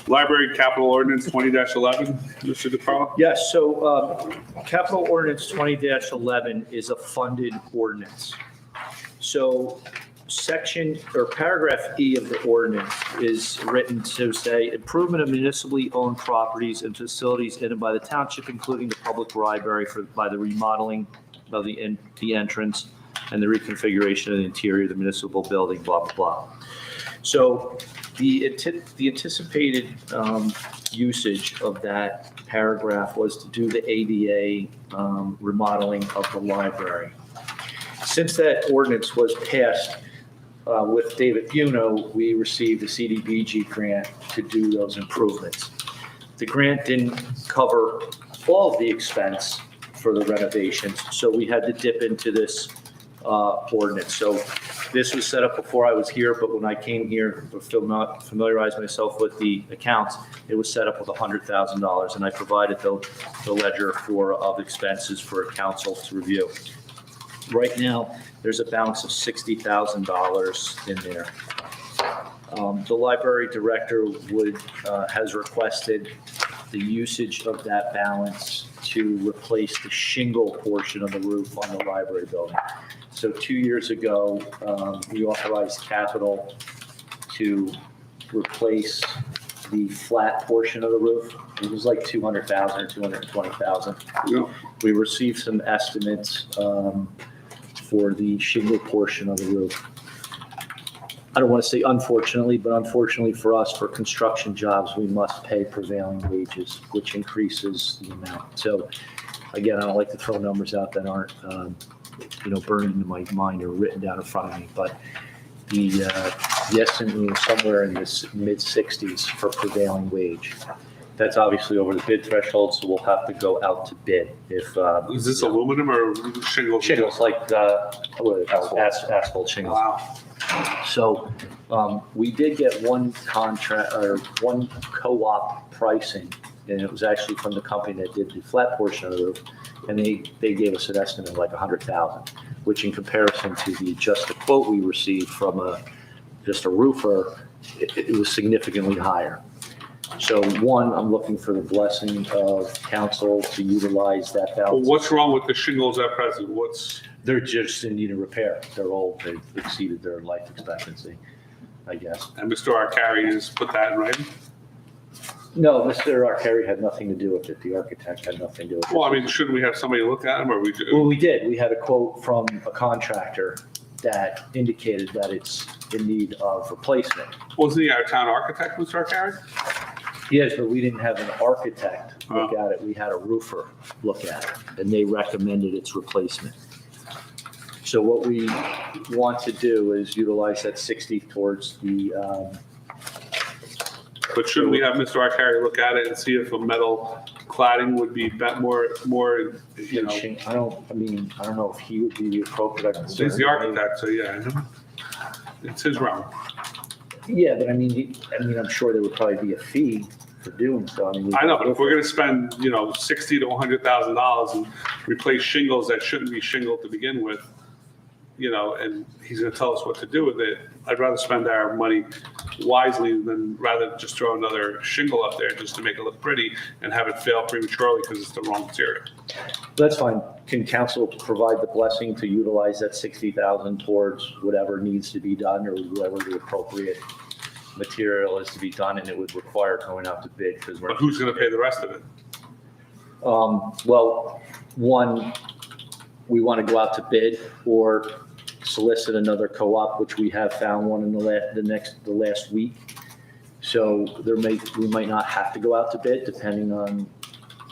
Library capital ordinance 20-11, Mr. DeCarlo? Yes, so capital ordinance 20-11 is a funded ordinance. So section or paragraph E of the ordinance is written to say improvement of municipally owned properties and facilities in and by the township, including the public library by the remodeling of the entrance and the reconfiguration of the interior of the municipal building, blah, blah, blah. So the anticipated usage of that paragraph was to do the ADA remodeling of the library. Since that ordinance was passed with David Buno, we received a CDBG grant to do those improvements. The grant didn't cover all of the expense for the renovations, so we had to dip into this ordinance. So this was set up before I was here, but when I came here to familiarize myself with the accounts, it was set up with $100,000, and I provided the ledger of expenses for council to review. Right now, there's a balance of $60,000 in there. The library director has requested the usage of that balance to replace the shingle portion of the roof on the library building. So 2 years ago, we authorized capital to replace the flat portion of the roof. It was like $200,000 or $220,000. Yeah. We received some estimates for the shingle portion of the roof. I don't want to say unfortunately, but unfortunately for us, for construction jobs, we must pay prevailing wages, which increases the amount. So again, I don't like to throw numbers out that aren't, burning into my mind or written down in front of me, but the estimate was somewhere in this mid-60s for prevailing wage. That's obviously over the bid threshold, so we'll have to go out to bid if. Is this aluminum or shingles? Shingles, like asphalt shingles. Wow. So we did get one contract or one co-op pricing, and it was actually from the company that did the flat portion of the roof, and they gave us an estimate of like $100,000, which in comparison to just the quote we received from just a roofer, it was significantly higher. So one, I'm looking for the blessing of council to utilize that Well, balance. what's wrong with the shingles at present? They're just in need of repair. They're old. They've exceeded their life expectancy, I guess. And Mr. Arcari has put that in writing? No, Mr. Arcari had nothing to do with it. The architect had nothing to do with it. Well, I mean, shouldn't we have somebody look at them, or we do? Well, we did. We had a quote from a contractor that indicated that it's in need of replacement. Wasn't he our town architect, Mr. Arcari? Yes, but we didn't have an architect look at it. We had a roofer look at it, and they recommended its replacement. So what we want to do is utilize that 60 towards the, But shouldn't we have Mr. Arcari look at it and see if a metal cladding would be more, I don't know if he would be the appropriate. he's the architect, so yeah, I know. It's his realm. Yeah, but I'm sure there would probably be a fee for doing so. I know, but if we're gonna spend, $60,000 to $100,000 and replace shingles that shouldn't be shingled to begin with, and he's gonna tell us what to do with it, I'd rather spend our money wisely than rather just throw another shingle up there just to make it look pretty and have it fail prematurely because it's the wrong material. That's fine. Can council provide the blessing to utilize that 60,000 towards whatever needs to be done or whatever the appropriate material is to be done, and it would require going out to bid because But who's gonna pay the rest of it? Well, one, we want to go out to bid or solicit another co-op, which we have found one in the last week. So we might not have to go out to bid depending on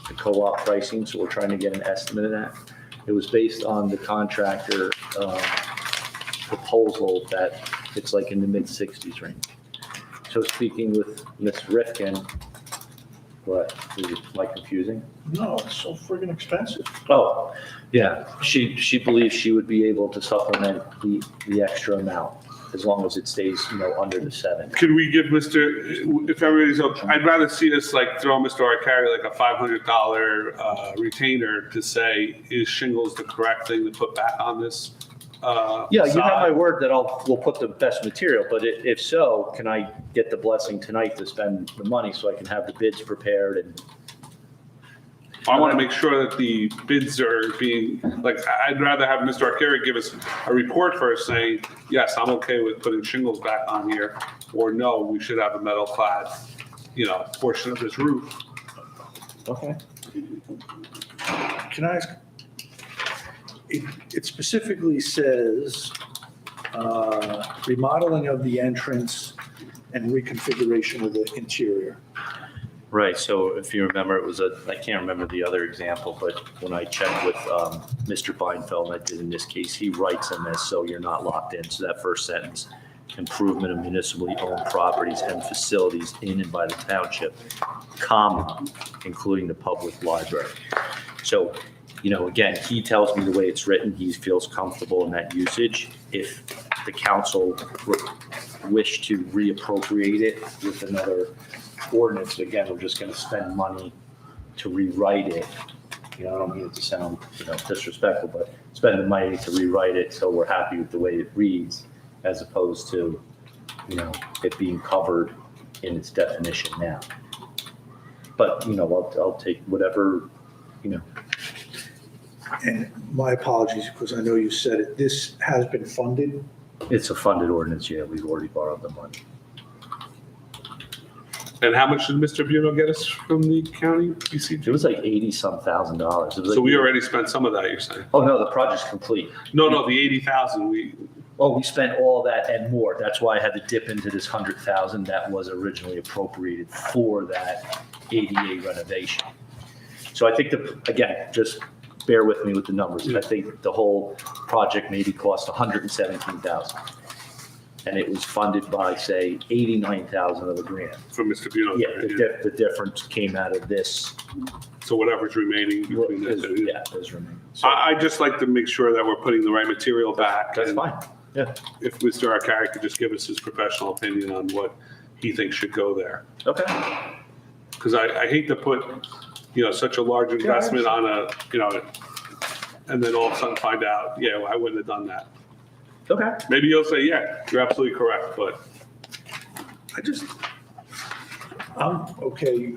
the co-op pricing. So we're trying to get an estimate of that. It was based on the contractor proposal that it's like in the mid-60s range. So speaking with Ms. Rifkin, what, is it like confusing? No, it's so friggin' expensive. Oh, yeah, she believes she would be able to supplement the extra amount as long as it stays, under the 7. Can we give if everybody's okay, I'd rather see us throw Mr. Arcari like a $500 retainer to say, is shingles the correct thing to put back on this? Yeah, you have my word that we'll put the best material, but if so, can I get the blessing tonight to spend the money so I can have the bids prepared and? I want to make sure that the bids are being, I'd rather have Mr. Arcari give us a report first saying, yes, I'm okay with putting shingles back on here, or no, we should have a metal clad, portion of this roof. Okay. Can I ask? It specifically says remodeling of the entrance and reconfiguration of the interior. Right, so if you remember, I can't remember the other example, but when I checked with Mr. Beinfeld, I did in this case, he writes them as so you're not locked in. So that first sentence, improvement of municipally owned properties and facilities in and by the township, comma, including the public library. So, again, he tells me the way it's written, he feels comfortable in that usage. If the council wish to reappropriate it with another ordinance. Again, we're just gonna spend money to rewrite it. You know, I don't mean it to sound, disrespectful, but spend the money to rewrite it so we're happy with the way it reads, as opposed to, it being covered in its definition now. But, I'll take whatever, And my apologies, because I know you said it, this has been funded. It's a funded ordinance, yeah, we've already borrowed the money. And how much did Mr. Buno get us from the county BCG? It was like $80-some thousand. So we already spent some of that, you're saying? Oh, no, the project's complete. No, the 80,000, we spent all that and more. That's why I had to dip into this 100,000 that was originally appropriated for that ADA renovation. So I think again, just bear with me with the numbers. I think the whole project maybe cost 117,000. And it was funded by, say, 89,000 of the grant. from Mr. Buno. Yeah, the difference came out of this. So whatever's remaining between the two. Yeah, is remaining. So I just like to make sure that we're putting the right material back. that's and fine. Yeah. If Mr. Arcari could just give us his professional opinion on what he thinks should go there. Okay. Because I hate to put, such a large investment on and then all of a sudden find out, I wouldn't have done that. Okay. Maybe you'll say, yeah, you're absolutely correct, but I'm okay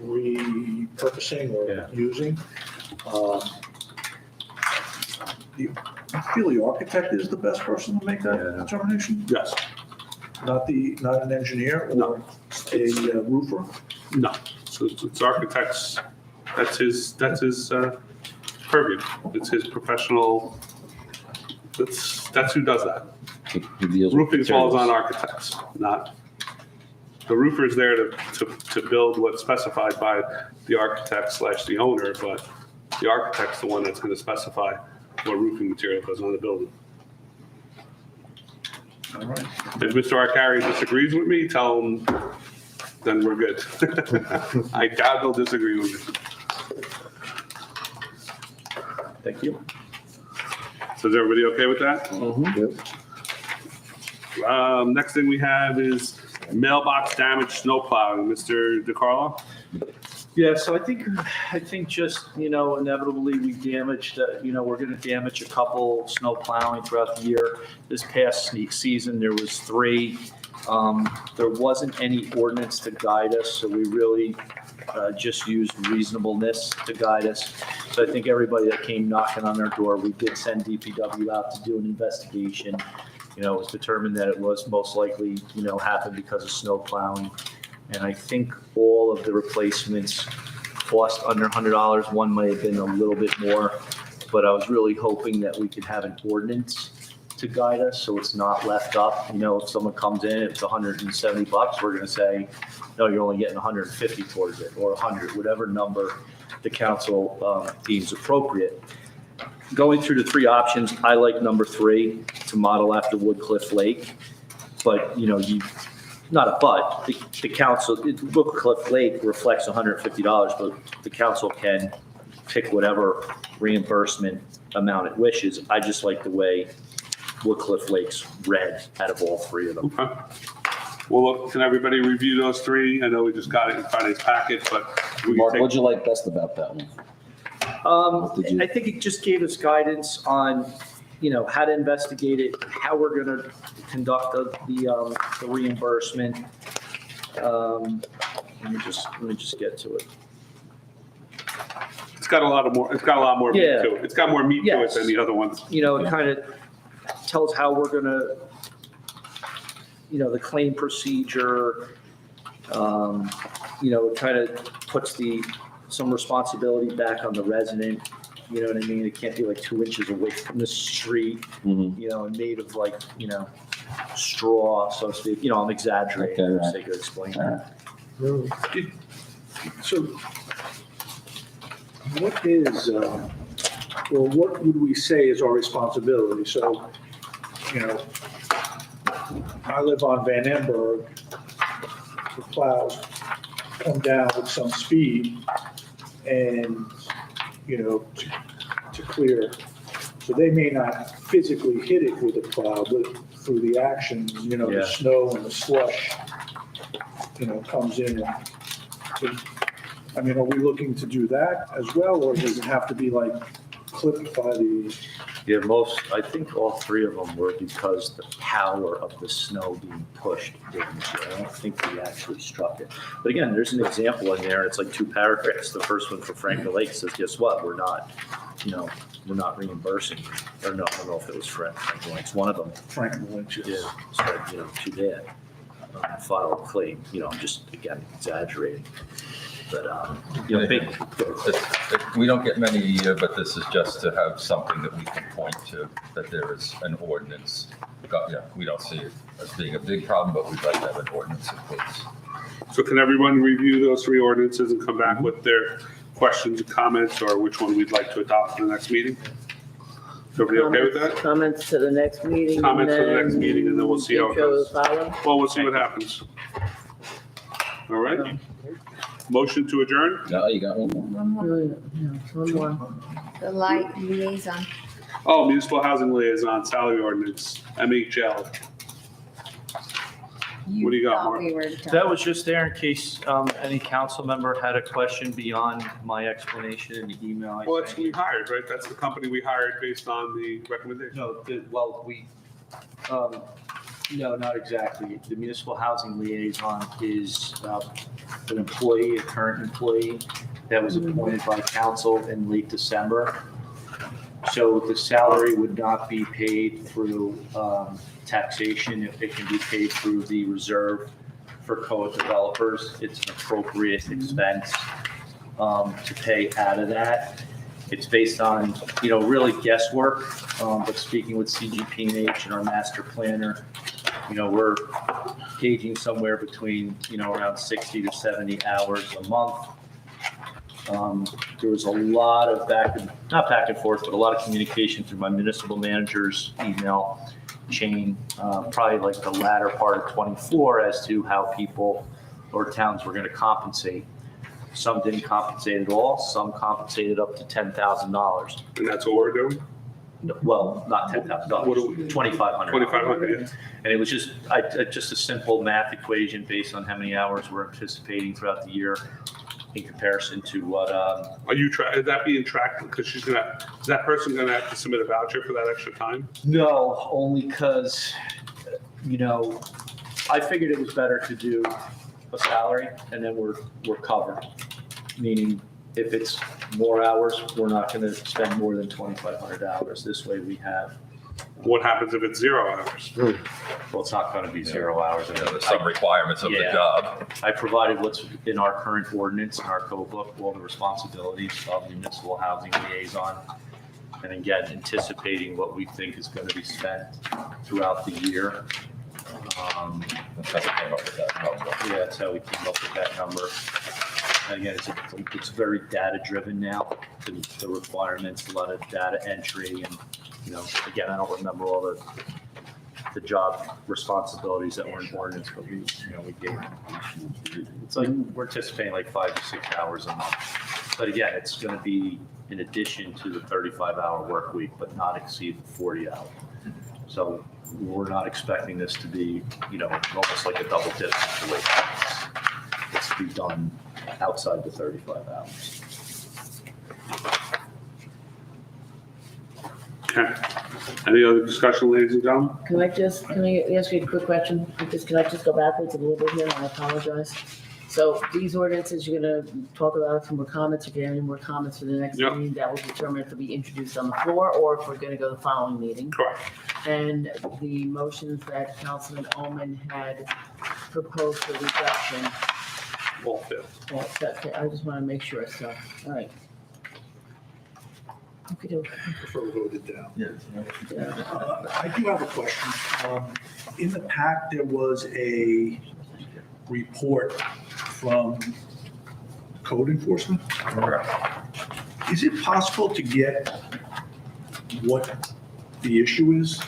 repurposing or using. I feel the architect is the best person to make that determination, yes, not an engineer No. or a roofer. no. So it's architects, that's his purview. It's his professional, that's who does that. He deals with Roofing falls on materials. architects, not, the roofer's there to build what's specified by the architect / the owner, but the architect's the one that's going to specify what roofing material goes on the building. All right. If Mr. Arcari disagrees with me, tell him, then we're good. I doubt he'll disagree with me. Thank you. So is everybody okay with that? Next thing we have is mailbox damage snow plowing. Mr. DeCarlo? Yeah, so I think just, inevitably we damaged, we're going to damage a couple snow plowing throughout the year. This past season, there was 3. There wasn't any ordinance to guide us, so we really just used reasonableness to guide us. So I think everybody that came knocking on our door, we did send DPW out to do an investigation. It was determined that it was most likely, happened because of snow plowing. And I think all of the replacements cost under $100. One might have been a little bit more, but I was really hoping that we could have an ordinance to guide us so it's not left up. If someone comes in, it's $170, we're going to say, no, you're only getting 150 towards it, or 100, whatever number the council deems appropriate. Going through the 3 options, I like number 3, to model after Woodcliff Lake. But, the council, Woodcliff Lake reflects $150, but the council can pick whatever reimbursement amount it wishes. I just like the way Woodcliff Lake's read out of all 3 of them. Okay. Well, look, can everybody review those 3? I know we just got it in Friday's packet, but we Mark, can what'd take, you like best about that one? I think it just gave us guidance on, how to investigate it, how we're going to conduct the reimbursement. Let me just get to it. it's got a lot more meat Yeah. to it. It's got more meat to it Yes. than the other ones. It kind of tells how we're going to, the claim procedure, it kind of puts some responsibility back on the resident. You know what I mean? It can't be like 2 inches away from the street, and made of straw, so to speak. I'm exaggerating for the sake of explaining that. So what is, what would we say is our responsibility? So, I live on Van Emberg, the plows come down with some speed and, to clear So they may not physically hit it with a plow, but through the action, Yeah. the snow and the slush, comes in. I mean, are we looking to do that as well, or does it have to be like clipped by the? Yeah, I think all three of them were because the power of the snow being pushed didn't. I don't think we actually struck it. But again, there's an example in there. It's like 2 paragraphs. The first one for Franklin Lake says, guess what? We're not reimbursing. Or no, I don't know if it was Franklin Lake. It's one of them. Franklin Lynch, yes. Yeah, so, too bad. File a claim, I'm just, again, exaggerating. But, We don't get many a year, but this is just to have something that we can point to, that there is an ordinance. We don't see it as being a big problem, but we'd like to have an ordinance in place. So can everyone review those 3 ordinances and come back with their questions and comments, or which one we'd like to adopt for the next meeting? Is everybody okay with that? Comments to the next meeting. Comments and for the next meeting, and then we'll see how it intro goes. follow. Well, we'll see what happens. All right. Motion to adjourn? No, you got one more. One more, One more. the liaison. Oh, Municipal Housing Liaison, salary ordinance, MHL. What do you got, thought Mark? we were done. that was just there in case any council member had a question beyond my explanation in the email. Well, that's who we hired, right? That's the company we hired based on the recommendation. No, no, not exactly. The municipal housing liaison is an employee, a current employee that was appointed by council in late December. So the salary would not be paid through taxation. It can be paid through the reserve for co-developers. It's an appropriate expense to pay out of that. It's based on, really guesswork, but speaking with CGP&H and our master planner, we're gauging somewhere between, around 60 to 70 hours a month. There was a lot of not back and forth, but a lot of communication through my municipal manager's email chain, probably like the latter part of 24 as to how people or towns were going to compensate. Some didn't compensate at all. Some compensated up to $10,000. And that's what we're doing? Well, not $10,000, $2,500. $2,500, yeah. And it was just a simple math equation based on how many hours we're anticipating throughout the year in comparison to what. Are you is that being tracked? Because is that person gonna have to submit a voucher for that extra time? No, only because, I figured it was better to do a salary and then we're covered. Meaning if it's more hours, we're not gonna spend more than $2,500. This way we have. What happens if it's 0 hours? Well, it's not gonna be 0 hours. There's some requirements of the Yeah. job. I provided what's in our current ordinance and our code book, all the responsibilities of the municipal housing liaison. And again, anticipating what we think is going to be spent throughout the year. That's how we came up with that number. Yeah, that's how we came up with that number. And again, it's very data driven now, the requirements, a lot of data entry and, again, I don't remember all the job responsibilities that were in ordinance, but we gave. It's like, we're anticipating like 5 to 6 hours a month. But again, it's going to be in addition to the 35-hour work week, but not exceed 40 hours. So we're not expecting this to be, almost like a double dip situation. It's to be done outside the 35 hours. Okay. Any other discussion, ladies and gentlemen? Can I ask you a quick question? Can I just go backwards a little bit here? I apologize. So these ordinances, you're gonna talk about some more comments, if you have any more comments for the next Yep. meeting, that will determine if it'll be introduced on the floor or if we're gonna go the following meeting. Correct. And the motions that Councilman Oman had proposed for reduction, All fit. I just wanna make sure, so, all right. Okay, Prefer voted down. Yeah. I do have a question. In the pack, there was a report from code enforcement. Is it possible to get what the issue is,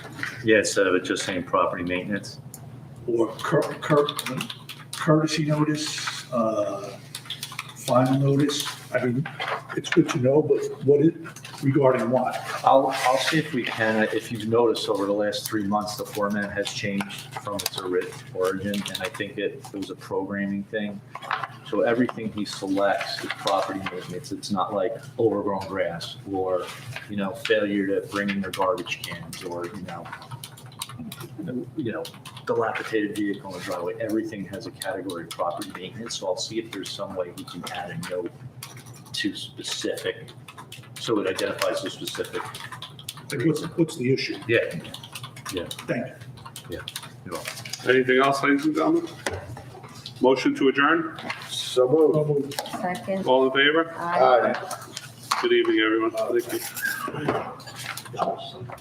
Yeah, instead of it just saying property maintenance. or courtesy notice, final notice? I mean, it's good to know, but what is, regarding what? I'll see if we can. If you've noticed over the last 3 months, the format has changed from its origin, and I think it was a programming thing. So everything he selects is property maintenance. It's not like overgrown grass or, failure to bring in their garbage cans or, dilapidated vehicle in the driveway. Everything has a category of property maintenance. So I'll see if there's some way we can add a note to specific, so it identifies the specific. Like, what's the issue? Yeah. Thank you. Anything else, ladies and gentlemen? Motion to adjourn? So moved. Second. All in favor? Aye. Good evening, everyone. Thank you.